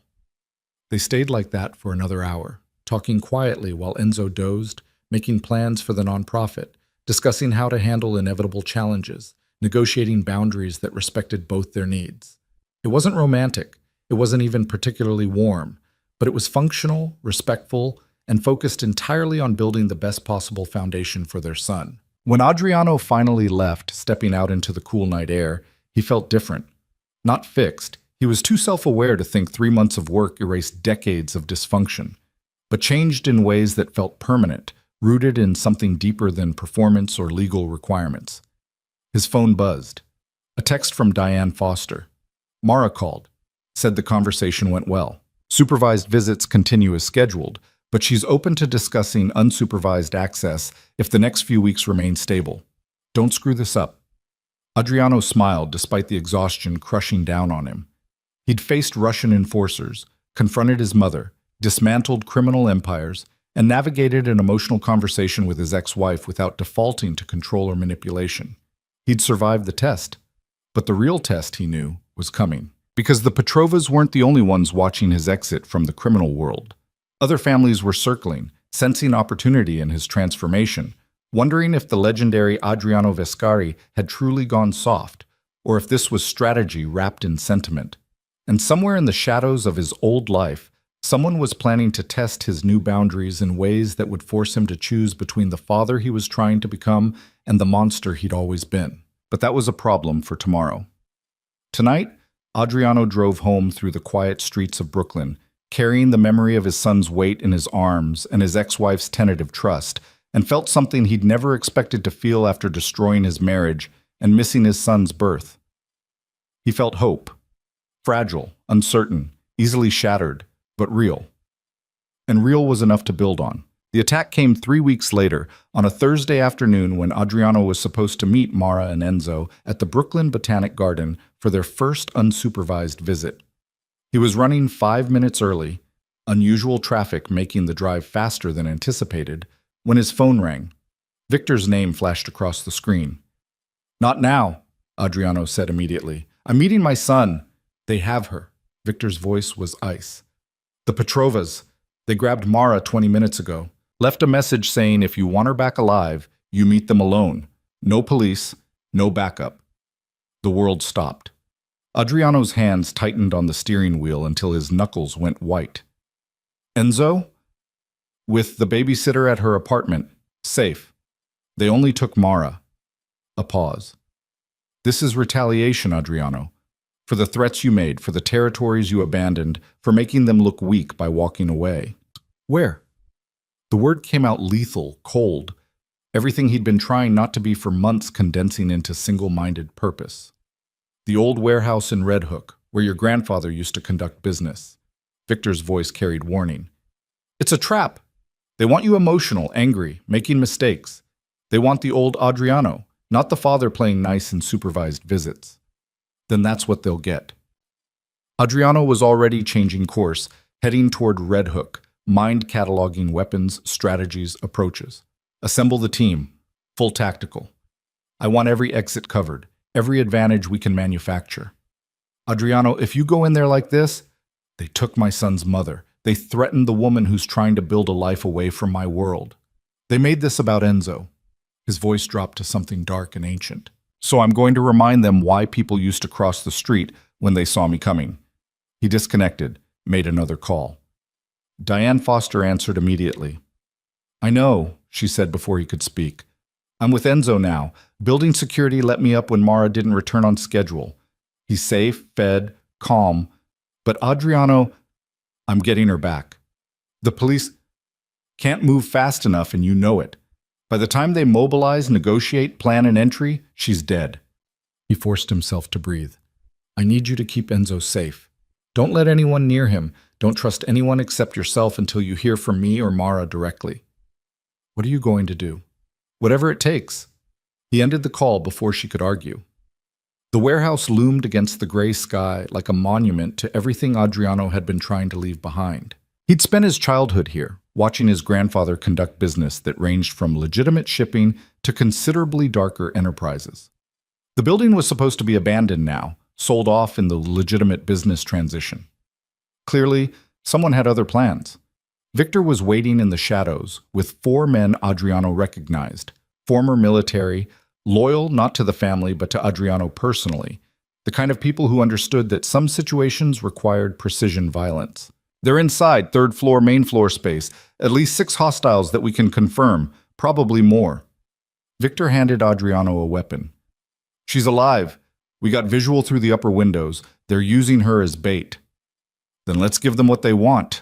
They stayed like that for another hour, talking quietly while Enzo dozed, making plans for the nonprofit, discussing how to handle inevitable challenges, negotiating boundaries that respected both their needs. It wasn't romantic, it wasn't even particularly warm, but it was functional, respectful, and focused entirely on building the best possible foundation for their son. When Adriano finally left, stepping out into the cool night air, he felt different. Not fixed. He was too self-aware to think 3 months of work erased decades of dysfunction, but changed in ways that felt permanent, rooted in something deeper than performance or legal requirements. His phone buzzed. A text from Diane Foster. Mara called, said the conversation went well. Supervised visits continue as scheduled, but she's open to discussing unsupervised access if the next few weeks remain stable. Don't screw this up. Adriano smiled despite the exhaustion crushing down on him. He'd faced Russian enforcers, confronted his mother, dismantled criminal empires, and navigated an emotional conversation with his ex-wife without defaulting to control or manipulation. He'd survived the test, but the real test, he knew, was coming. Because the Petrovas weren't the only ones watching his exit from the criminal world. Other families were circling, sensing opportunity in his transformation, wondering if the legendary Adriano Vescari had truly gone soft, or if this was strategy wrapped in sentiment. And somewhere in the shadows of his old life, someone was planning to test his new boundaries in ways that would force him to choose between the father he was trying to become and the monster he'd always been. But that was a problem for tomorrow. Tonight, Adriano drove home through the quiet streets of Brooklyn, carrying the memory of his son's weight in his arms and his ex-wife's tentative trust, and felt something he'd never expected to feel after destroying his marriage and missing his son's birth. He felt hope. Fragile, uncertain, easily shattered, but real. And real was enough to build on. The attack came 3 weeks later, on a Thursday afternoon when Adriano was supposed to meet Mara and Enzo at the Brooklyn Botanic Garden for their first unsupervised visit. He was running 5 minutes early, unusual traffic making the drive faster than anticipated, when his phone rang. Victor's name flashed across the screen. "Not now," Adriano said immediately. "I'm meeting my son." "They have her." Victor's voice was ice. "The Petrovas. They grabbed Mara 20 minutes ago. Left a message saying if you want her back alive, you meet them alone. No police, no backup." The world stopped. Adriano's hands tightened on the steering wheel until his knuckles went white. "Enzo?" "With the babysitter at her apartment. Safe. They only took Mara." A pause. "This is retaliation, Adriano. For the threats you made, for the territories you abandoned, for making them look weak by walking away." "Where?" The word came out lethal, cold. Everything he'd been trying not to be for months condensing into single-minded purpose. "The old warehouse in Red Hook, where your grandfather used to conduct business." Victor's voice carried warning. "It's a trap. They want you emotional, angry, making mistakes. They want the old Adriano, not the father playing nice in supervised visits." "Then that's what they'll get." Adriano was already changing course, heading toward Red Hook, mind-cataloging weapons, strategies, approaches. "Assemble the team. Full tactical. I want every exit covered, every advantage we can manufacture." "Adriano, if you go in there like this..." "They took my son's mother. They threatened the woman who's trying to build a life away from my world. They made this about Enzo." His voice dropped to something dark and ancient. "So I'm going to remind them why people used to cross the street when they saw me coming." He disconnected, made another call. Diane Foster answered immediately. "I know," she said before he could speak. "I'm with Enzo now. Building security let me up when Mara didn't return on schedule. He's safe, fed, calm. But Adriano, I'm getting her back. The police can't move fast enough, and you know it. By the time they mobilize, negotiate, plan an entry, she's dead." He forced himself to breathe. "I need you to keep Enzo safe. Don't let anyone near him. Don't trust anyone except yourself until you hear from me or Mara directly." "What are you going to do?" "Whatever it takes." He ended the call before she could argue. The warehouse loomed against the gray sky like a monument to everything Adriano had been trying to leave behind. He'd spent his childhood here, watching his grandfather conduct business that ranged from legitimate shipping to considerably darker enterprises. The building was supposed to be abandoned now, sold off in the legitimate business transition. Clearly, someone had other plans. Victor was waiting in the shadows with 4 men Adriano recognized, former military, loyal not to the family but to Adriano personally, the kind of people who understood that some situations required precision violence. "They're inside, 3rd floor, main floor space. At least 6 hostiles that we can confirm, probably more." Victor handed Adriano a weapon. "She's alive. We got visual through the upper windows. They're using her as bait." "Then let's give them what they want."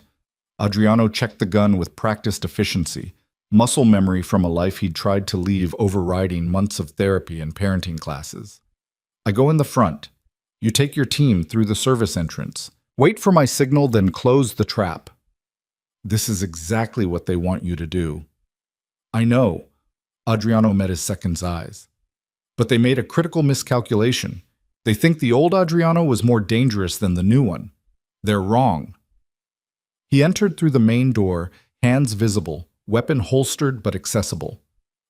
Adriano checked the gun with practiced efficiency, muscle memory from a life he'd tried to leave overriding months of therapy and parenting classes. "I go in the front. You take your team through the service entrance. Wait for my signal, then close the trap." "This is exactly what they want you to do." "I know." Adriano met his second's eyes. "But they made a critical miscalculation. They think the old Adriano was more dangerous than the new one. They're wrong." He entered through the main door, hands visible, weapon holstered but accessible.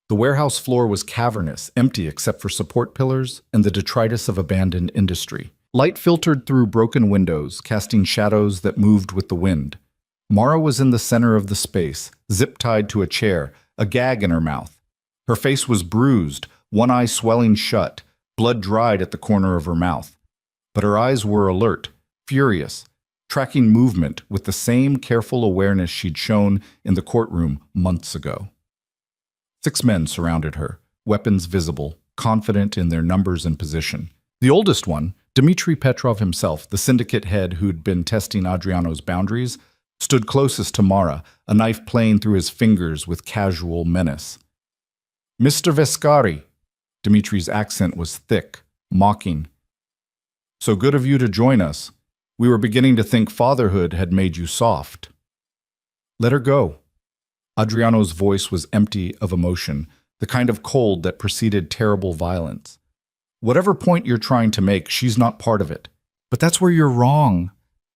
The warehouse floor was cavernous, empty except for support pillars and the detritus of abandoned industry. Light filtered through broken windows, casting shadows that moved with the wind. Mara was in the center of the space, zip-tied to a chair, a gag in her mouth. Her face was bruised, one eye swelling shut, blood dried at the corner of her mouth. But her eyes were alert, furious, tracking movement with the same careful awareness she'd shown in the courtroom months ago. 6 men surrounded her, weapons visible, confident in their numbers and position. The oldest one, Dmitry Petrov himself, the syndicate head who'd been testing Adriano's boundaries, stood closest to Mara, a knife playing through his fingers with casual menace. "Mr. Vescari," Dmitry's accent was thick, mocking. "So good of you to join us. We were beginning to think fatherhood had made you soft." "Let her go." Adriano's voice was empty of emotion, the kind of cold that preceded terrible violence. "Whatever point you're trying to make, she's not part of it." "But that's where you're wrong."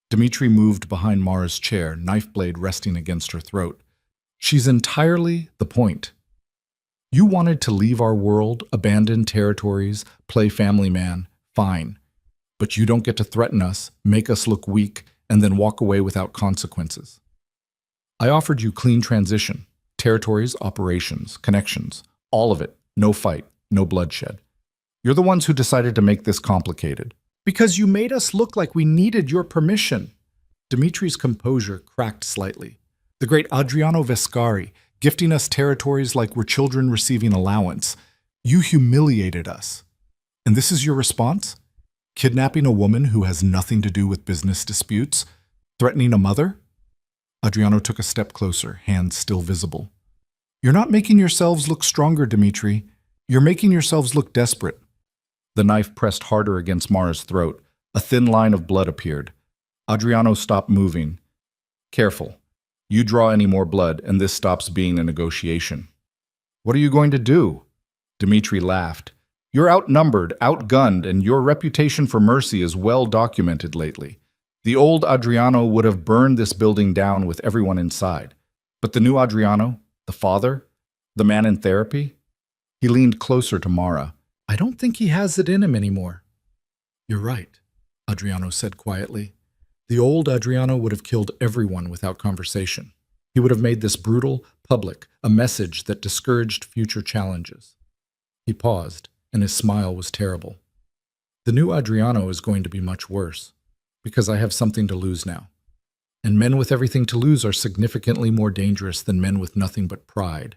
Dimitri moved behind Mara's chair, knife blade resting against her throat. She's entirely the point. You wanted to leave our world, abandon territories, play family man, fine. But you don't get to threaten us, make us look weak, and then walk away without consequences. I offered you clean transition, territories, operations, connections, all of it, no fight, no bloodshed. You're the ones who decided to make this complicated. Because you made us look like we needed your permission. Dimitri's composure cracked slightly. The great Adriano Vescari, gifting us territories like we're children receiving allowance. You humiliated us. And this is your response? Kidnapping a woman who has nothing to do with business disputes? Threatening a mother? Adriano took a step closer, hands still visible. You're not making yourselves look stronger, Dimitri. You're making yourselves look desperate. The knife pressed harder against Mara's throat. A thin line of blood appeared. Adriano stopped moving. Careful. You draw any more blood, and this stops being a negotiation. What are you going to do? Dimitri laughed. You're outnumbered, outgunned, and your reputation for mercy is well documented lately. The old Adriano would have burned this building down with everyone inside. But the new Adriano, the father, the man in therapy? He leaned closer to Mara. I don't think he has it in him anymore. You're right, Adriano said quietly. The old Adriano would have killed everyone without conversation. He would have made this brutal, public, a message that discouraged future challenges. He paused, and his smile was terrible. The new Adriano is going to be much worse, because I have something to lose now. And men with everything to lose are significantly more dangerous than men with nothing but pride.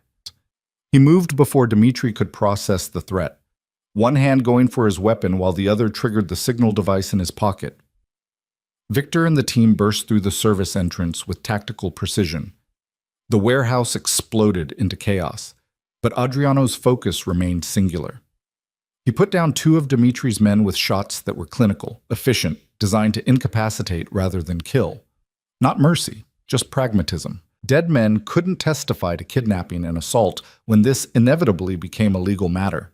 He moved before Dimitri could process the threat, one hand going for his weapon while the other triggered the signal device in his pocket. Victor and the team burst through the service entrance with tactical precision. The warehouse exploded into chaos, but Adriano's focus remained singular. He put down 2 of Dimitri's men with shots that were clinical, efficient, designed to incapacitate rather than kill. Not mercy, just pragmatism. Dead men couldn't testify to kidnapping and assault when this inevitably became a legal matter.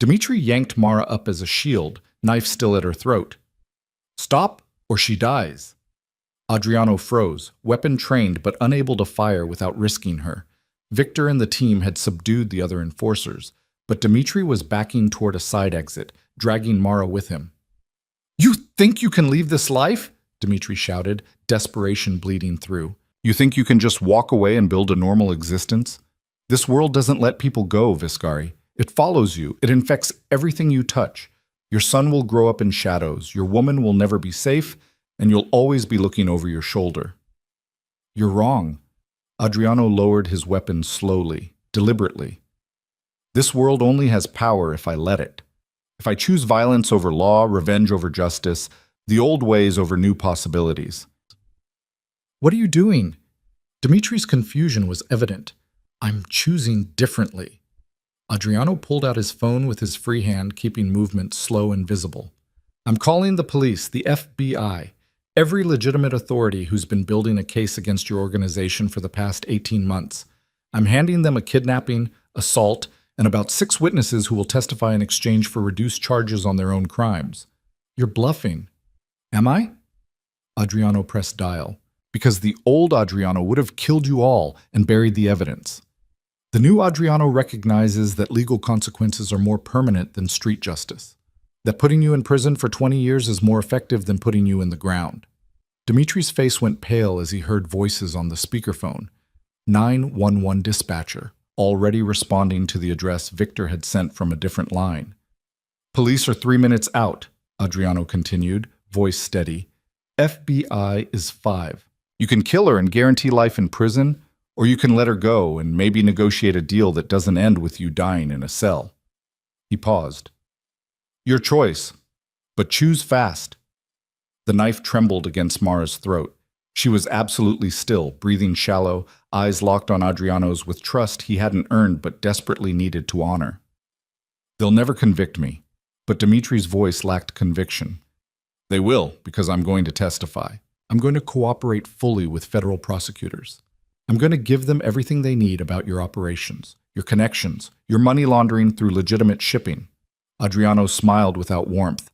Dimitri yanked Mara up as a shield, knife still at her throat. Stop, or she dies. Adriano froze, weapon trained but unable to fire without risking her. Victor and the team had subdued the other enforcers, but Dimitri was backing toward a side exit, dragging Mara with him. You think you can leave this life? Dimitri shouted, desperation bleeding through. You think you can just walk away and build a normal existence? This world doesn't let people go, Vescari. It follows you. It infects everything you touch. Your son will grow up in shadows. Your woman will never be safe, and you'll always be looking over your shoulder. You're wrong. Adriano lowered his weapon slowly, deliberately. This world only has power if I let it. If I choose violence over law, revenge over justice, the old ways over new possibilities. What are you doing? Dimitri's confusion was evident. I'm choosing differently. Adriano pulled out his phone with his free hand, keeping movement slow and visible. I'm calling the police, the FBI, every legitimate authority who's been building a case against your organization for the past 18 months. I'm handing them a kidnapping, assault, and about 6 witnesses who will testify in exchange for reduced charges on their own crimes. You're bluffing. Am I? Adriano pressed dial, because the old Adriano would have killed you all and buried the evidence. The new Adriano recognizes that legal consequences are more permanent than street justice, that putting you in prison for 20 years is more effective than putting you in the ground. Dimitri's face went pale as he heard voices on the speakerphone. 911 dispatcher, already responding to the address Victor had sent from a different line. Police are 3 minutes out, Adriano continued, voice steady. FBI is 5. You can kill her and guarantee life in prison, or you can let her go and maybe negotiate a deal that doesn't end with you dying in a cell. He paused. Your choice, but choose fast. The knife trembled against Mara's throat. She was absolutely still, breathing shallow, eyes locked on Adriano's with trust he hadn't earned but desperately needed to honor. They'll never convict me, but Dimitri's voice lacked conviction. They will, because I'm going to testify. I'm going to cooperate fully with federal prosecutors. I'm going to give them everything they need about your operations, your connections, your money laundering through legitimate shipping. Adriano smiled without warmth.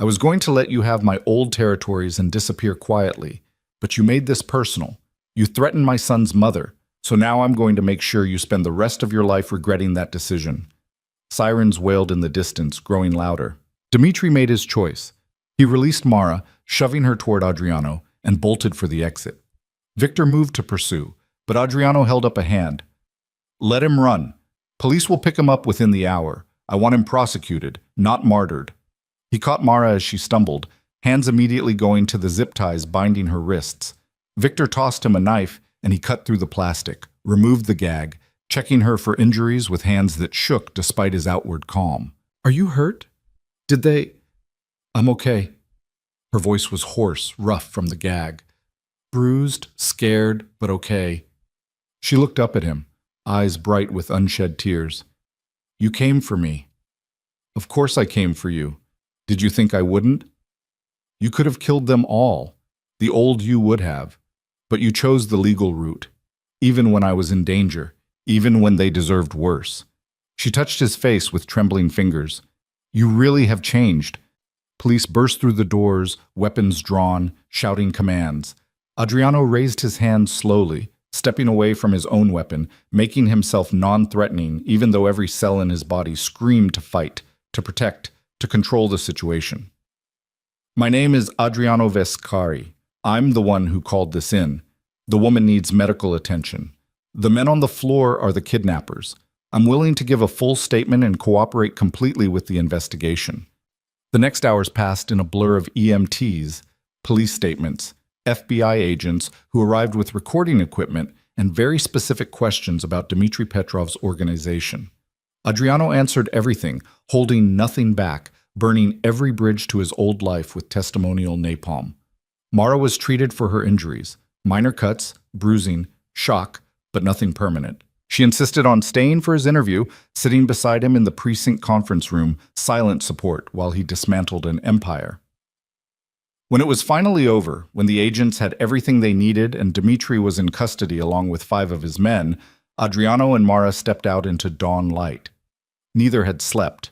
I was going to let you have my old territories and disappear quietly, but you made this personal. You threatened my son's mother, so now I'm going to make sure you spend the rest of your life regretting that decision." Sirens wailed in the distance, growing louder. Dmitri made his choice. He released Mara, shoving her toward Adriano, and bolted for the exit. Victor moved to pursue, but Adriano held up a hand. "Let him run. Police will pick him up within the hour. I want him prosecuted, not martyred." He caught Mara as she stumbled, hands immediately going to the zip ties binding her wrists. Victor tossed him a knife, and he cut through the plastic, removed the gag, checking her for injuries with hands that shook despite his outward calm. "Are you hurt? Did they—" "I'm okay." Her voice was hoarse, rough from the gag. "Bruised, scared, but okay." She looked up at him, eyes bright with unshed tears. "You came for me." "Of course I came for you. Did you think I wouldn't? You could have killed them all. The old you would have. But you chose the legal route, even when I was in danger, even when they deserved worse." She touched his face with trembling fingers. "You really have changed." Police burst through the doors, weapons drawn, shouting commands. Adriano raised his hand slowly, stepping away from his own weapon, making himself non-threatening even though every cell in his body screamed to fight, to protect, to control the situation. "My name is Adriano Vescari. I'm the one who called this in. The woman needs medical attention. The men on the floor are the kidnappers. I'm willing to give a full statement and cooperate completely with the investigation." The next hours passed in a blur of EMTs, police statements, FBI agents who arrived with recording equipment and very specific questions about Dmitry Petrov's organization. Adriano answered everything, holding nothing back, burning every bridge to his old life with testimonial napalm. Mara was treated for her injuries, minor cuts, bruising, shock, but nothing permanent. She insisted on staying for his interview, sitting beside him in the precinct conference room, silent support while he dismantled an empire. When it was finally over, when the agents had everything they needed and Dmitri was in custody along with 5 of his men, Adriano and Mara stepped out into dawn light. Neither had slept.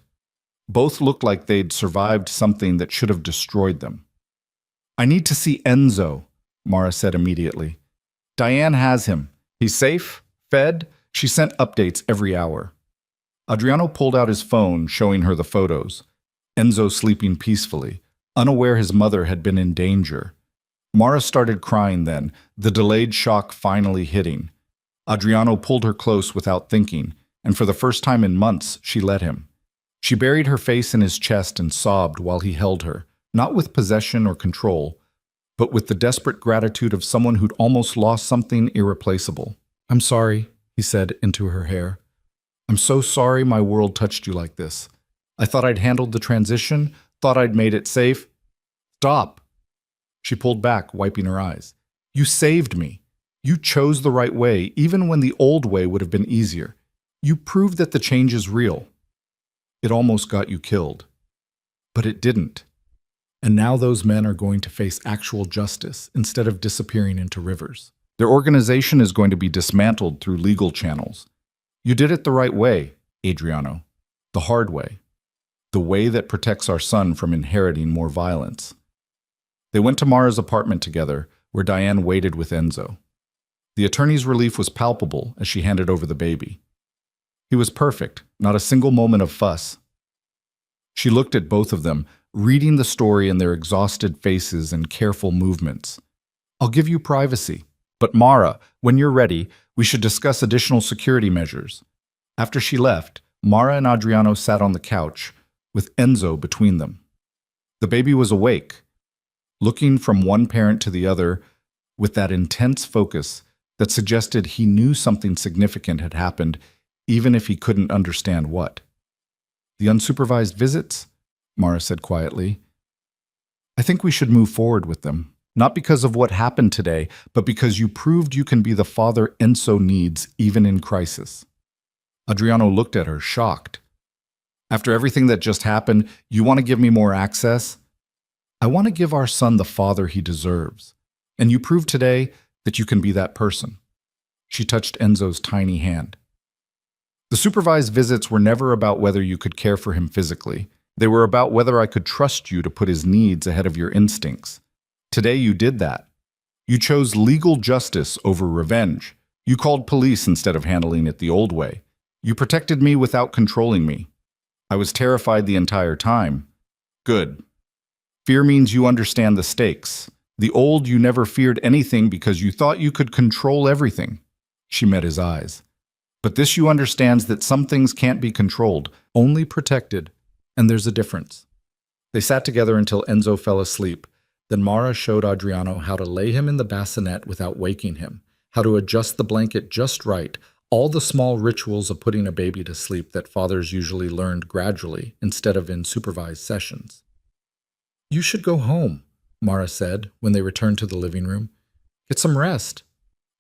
Both looked like they'd survived something that should have destroyed them. "I need to see Enzo," Mara said immediately. "Diane has him. He's safe, fed." She sent updates every hour. Adriano pulled out his phone, showing her the photos. Enzo sleeping peacefully, unaware his mother had been in danger. Mara started crying then, the delayed shock finally hitting. Adriano pulled her close without thinking, and for the first time in months, she let him. She buried her face in his chest and sobbed while he held her, not with possession or control, but with the desperate gratitude of someone who'd almost lost something irreplaceable. "I'm sorry," he said into her hair. "I'm so sorry my world touched you like this. I thought I'd handled the transition, thought I'd made it safe." "Stop!" She pulled back, wiping her eyes. "You saved me. You chose the right way, even when the old way would have been easier. You proved that the change is real. It almost got you killed. But it didn't. And now those men are going to face actual justice instead of disappearing into rivers. Their organization is going to be dismantled through legal channels. You did it the right way, Adriano. The hard way. The way that protects our son from inheriting more violence." They went to Mara's apartment together, where Diane waited with Enzo. The attorney's relief was palpable as she handed over the baby. He was perfect, not a single moment of fuss. She looked at both of them, reading the story in their exhausted faces and careful movements. "I'll give you privacy. But Mara, when you're ready, we should discuss additional security measures." After she left, Mara and Adriano sat on the couch, with Enzo between them. The baby was awake, looking from one parent to the other with that intense focus that suggested he knew something significant had happened, even if he couldn't understand what. "The unsupervised visits?" Mara said quietly. "I think we should move forward with them. Not because of what happened today, but because you proved you can be the father Enzo needs even in crisis." Adriano looked at her, shocked. "After everything that just happened, you want to give me more access?" "I want to give our son the father he deserves. And you proved today that you can be that person." She touched Enzo's tiny hand. "The supervised visits were never about whether you could care for him physically. They were about whether I could trust you to put his needs ahead of your instincts. Today you did that. You chose legal justice over revenge. You called police instead of handling it the old way. You protected me without controlling me. I was terrified the entire time. Good. Fear means you understand the stakes. The old you never feared anything because you thought you could control everything. She met his eyes. But this you understands that some things can't be controlled, only protected. And there's a difference. They sat together until Enzo fell asleep. Then Mara showed Adriano how to lay him in the bassinet without waking him, how to adjust the blanket just right, all the small rituals of putting a baby to sleep that fathers usually learned gradually instead of in supervised sessions. "You should go home," Mara said when they returned to the living room. "Get some rest.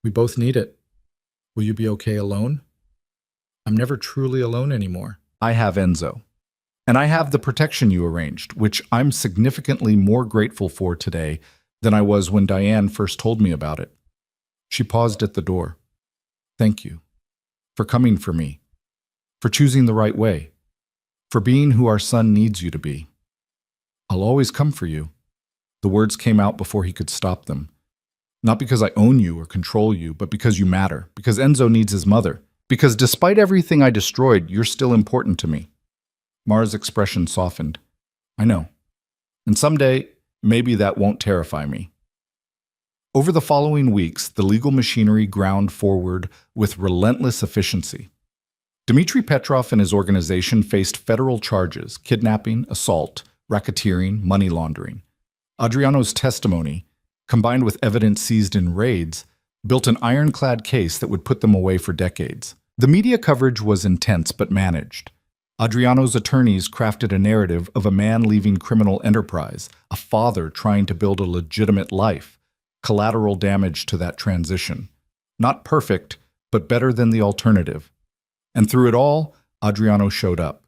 We both need it. Will you be okay alone?" "I'm never truly alone anymore. I have Enzo. And I have the protection you arranged, which I'm significantly more grateful for today than I was when Diane first told me about it." She paused at the door. "Thank you. For coming for me. For choosing the right way. For being who our son needs you to be. I'll always come for you." The words came out before he could stop them. "Not because I own you or control you, but because you matter. Because Enzo needs his mother. Because despite everything I destroyed, you're still important to me." Mara's expression softened. "I know. And someday, maybe that won't terrify me." Over the following weeks, the legal machinery ground forward with relentless efficiency. Dmitry Petrov and his organization faced federal charges: kidnapping, assault, racketeering, money laundering. Adriano's testimony, combined with evidence seized in raids, built an ironclad case that would put them away for decades. The media coverage was intense but managed. Adriano's attorneys crafted a narrative of a man leaving criminal enterprise, a father trying to build a legitimate life, collateral damage to that transition. Not perfect, but better than the alternative. And through it all, Adriano showed up.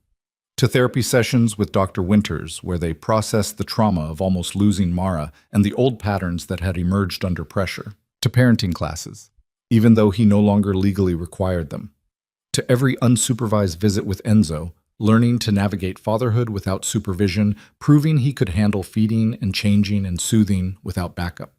To therapy sessions with Dr. Winters, where they processed the trauma of almost losing Mara and the old patterns that had emerged under pressure. To parenting classes, even though he no longer legally required them. To every unsupervised visit with Enzo, learning to navigate fatherhood without supervision, proving he could handle feeding and changing and soothing without backup.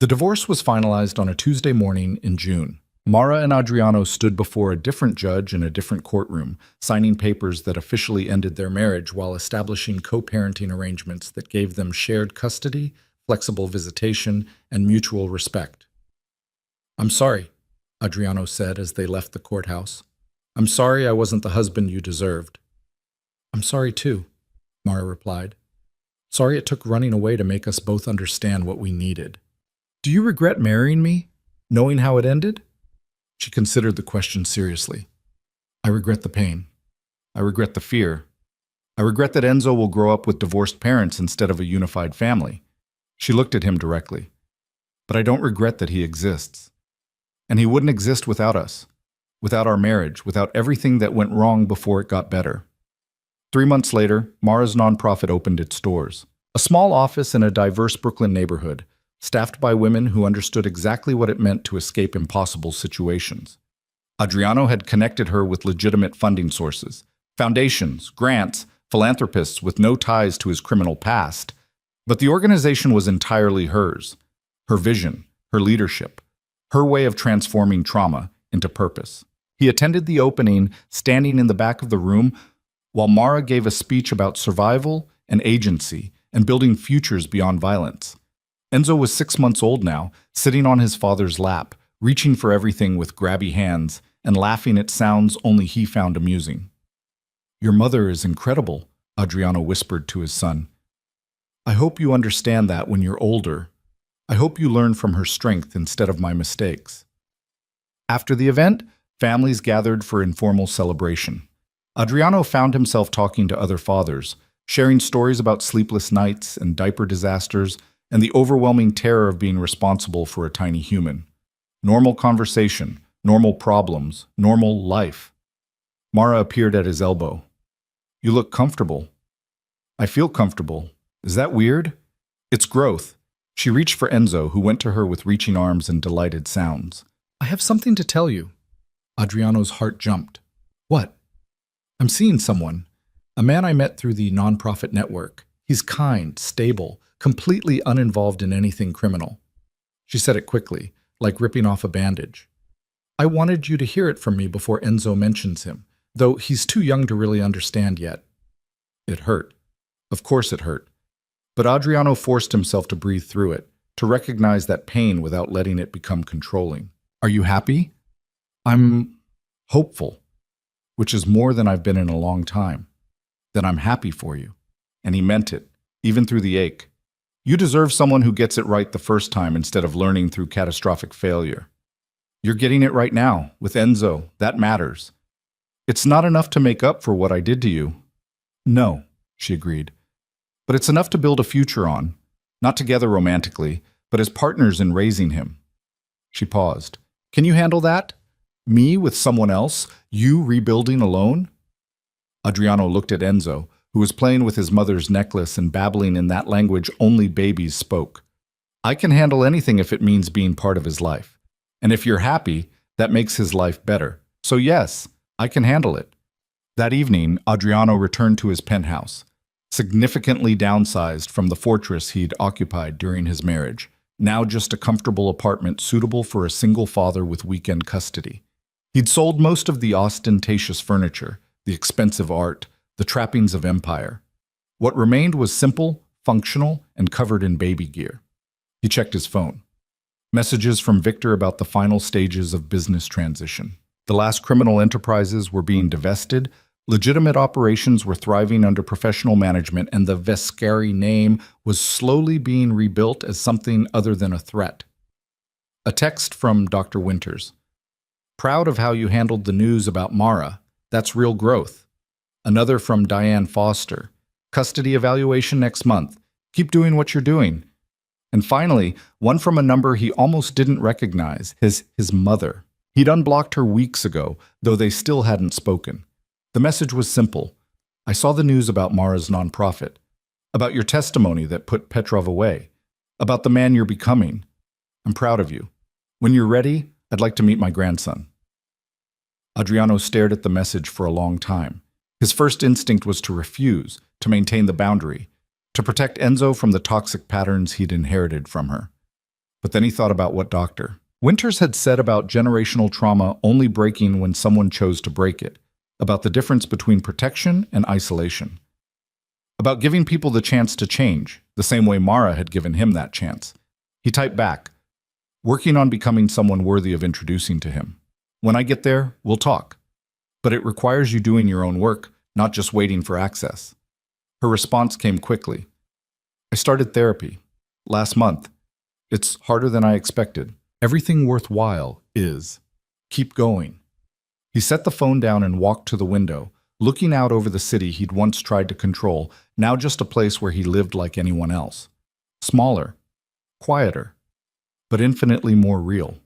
The divorce was finalized on a Tuesday morning in June. Mara and Adriano stood before a different judge in a different courtroom, signing papers that officially ended their marriage while establishing co-parenting arrangements that gave them shared custody, flexible visitation, and mutual respect. "I'm sorry," Adriano said as they left the courthouse. "I'm sorry I wasn't the husband you deserved." "I'm sorry too," Mara replied. "Sorry it took running away to make us both understand what we needed." "Do you regret marrying me, knowing how it ended?" She considered the question seriously. "I regret the pain. I regret the fear. I regret that Enzo will grow up with divorced parents instead of a unified family." She looked at him directly. "But I don't regret that he exists. And he wouldn't exist without us, without our marriage, without everything that went wrong before it got better." 3 months later, Mara's nonprofit opened its doors. A small office in a diverse Brooklyn neighborhood, staffed by women who understood exactly what it meant to escape impossible situations. Adriano had connected her with legitimate funding sources, foundations, grants, philanthropists with no ties to his criminal past. But the organization was entirely hers, her vision, her leadership, her way of transforming trauma into purpose. He attended the opening, standing in the back of the room, while Mara gave a speech about survival and agency and building futures beyond violence. Enzo was 6 months old now, sitting on his father's lap, reaching for everything with grabby hands and laughing at sounds only he found amusing. "Your mother is incredible," Adriano whispered to his son. "I hope you understand that when you're older. I hope you learn from her strength instead of my mistakes." After the event, families gathered for informal celebration. Adriano found himself talking to other fathers, sharing stories about sleepless nights and diaper disasters and the overwhelming terror of being responsible for a tiny human. Normal conversation, normal problems, normal life. Mara appeared at his elbow. "You look comfortable." "I feel comfortable. Is that weird?" "It's growth." She reached for Enzo, who went to her with reaching arms and delighted sounds. "I have something to tell you." Adriano's heart jumped. "What?" "I'm seeing someone. A man I met through the nonprofit network. He's kind, stable, completely uninvolved in anything criminal. She said it quickly, like ripping off a bandage. I wanted you to hear it from me before Enzo mentions him, though he's too young to really understand yet. It hurt. Of course it hurt. But Adriano forced himself to breathe through it, to recognize that pain without letting it become controlling. Are you happy? I'm hopeful, which is more than I've been in a long time. Then I'm happy for you. And he meant it, even through the ache. You deserve someone who gets it right the first time instead of learning through catastrophic failure. You're getting it right now, with Enzo. That matters. It's not enough to make up for what I did to you. No, she agreed. But it's enough to build a future on, not together romantically, but as partners in raising him. She paused. Can you handle that? Me with someone else? You rebuilding alone? Adriano looked at Enzo, who was playing with his mother's necklace and babbling in that language only babies spoke. I can handle anything if it means being part of his life. And if you're happy, that makes his life better. So yes, I can handle it. That evening, Adriano returned to his penthouse, significantly downsized from the fortress he'd occupied during his marriage, now just a comfortable apartment suitable for a single father with weekend custody. He'd sold most of the ostentatious furniture, the expensive art, the trappings of empire. What remained was simple, functional, and covered in baby gear. He checked his phone. Messages from Victor about the final stages of business transition. The last criminal enterprises were being divested, legitimate operations were thriving under professional management, and the Vescari name was slowly being rebuilt as something other than a threat. A text from Dr. Winters. Proud of how you handled the news about Mara. That's real growth. Another from Diane Foster. Custody evaluation next month. Keep doing what you're doing. And finally, one from a number he almost didn't recognize, his mother. He'd unblocked her weeks ago, though they still hadn't spoken. The message was simple. I saw the news about Mara's nonprofit, about your testimony that put Petrov away, about the man you're becoming. I'm proud of you. When you're ready, I'd like to meet my grandson. Adriano stared at the message for a long time. His first instinct was to refuse, to maintain the boundary, to protect Enzo from the toxic patterns he'd inherited from her. But then he thought about what Dr. Winters had said about generational trauma only breaking when someone chose to break it, about the difference between protection and isolation, about giving people the chance to change, the same way Mara had given him that chance. He typed back, working on becoming someone worthy of introducing to him. When I get there, we'll talk. But it requires you doing your own work, not just waiting for access. Her response came quickly. I started therapy. Last month. It's harder than I expected. Everything worthwhile is. Keep going. He set the phone down and walked to the window, looking out over the city he'd once tried to control, now just a place where he lived like anyone else. Smaller, quieter, but infinitely more real.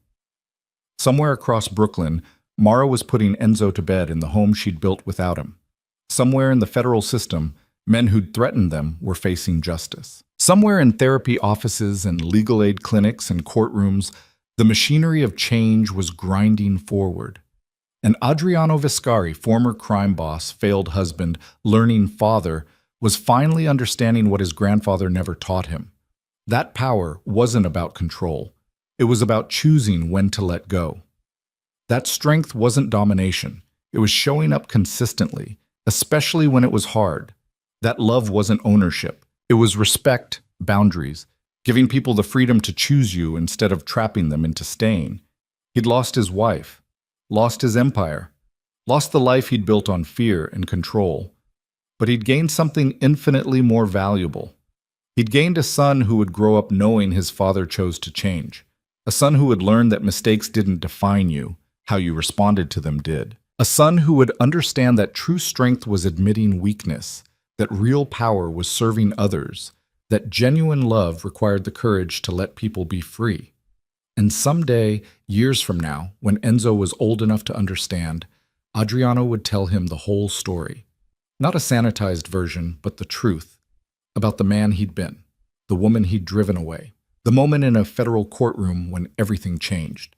Somewhere across Brooklyn, Mara was putting Enzo to bed in the home she'd built without him. Somewhere in the federal system, men who'd threatened them were facing justice. Somewhere in therapy offices and legal aid clinics and courtrooms, the machinery of change was grinding forward. And Adriano Vescari, former crime boss, failed husband, learning father, was finally understanding what his grandfather never taught him. That power wasn't about control. It was about choosing when to let go. That strength wasn't domination. It was showing up consistently, especially when it was hard. That love wasn't ownership. It was respect, boundaries, giving people the freedom to choose you instead of trapping them into staying. He'd lost his wife, lost his empire, lost the life he'd built on fear and control. But he'd gained something infinitely more valuable. He'd gained a son who would grow up knowing his father chose to change. A son who would learn that mistakes didn't define you, how you responded to them did. A son who would understand that true strength was admitting weakness, that real power was serving others, that genuine love required the courage to let people be free. And someday, years from now, when Enzo was old enough to understand, Adriano would tell him the whole story. Not a sanitized version, but the truth. About the man he'd been, the woman he'd driven away, the moment in a federal courtroom when everything changed.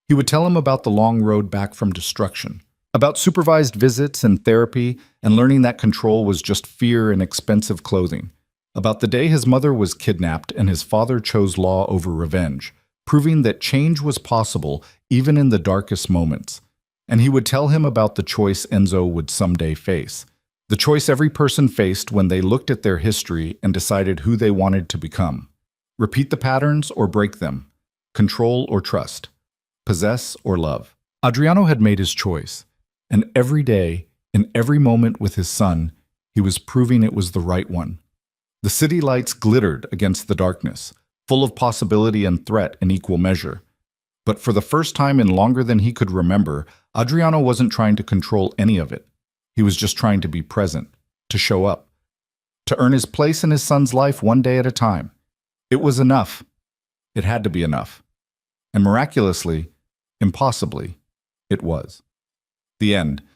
He would tell him about the long road back from destruction, About supervised visits and therapy, and learning that control was just fear and expensive clothing. About the day his mother was kidnapped and his father chose law over revenge, proving that change was possible even in the darkest moments. And he would tell him about the choice Enzo would someday face. The choice every person faced when they looked at their history and decided who they wanted to become. Repeat the patterns or break them. Control or trust. Possess or love. Adriano had made his choice. And every day, in every moment with his son, he was proving it was the right one. The city lights glittered against the darkness, full of possibility and threat in equal measure. But for the first time in longer than he could remember, Adriano wasn't trying to control any of it. He was just trying to be present, to show up, to earn his place in his son's life one day at a time. It was enough. It had to be enough. And miraculously, impossibly, it was. The end.